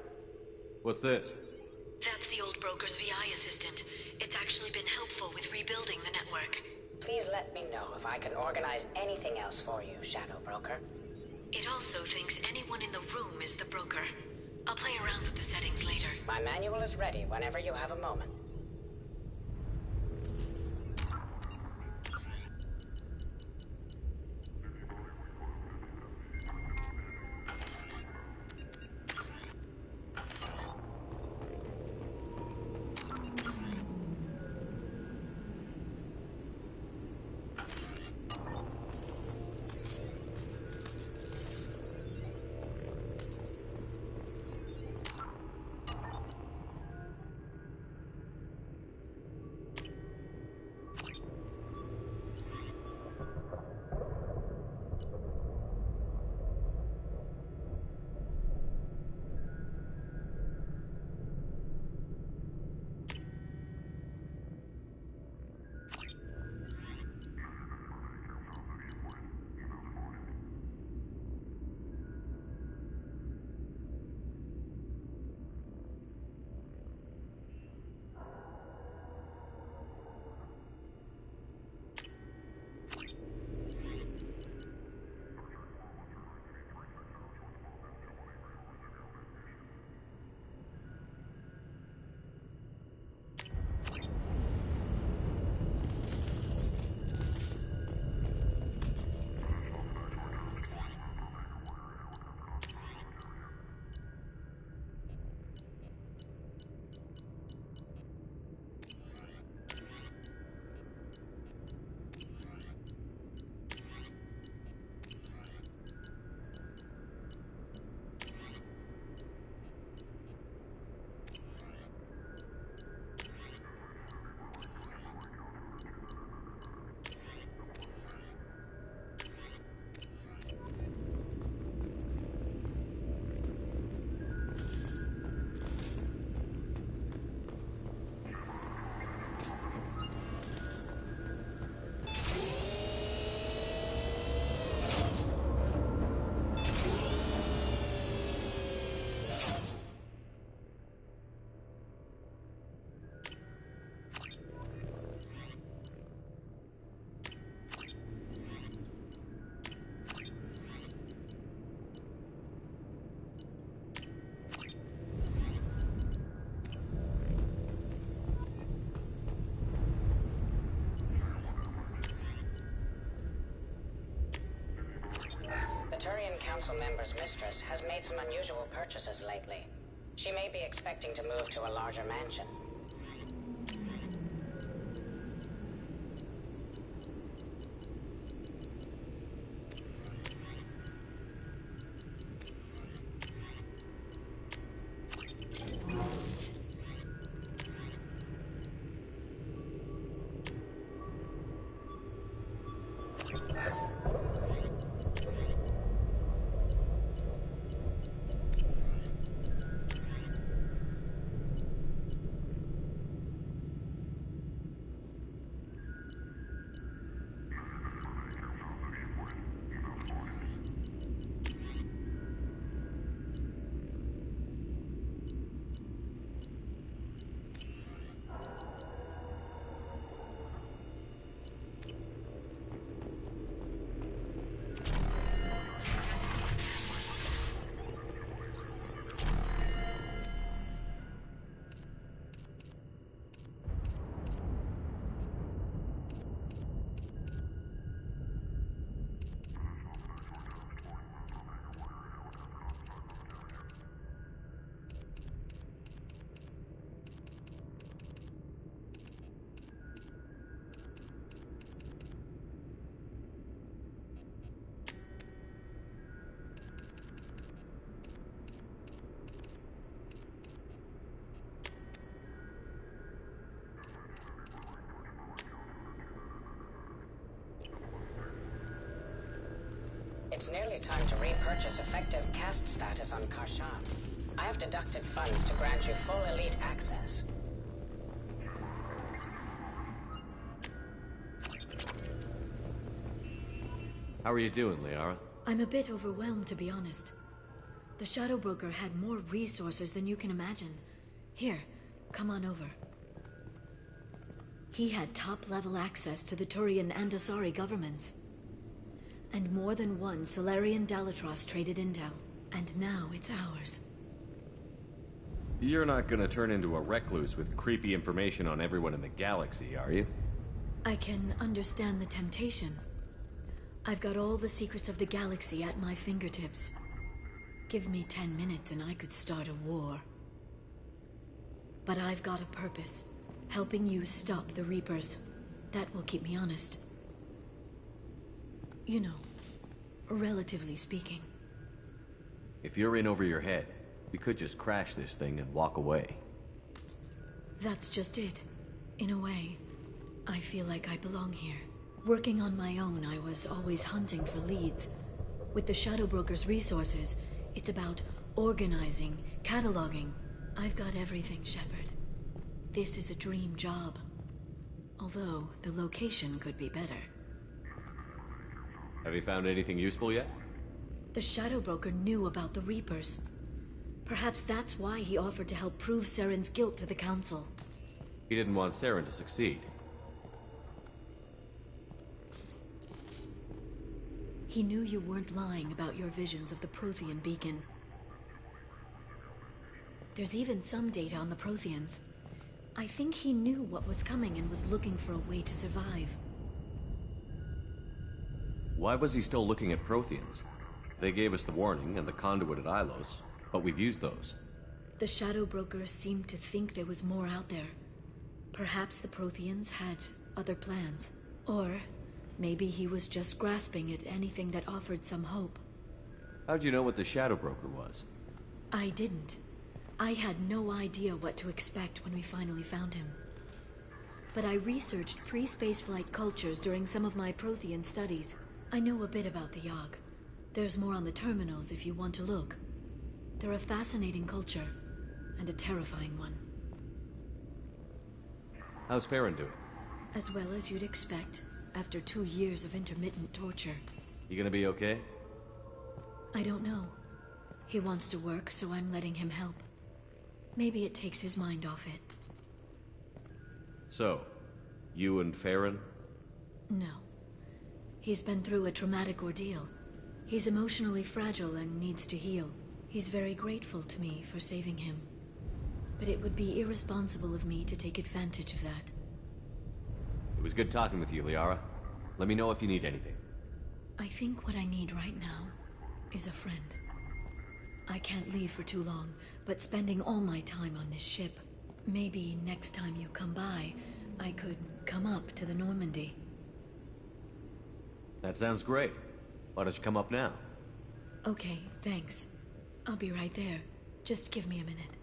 What's this? That's the old broker's VI assistant. It's actually been helpful with rebuilding the network. Please let me know if I can organize anything else for you, Shadow Broker. It also thinks anyone in the room is the broker. I'll play around with the settings later. My manual is ready whenever you have a moment. council member's mistress has made some unusual purchases lately. She may be expecting to move to a larger mansion. It's nearly time to repurchase effective caste status on Karshan. I have deducted funds to grant you full elite access. How are you doing, Liara? I'm a bit overwhelmed, to be honest. The Shadow Broker had more resources than you can imagine. Here, come on over. He had top-level access to the Turian and Asari governments. And more than one Solarian Dalatros traded intel. And now it's ours. You're not gonna turn into a recluse with creepy information on everyone in the galaxy, are you? I can understand the temptation. I've got all the secrets of the galaxy at my fingertips. Give me 10 minutes and I could start a war. But I've got a purpose. Helping you stop the Reapers. That will keep me honest. You know, relatively speaking. If you're in over your head, we could just crash this thing and walk away. That's just it. In a way, I feel like I belong here. Working on my own, I was always hunting for leads. With the Shadow Broker's resources, it's about organizing, cataloging. I've got everything, Shepard. This is a dream job. Although, the location could be better. Have you found anything useful yet? The Shadow Broker knew about the Reapers. Perhaps that's why he offered to help prove Saren's guilt to the Council. He didn't want Saren to succeed. He knew you weren't lying about your visions of the Prothean beacon. There's even some data on the Protheans. I think he knew what was coming and was looking for a way to survive. Why was he still looking at Protheans? They gave us the warning and the conduit at Ilos, but we've used those. The Shadow Broker seemed to think there was more out there. Perhaps the Protheans had other plans. Or maybe he was just grasping at anything that offered some hope. How'd you know what the Shadow Broker was? I didn't. I had no idea what to expect when we finally found him. But I researched pre-spaceflight cultures during some of my Prothean studies. I know a bit about the Yogg. There's more on the terminals if you want to look. They're a fascinating culture, and a terrifying one. How's Farron doing? As well as you'd expect, after 2 years of intermittent torture. You gonna be okay? I don't know. He wants to work, so I'm letting him help. Maybe it takes his mind off it. So, you and Farron? No. He's been through a traumatic ordeal. He's emotionally fragile and needs to heal. He's very grateful to me for saving him. But it would be irresponsible of me to take advantage of that. It was good talking with you, Liara. Let me know if you need anything. I think what I need right now is a friend. I can't leave for too long, but spending all my time on this ship. Maybe next time you come by, I could come up to the Normandy. That sounds great. Why don't you come up now? Okay, thanks. I'll be right there. Just give me a minute.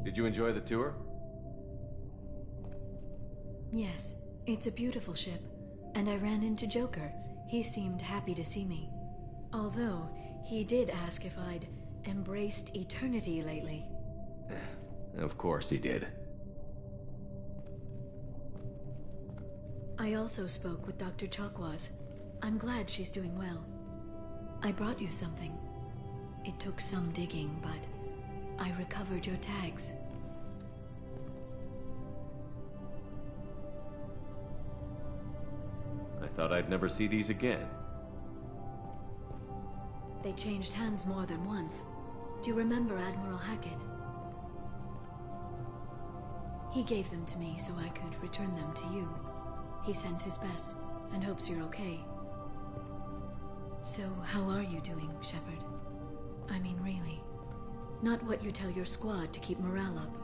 Did you enjoy the tour? Yes, it's a beautiful ship. And I ran into Joker. He seemed happy to see me. Although, he did ask if I'd embraced eternity lately. Of course he did. I also spoke with Dr. Chakwas. I'm glad she's doing well. I brought you something. It took some digging, but I recovered your tags. I thought I'd never see these again. They changed hands more than once. Do you remember Admiral Hackett? He gave them to me so I could return them to you. He sends his best and hopes you're okay. So, how are you doing, Shepard? I mean, really. Not what you tell your squad to keep morale up.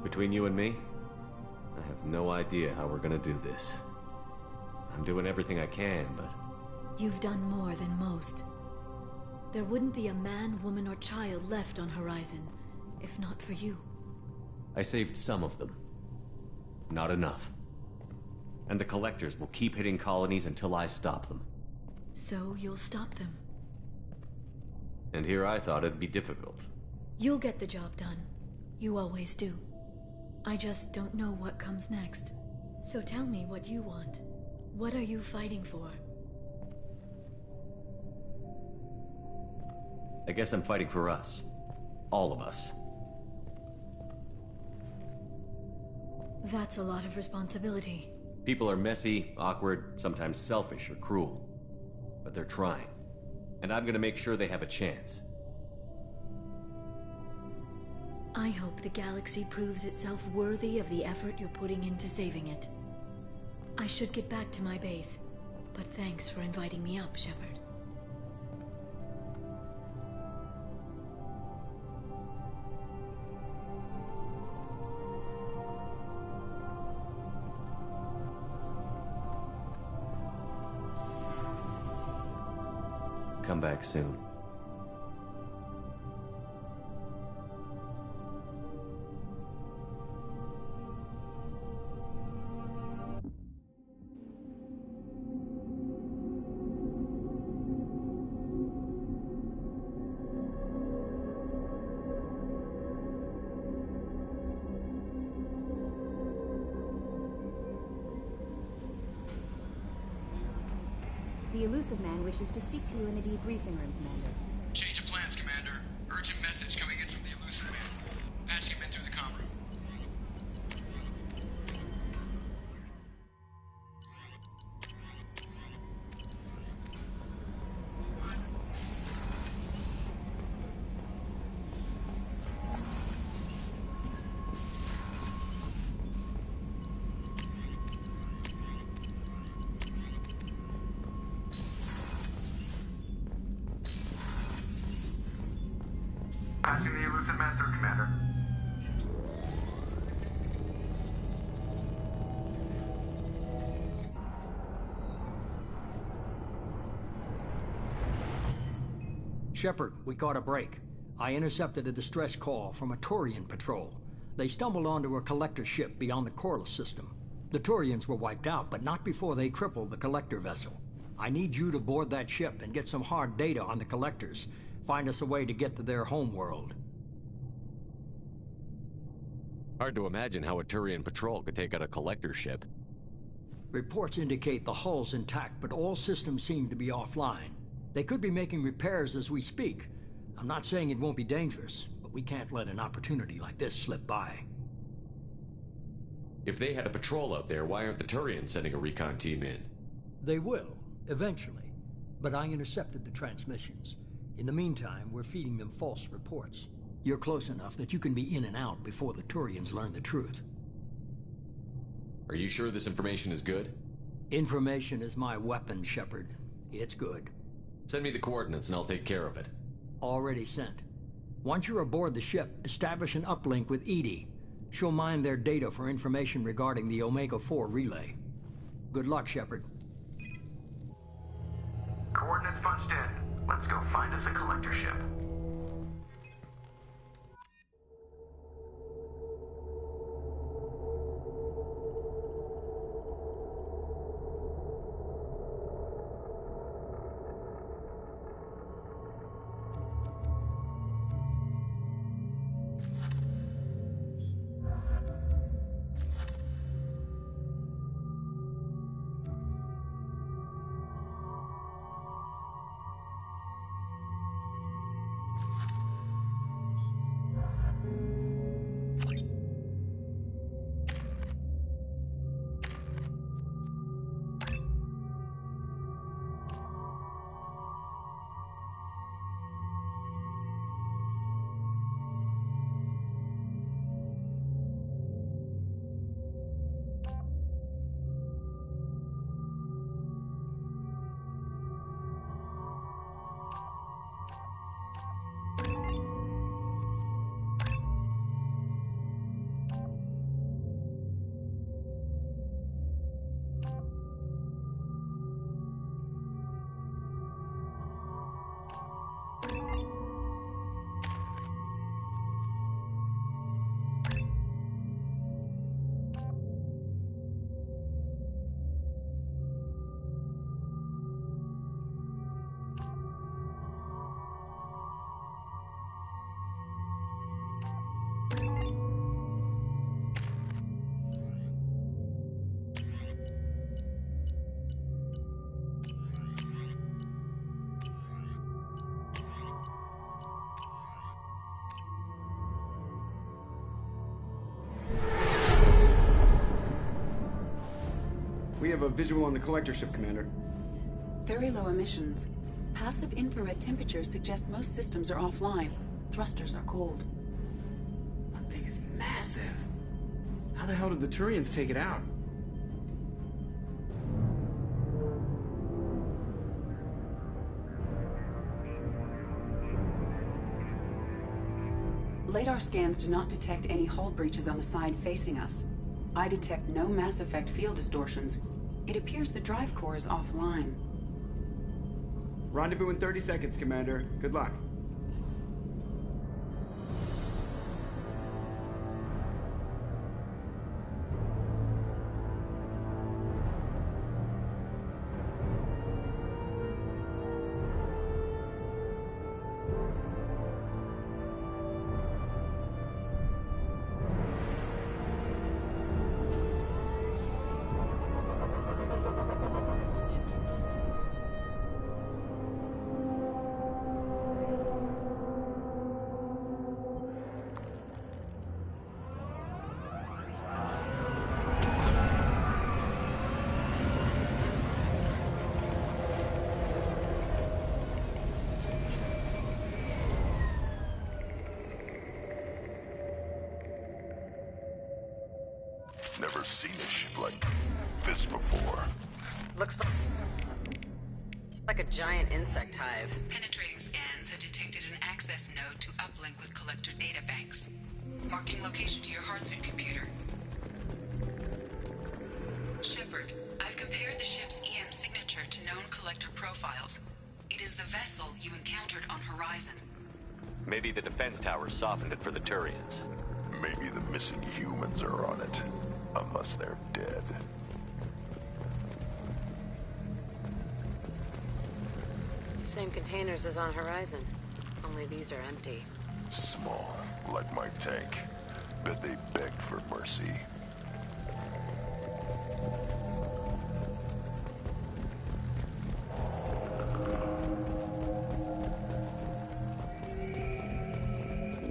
Between you and me, I have no idea how we're gonna do this. I'm doing everything I can, but... You've done more than most. There wouldn't be a man, woman, or child left on Horizon, if not for you. I saved some of them. Not enough. And the Collectors will keep hitting colonies until I stop them. So you'll stop them. And here I thought it'd be difficult. You'll get the job done. You always do. I just don't know what comes next. So tell me what you want. What are you fighting for? I guess I'm fighting for us. All of us. That's a lot of responsibility. People are messy, awkward, sometimes selfish or cruel. But they're trying. And I'm gonna make sure they have a chance. I hope the galaxy proves itself worthy of the effort you're putting into saving it. I should get back to my base, but thanks for inviting me up, Shepard. Come back soon. The Elusive Man wishes to speak to you in the debriefing room, Commander. Change of plans, Commander. Urgent message coming in from the Elusive Man. Patching him in through the comm room. Patching the Elusive Man through, Commander. Shepard, we caught a break. I intercepted a distress call from a Turian patrol. They stumbled onto a collector ship beyond the Corliss system. The Turians were wiped out, but not before they crippled the collector vessel. I need you to board that ship and get some hard data on the collectors. Find us a way to get to their homeworld. Hard to imagine how a Turian patrol could take out a collector ship. Reports indicate the hull's intact, but all systems seem to be offline. They could be making repairs as we speak. I'm not saying it won't be dangerous, but we can't let an opportunity like this slip by. If they had a patrol out there, why aren't the Turians sending a recon team in? They will, eventually. But I intercepted the transmissions. In the meantime, we're feeding them false reports. You're close enough that you can be in and out before the Turians learn the truth. Are you sure this information is good? Information is my weapon, Shepard. It's good. Send me the coordinates and I'll take care of it. Already sent. Once you're aboard the ship, establish an uplink with Edie. She'll mine their data for information regarding the Omega-4 relay. Good luck, Shepard. Coordinates punched in. Let's go find us a collector ship. We have a visual on the collector ship, Commander. Very low emissions. Passive infrared temperatures suggest most systems are offline. Thrusters are cold. That thing is massive. How the hell did the Turians take it out? Radar scans do not detect any hull breaches on the side facing us. I detect no Mass Effect field distortions. It appears the drive core is offline. Rendezvous in 30 seconds, Commander. Good luck. Never seen a ship like this before. Looks like a giant insect hive. Penetrating scans have detected an access node to uplink with collector data banks. Marking location to your hardsuit computer. Shepard, I've compared the ship's EM signature to known collector profiles. It is the vessel you encountered on Horizon. Maybe the defense tower softened it for the Turians. Maybe the missing humans are on it. Unless they're dead. Same containers as on Horizon. Only these are empty. Small, like my tank. Bet they begged for mercy.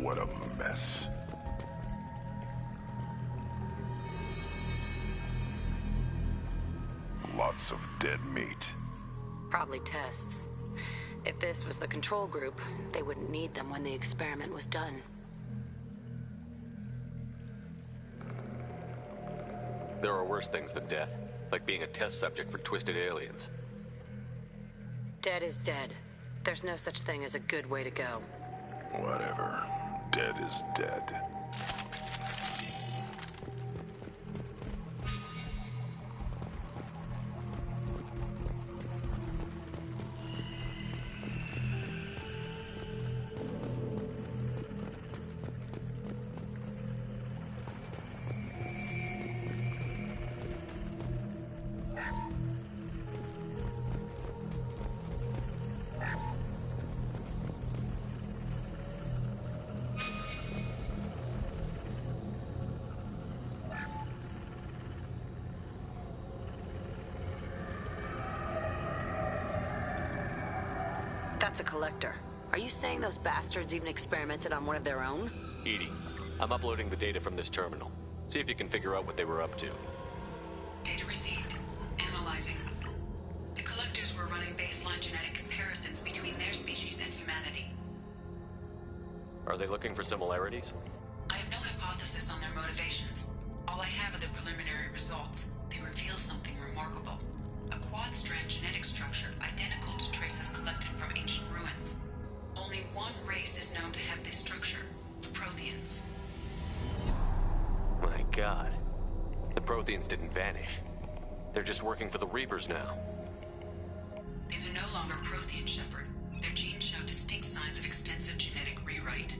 What a mess. Lots of dead meat. Probably tests. If this was the control group, they wouldn't need them when the experiment was done. There are worse things than death, like being a test subject for twisted aliens. Dead is dead. There's no such thing as a good way to go. Whatever. Dead is dead. That's a collector. Are you saying those bastards even experimented on one of their own? Edie, I'm uploading the data from this terminal. See if you can figure out what they were up to. Data received. Analyzing. The collectors were running baseline genetic comparisons between their species and humanity. Are they looking for similarities? I have no hypothesis on their motivations. All I have are the preliminary results. They reveal something remarkable. A quad-strand genetic structure identical to traces collected from ancient ruins. Only one race is known to have this structure, the Protheans. My God. The Protheans didn't vanish. They're just working for the Reapers now. These are no longer Prothean, Shepard. Their genes show distinct signs of extensive genetic rewrite.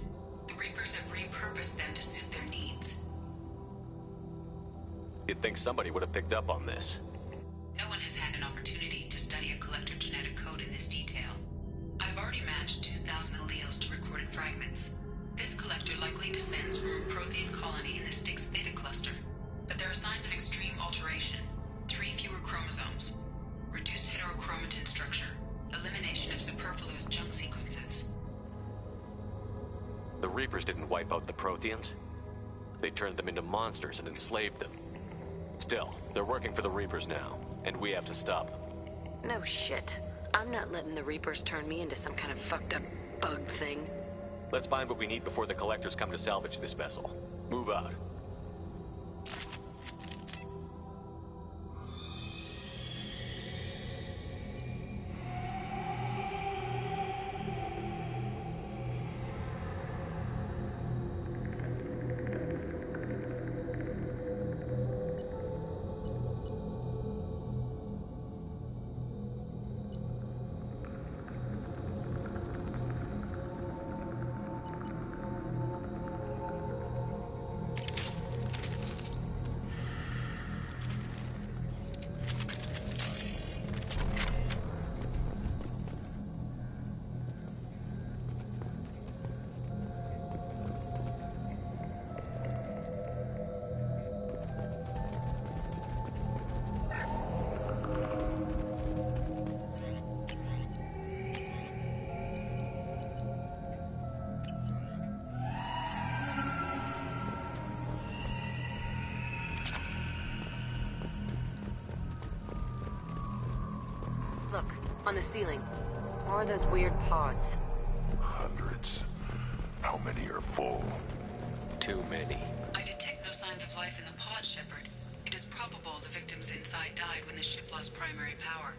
The Reapers have repurposed them to suit their needs. You'd think somebody would have picked up on this. No one has had an opportunity to study a collector genetic code in this detail. I've already matched 2,000 alleles to recorded fragments. This collector likely descends from a Prothean colony in the Styx Theta cluster. But there are signs of extreme alteration. 3 fewer chromosomes. Reduced heterochromatin structure. Elimination of superfluous junk sequences. The Reapers didn't wipe out the Protheans. They turned them into monsters and enslaved them. Still, they're working for the Reapers now, and we have to stop them. No shit. I'm not letting the Reapers turn me into some kind of fucked up bug thing. Let's find what we need before the collectors come to salvage this vessel. Move out. Look, on the ceiling. More of those weird pods. Hundreds. How many are full? Too many. I detect no signs of life in the pod, Shepard. It is probable the victims inside died when the ship lost primary power.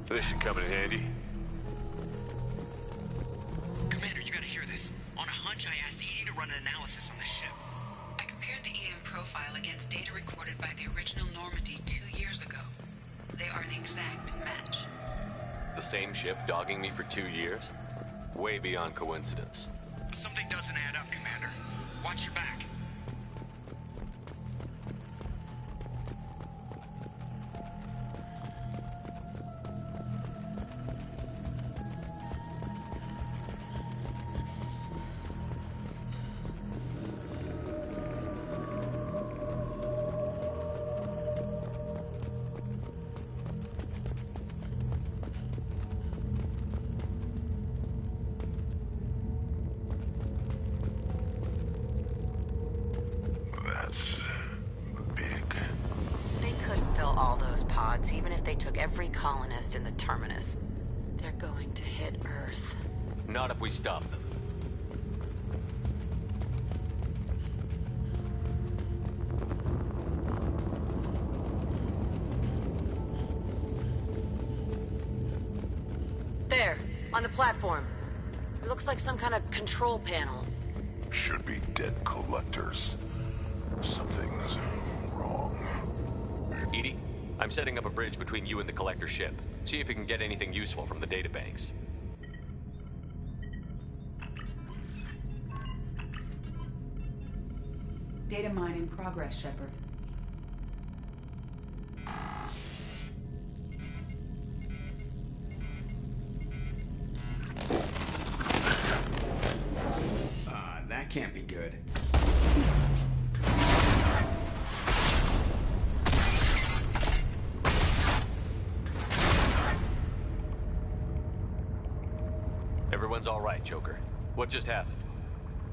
This should come in handy. Commander, you gotta hear this. On a hunch, I asked Edie to run an analysis on this ship. I compared the EM profile against data recorded by the original Normandy 2 years ago. They are an exact match. The same ship dogging me for 2 years? Way beyond coincidence. Something doesn't add up, Commander. Watch your back. That's big. They couldn't fill all those pods, even if they took every colonist in the Terminus. They're going to hit Earth. Not if we stop them. There, on the platform. It looks like some kind of control panel. Should be dead collectors. Something's wrong. Edie, I'm setting up a bridge between you and the collector ship. See if you can get anything useful from the databanks. Data mine in progress, Shepard. That can't be good. Everyone's all right, Joker. What just happened?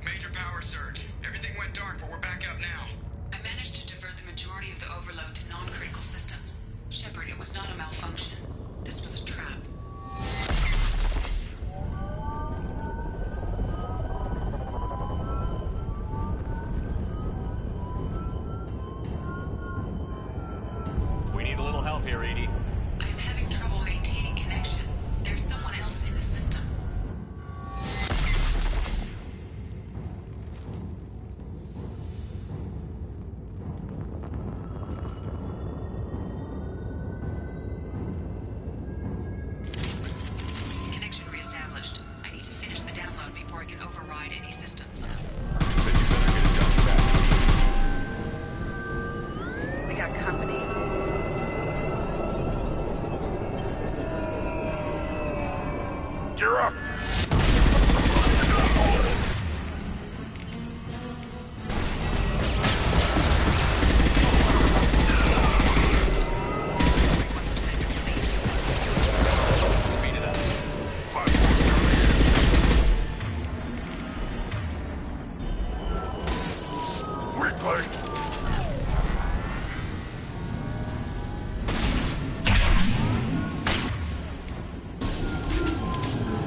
Major power surge. Everything went dark, but we're back up now. I managed to divert the majority of the overload to non-critical systems. Shepard, it was not a malfunction. This was a trap. We need a little help here, Edie. I am having trouble maintaining connection. There's someone else in the system. Connection reestablished. I need to finish the download before I can override any systems. We got company. You're up! Replay!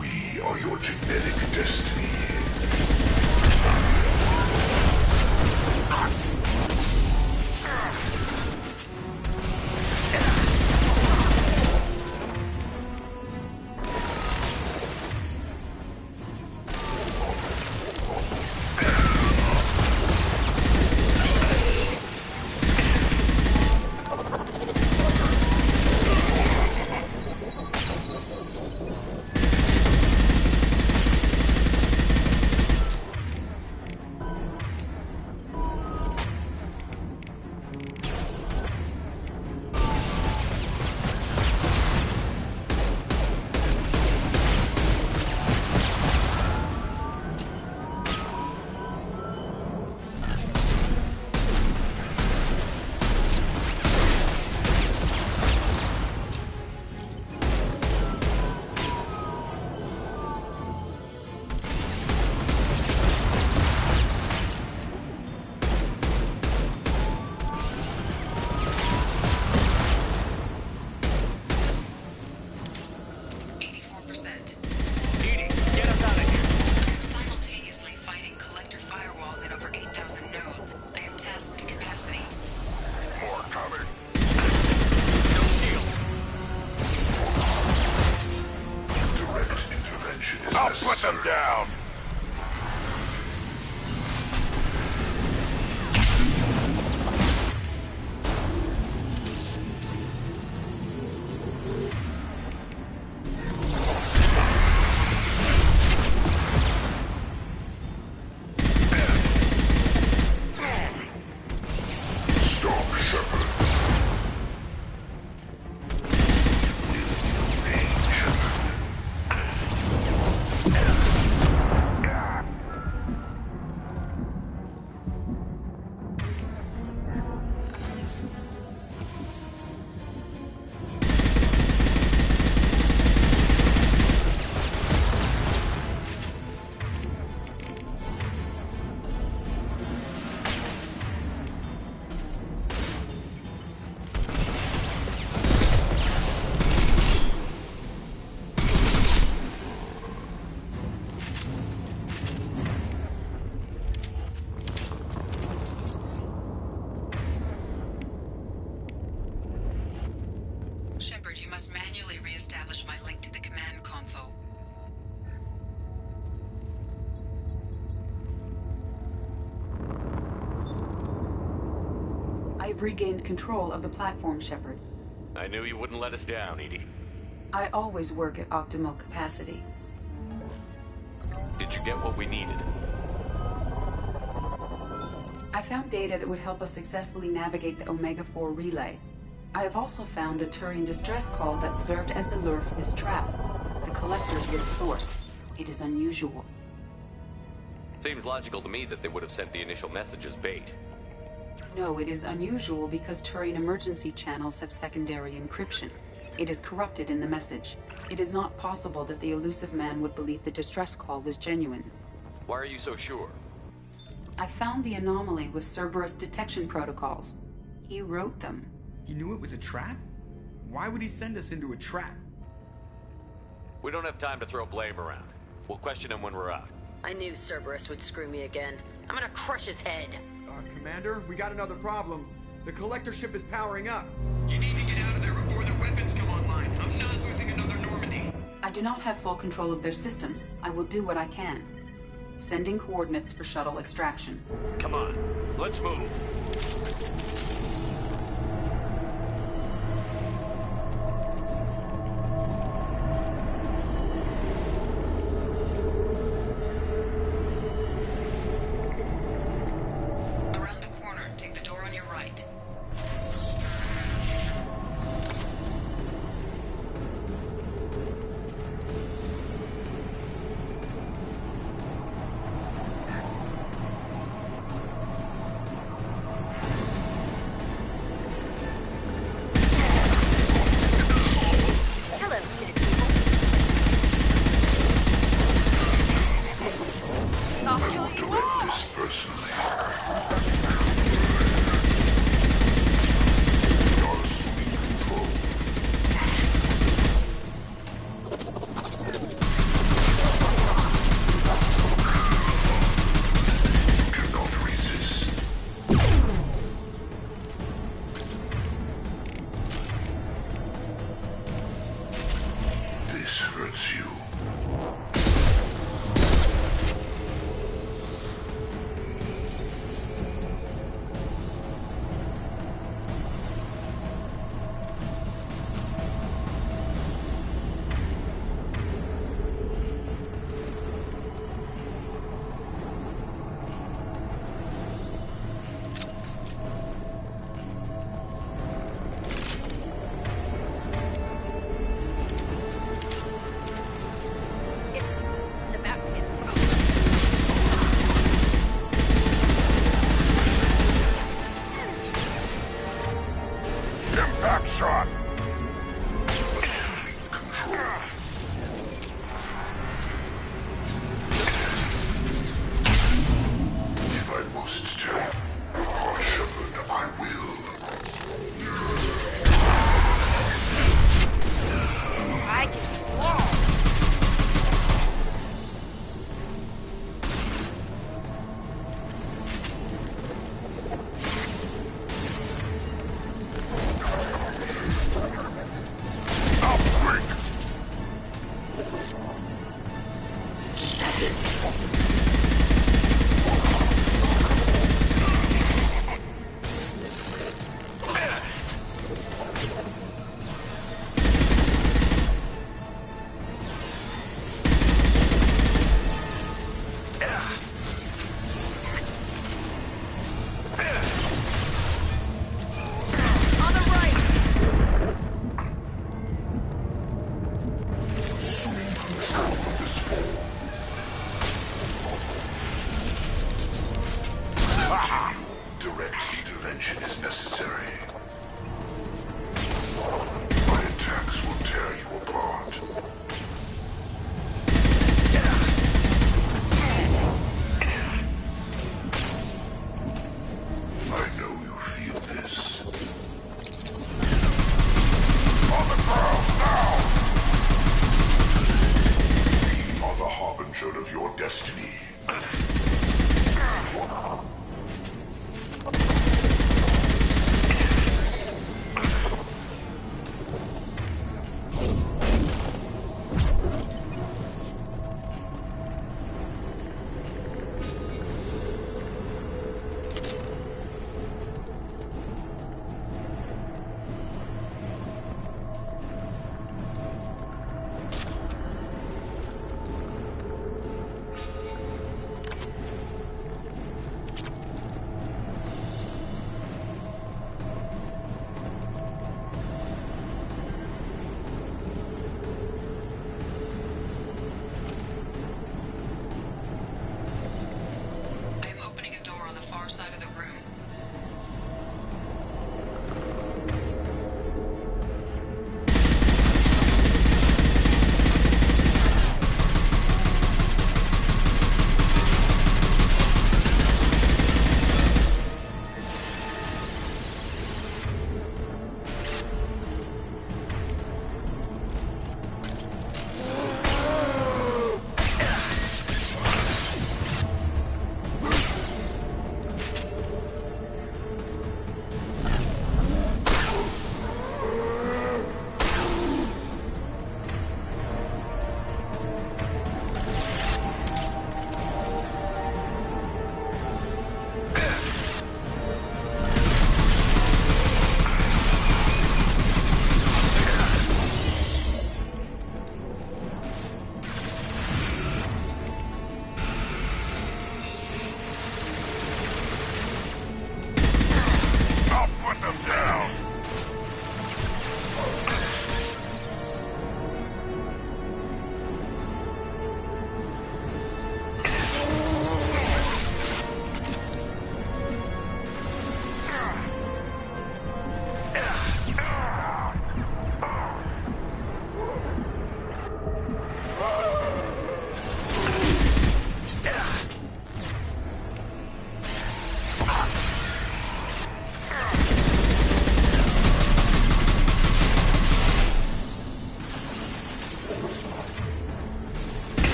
We are your genetic destiny. I'll put them down! Stop, Shepard. I've regained control of the platform, Shepard. I knew you wouldn't let us down, Edie. I always work at optimal capacity. Did you get what we needed? I found data that would help us successfully navigate the Omega-4 relay. I have also found a Turian distress call that served as the lure for this trap. The collectors were the source. It is unusual. Seems logical to me that they would have sent the initial message as bait. No, it is unusual because Turian emergency channels have secondary encryption. It is corrupted in the message. It is not possible that the elusive man would believe the distress call was genuine. Why are you so sure? I found the anomaly with Cerberus detection protocols. He wrote them. He knew it was a trap? Why would he send us into a trap? We don't have time to throw blame around. We'll question him when we're out. I knew Cerberus would screw me again. I'm gonna crush his head. Commander, we got another problem. The collector ship is powering up. You need to get out of there before their weapons come online. I'm not losing another Normandy. I do not have full control of their systems. I will do what I can. Sending coordinates for shuttle extraction. Come on, let's move.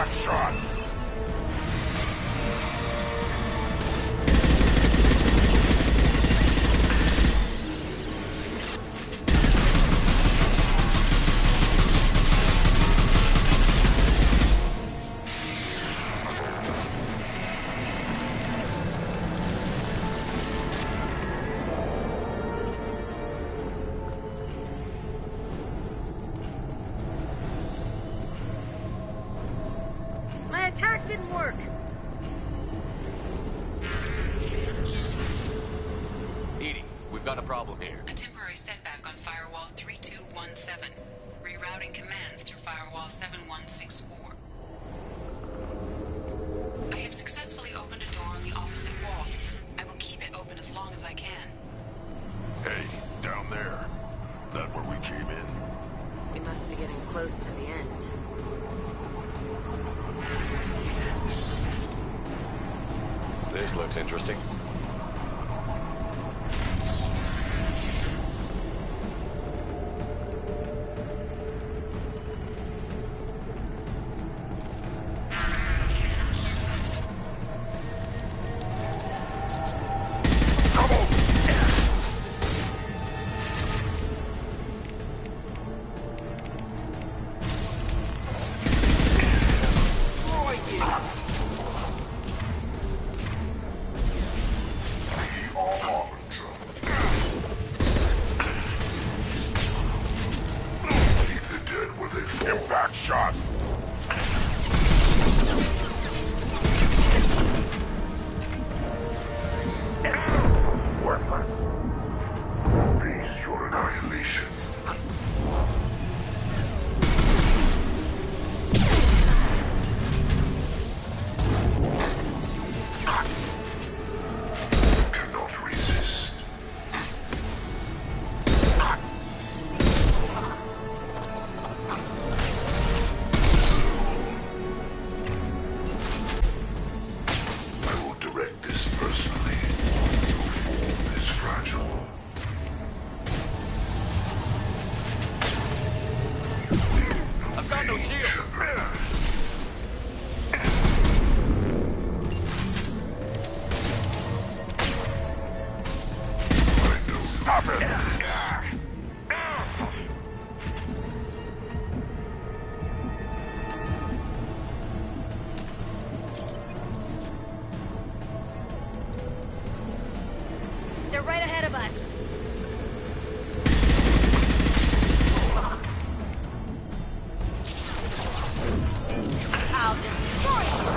Impact shot! My attack didn't work. Edie, we've got a problem here. A temporary setback on Firewall 3217. Rerouting commands through Firewall 7164. I have successfully opened a door on the opposite wall. I will keep it open as long as I can. Hey, down there. That where we came in? We must be getting close to the end. This looks interesting. Impact shot! Worthless. Face your annihilation. Cannot resist. I will direct this personally. Your form is fragile. I've got no shield. Stop it! They're right ahead of us. I'll destroy you.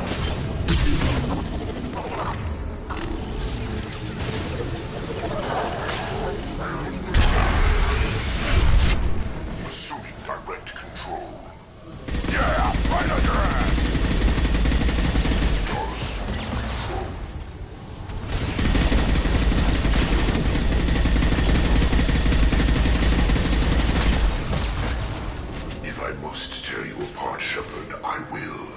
Assuming direct control. Yeah, right on your ass! You're assuming control. If I must tear you apart, Shepard, I will.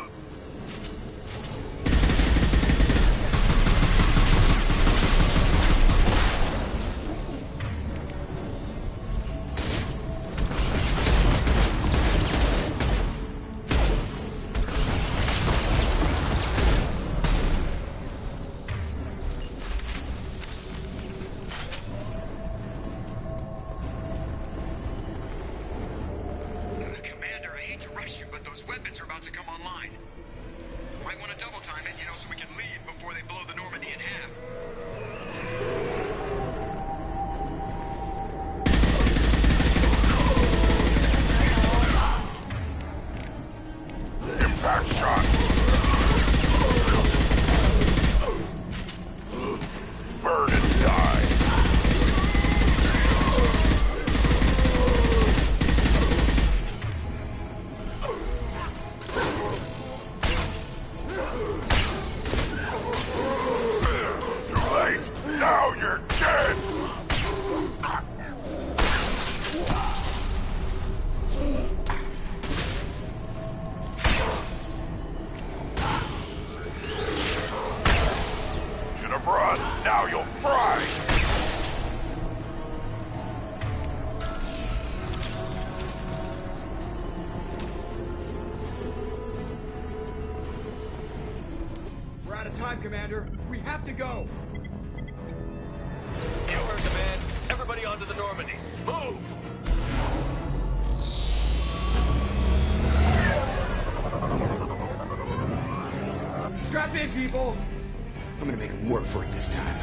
Commander, I hate to rush you, but those weapons are about to come online. Might want to double time it, so we can leave before they blow the Normandy in half. Impact shot! Burn and die! of time, Commander. We have to go. You heard the man. Everybody onto the Normandy. Move! Strap in, people! I'm gonna make him work for it this time.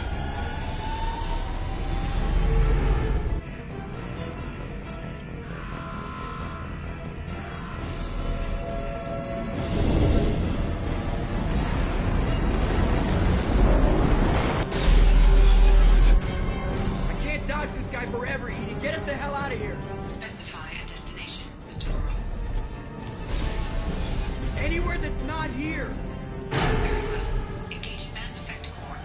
I can't dodge this guy forever, Edie. Get us the hell out of here! Specify a destination, Mr. Burrow. Anywhere that's not here! Very well. Engaging Mass Effect Core.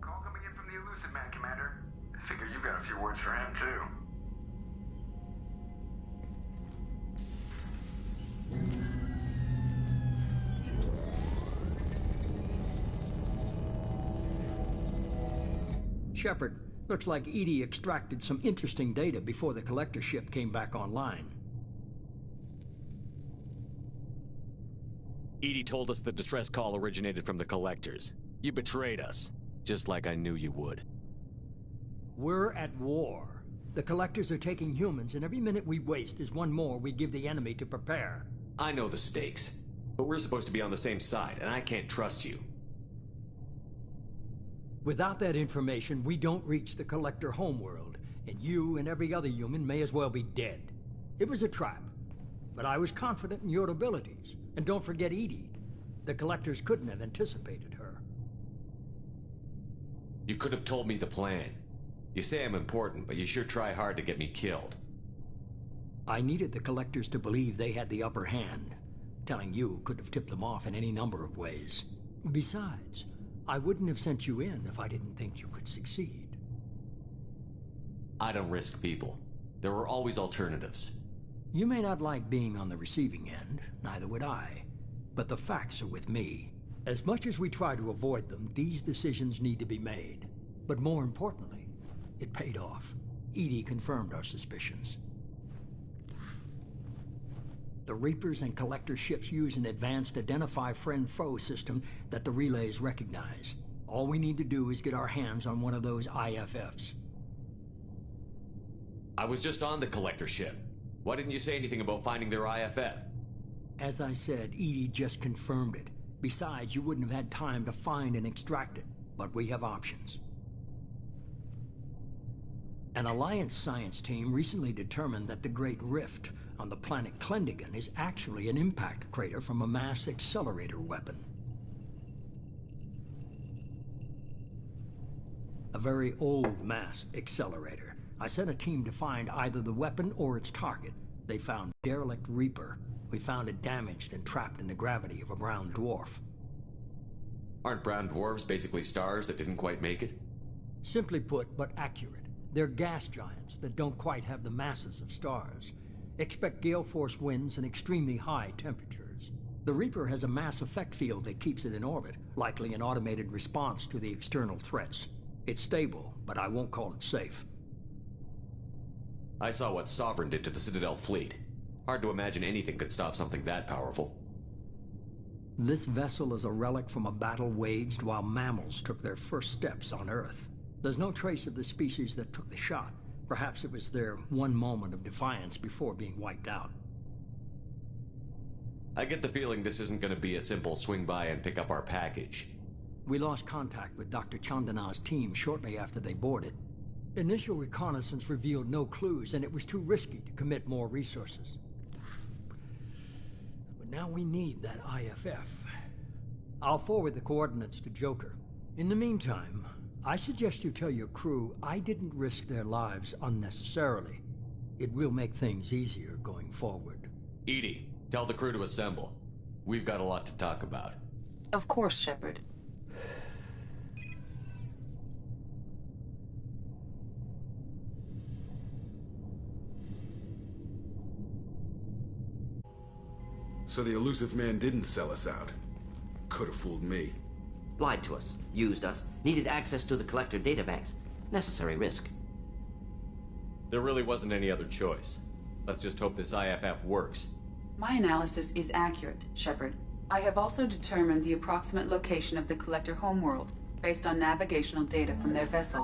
Call coming in from the Elusive Man, Commander. Figure you've got a few words for him, too. Shepard, looks like Edie extracted some interesting data before the collector ship came back online. Edie told us the distress call originated from the collectors. You betrayed us, just like I knew you would. We're at war. The collectors are taking humans, and every minute we waste is one more we give the enemy to prepare. I know the stakes, but we're supposed to be on the same side, and I can't trust you. Without that information, we don't reach the collector homeworld, and you and every other human may as well be dead. It was a trap, but I was confident in your abilities. And don't forget Edie. The collectors couldn't have anticipated her. You could have told me the plan. You say I'm important, but you sure try hard to get me killed. I needed the collectors to believe they had the upper hand. Telling you could have tipped them off in any number of ways. Besides, I wouldn't have sent you in if I didn't think you could succeed. I don't risk people. There are always alternatives. You may not like being on the receiving end, neither would I. But the facts are with me. As much as we try to avoid them, these decisions need to be made. But more importantly, it paid off. Edie confirmed our suspicions. The Reapers and Collector ships use an advanced Identify Friend-Foe system that the relays recognize. All we need to do is get our hands on one of those IFFs. I was just on the Collector ship. Why didn't you say anything about finding their IFF? As I said, Edie just confirmed it. Besides, you wouldn't have had time to find and extract it. But we have options. An Alliance science team recently determined that the Great Rift on the planet Klendigan is actually an impact crater from a mass accelerator weapon. A very old mass accelerator. I sent a team to find either the weapon or its target. They found derelict Reaper. We found it damaged and trapped in the gravity of a brown dwarf. Aren't brown dwarves basically stars that didn't quite make it? Simply put, but accurate. They're gas giants that don't quite have the masses of stars. Expect gale force winds and extremely high temperatures. The Reaper has a mass effect field that keeps it in orbit, likely an automated response to the external threats. It's stable, but I won't call it safe. I saw what Sovereign did to the Citadel fleet. Hard to imagine anything could stop something that powerful. This vessel is a relic from a battle waged while mammals took their first steps on Earth. There's no trace of the species that took the shot. Perhaps it was their one moment of defiance before being wiped out. I get the feeling this isn't going to be a simple swing by and pick up our package. We lost contact with Dr. Chandana's team shortly after they boarded. Initial reconnaissance revealed no clues, and it was too risky to commit more resources. But now we need that IFF. I'll forward the coordinates to Joker. In the meantime, I suggest you tell your crew I didn't risk their lives unnecessarily. It will make things easier going forward. Edie, tell the crew to assemble. We've got a lot to talk about. Of course, Shepard. So the elusive man didn't sell us out. Could have fooled me. Lied to us, used us, needed access to the Collector databanks. Necessary risk. There really wasn't any other choice. Let's just hope this IFF works. My analysis is accurate, Shepard. I have also determined the approximate location of the Collector homeworld, based on navigational data from their vessel.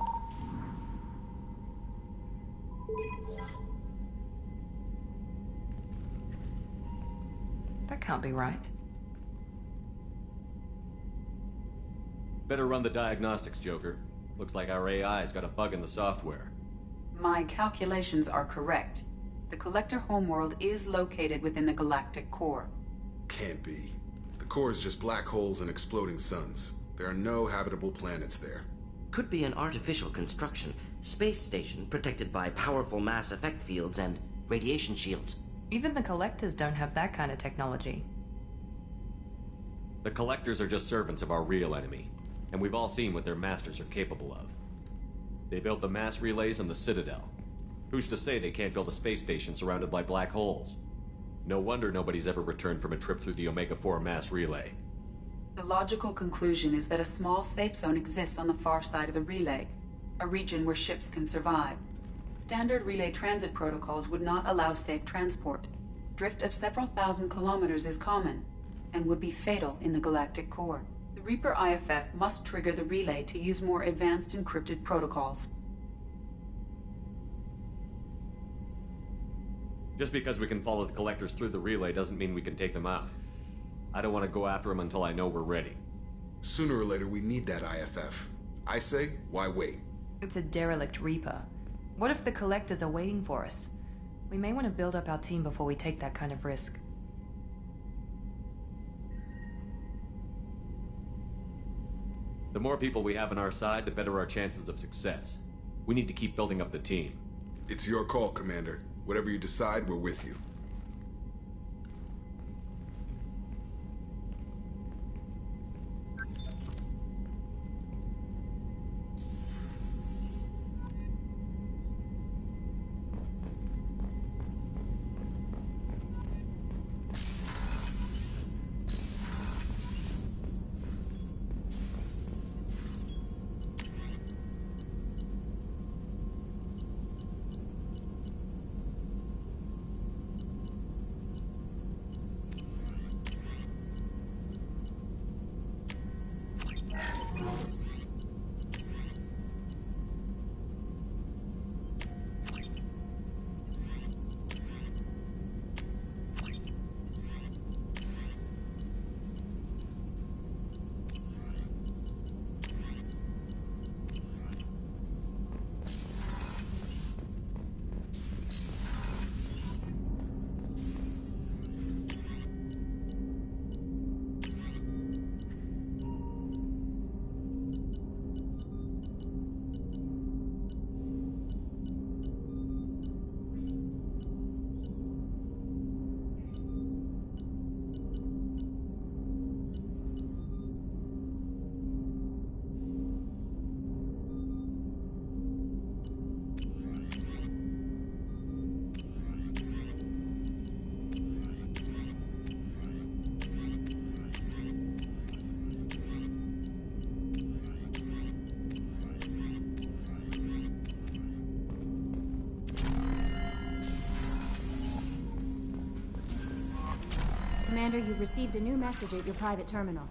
That can't be right. Better run the diagnostics, Joker. Looks like our AI's got a bug in the software. My calculations are correct. The Collector homeworld is located within the galactic core. Can't be. The core is just black holes and exploding suns. There are no habitable planets there. Could be an artificial construction. Space station protected by powerful mass effect fields and radiation shields. Even the Collectors don't have that kind of technology. The Collectors are just servants of our real enemy, and we've all seen what their masters are capable of. They built the mass relays on the Citadel. Who's to say they can't build a space station surrounded by black holes? No wonder nobody's ever returned from a trip through the Omega-4 mass relay. The logical conclusion is that a small safe zone exists on the far side of the relay, a region where ships can survive. Standard relay transit protocols would not allow safe transport. Drift of several thousand kilometers is common, and would be fatal in the galactic core. The Reaper IFF must trigger the relay to use more advanced encrypted protocols. Just because we can follow the Collectors through the relay doesn't mean we can take them out. I don't want to go after them until I know we're ready. Sooner or later, we need that IFF. I say, why wait? It's a derelict Reaper. What if the Collectors are waiting for us? We may want to build up our team before we take that kind of risk. The more people we have on our side, the better our chances of success. We need to keep building up the team. It's your call, Commander. Whatever you decide, we're with you. Commander, you've received a new message at your private terminal.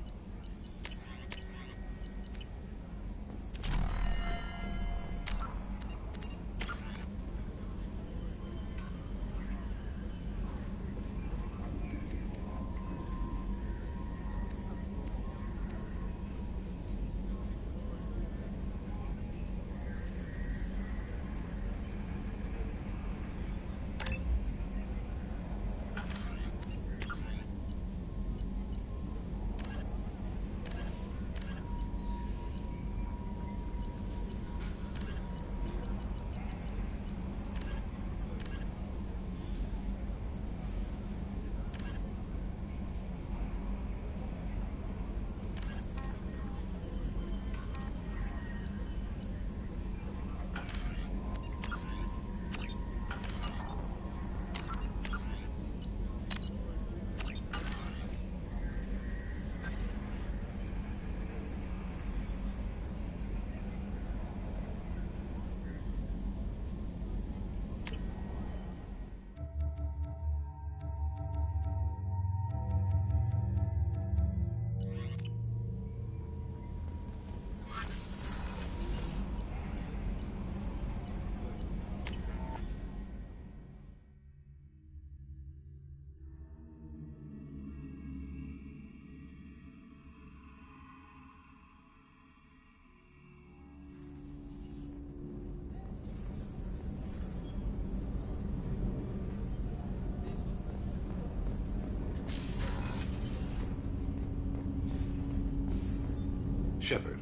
Shepard.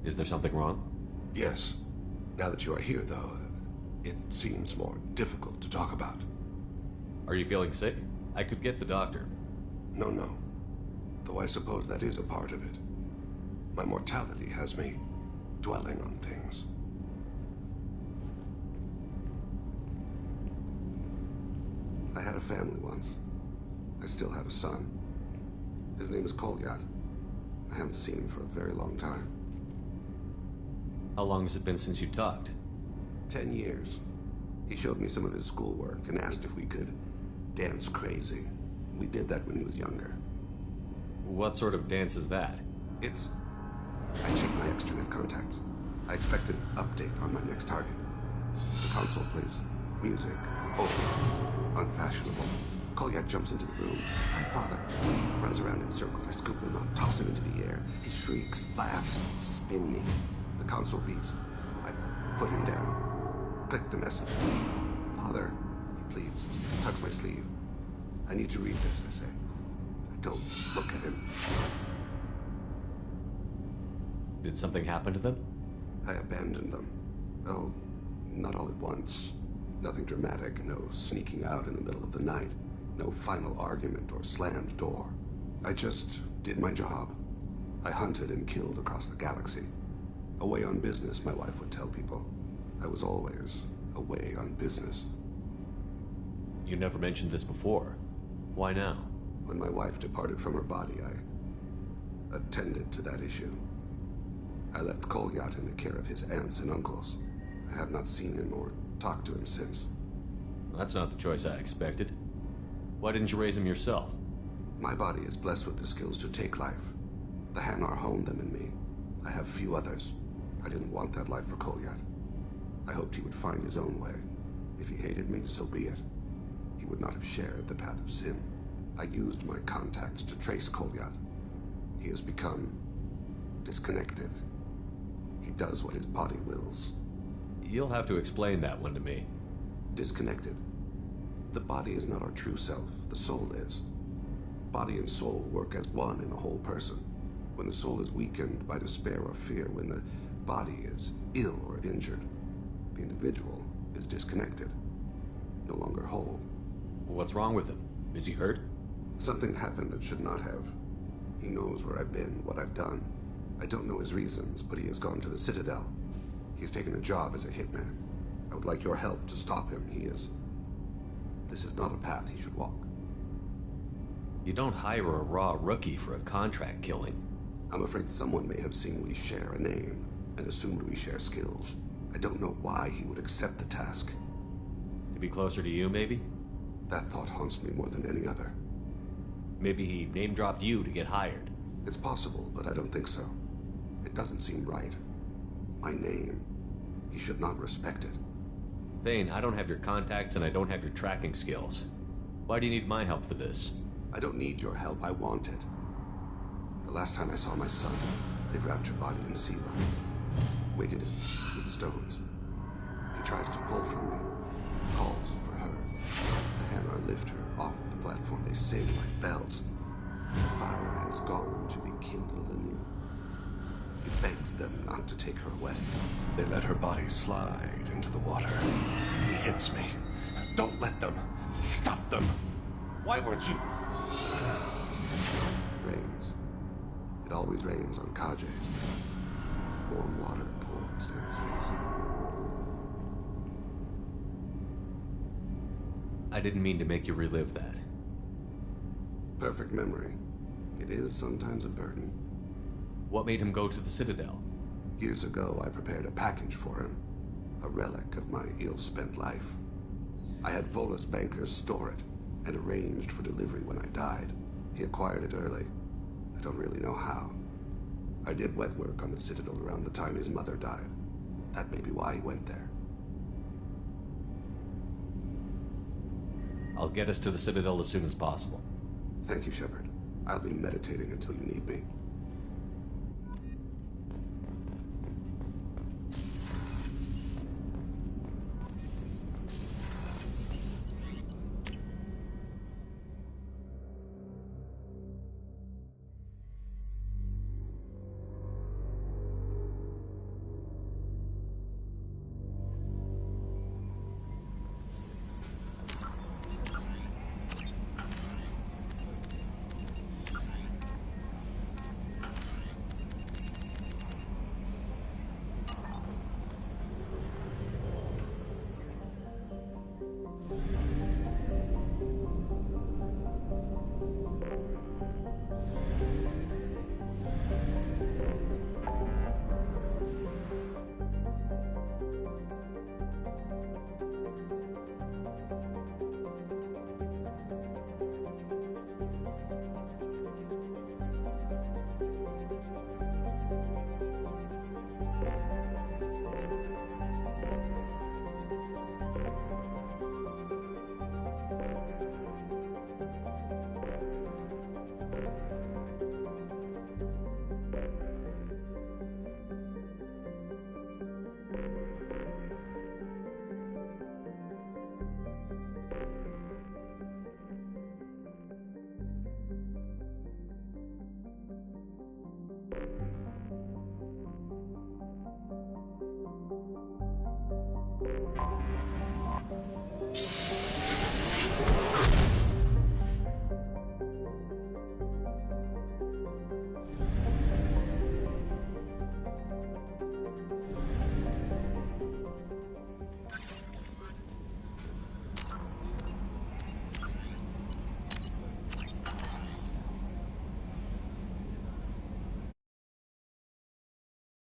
Is there something wrong? Yes. Now that you are here, though, it seems more difficult to talk about. Are you feeling sick? I could get the doctor. No. Though I suppose that is a part of it. My mortality has me dwelling on things. I had a family once. I still have a son. His name is Kolyat. I haven't seen him for a very long time. How long has it been since you talked? 10 years. He showed me some of his schoolwork and asked if we could dance crazy. We did that when he was younger. What sort of dance is that? I checked my extranet contacts. I expect an update on my next target. The console plays music, old, unfashionable. Kolyat jumps into the room. My father runs around in circles. I scoop him up, toss him into the air. He shrieks, laughs, spin me. The console beeps. I put him down. Click the message. Father, he pleads, tugs my sleeve. I need to read this, I say. I don't look at him. Did something happen to them? I abandoned them. Oh, not all at once. Nothing dramatic, no sneaking out in the middle of the night. No final argument or slammed door. I just did my job. I hunted and killed across the galaxy. Away on business, my wife would tell people. I was always away on business. You never mentioned this before. Why now? When my wife departed from her body, I attended to that issue. I left Kolyat in the care of his aunts and uncles. I have not seen him or talked to him since. That's not the choice I expected. Why didn't you raise him yourself? My body is blessed with the skills to take life. The Hanar honed them in me. I have few others. I didn't want that life for Kolyat. I hoped he would find his own way. If he hated me, so be it. He would not have shared the path of sin. I used my contacts to trace Kolyat. He has become disconnected. He does what his body wills. You'll have to explain that one to me. Disconnected. The body is not our true self, the soul is. Body and soul work as one in a whole person. When the soul is weakened by despair or fear, when the body is ill or injured, the individual is disconnected, no longer whole. What's wrong with him? Is he hurt? Something happened that should not have. He knows where I've been, what I've done. I don't know his reasons, but he has gone to the Citadel. He's taken a job as a hitman. I would like your help to stop him. This is not a path he should walk. You don't hire a raw rookie for a contract killing. I'm afraid someone may have seen we share a name and assumed we share skills. I don't know why he would accept the task. To be closer to you, maybe? That thought haunts me more than any other. Maybe he name-dropped you to get hired. It's possible, but I don't think so. It doesn't seem right. My name. He should not respect it. Thane, I don't have your contacts and I don't have your tracking skills. Why do you need my help for this? I don't need your help. I want it. The last time I saw my son, they wrapped your body in sea vines, weighted it with stones. He tries to pull from me, calls for her. The Hanar lift her off the platform. They sing like bells. The fire has gone to be kindled anew. He begs them not to take her away. They let her body slide into the water. He hits me. Don't let them. Stop them. Why weren't you... It rains. It always rains on Kaje. Warm water pours down his face. I didn't mean to make you relive that. Perfect memory. It is sometimes a burden. What made him go to the Citadel? Years ago, I prepared a package for him. A relic of my ill-spent life. I had Volus bankers store it, and arranged for delivery when I died. He acquired it early. I don't really know how. I did wet work on the Citadel around the time his mother died. That may be why he went there. I'll get us to the Citadel as soon as possible. Thank you, Shepard. I'll be meditating until you need me.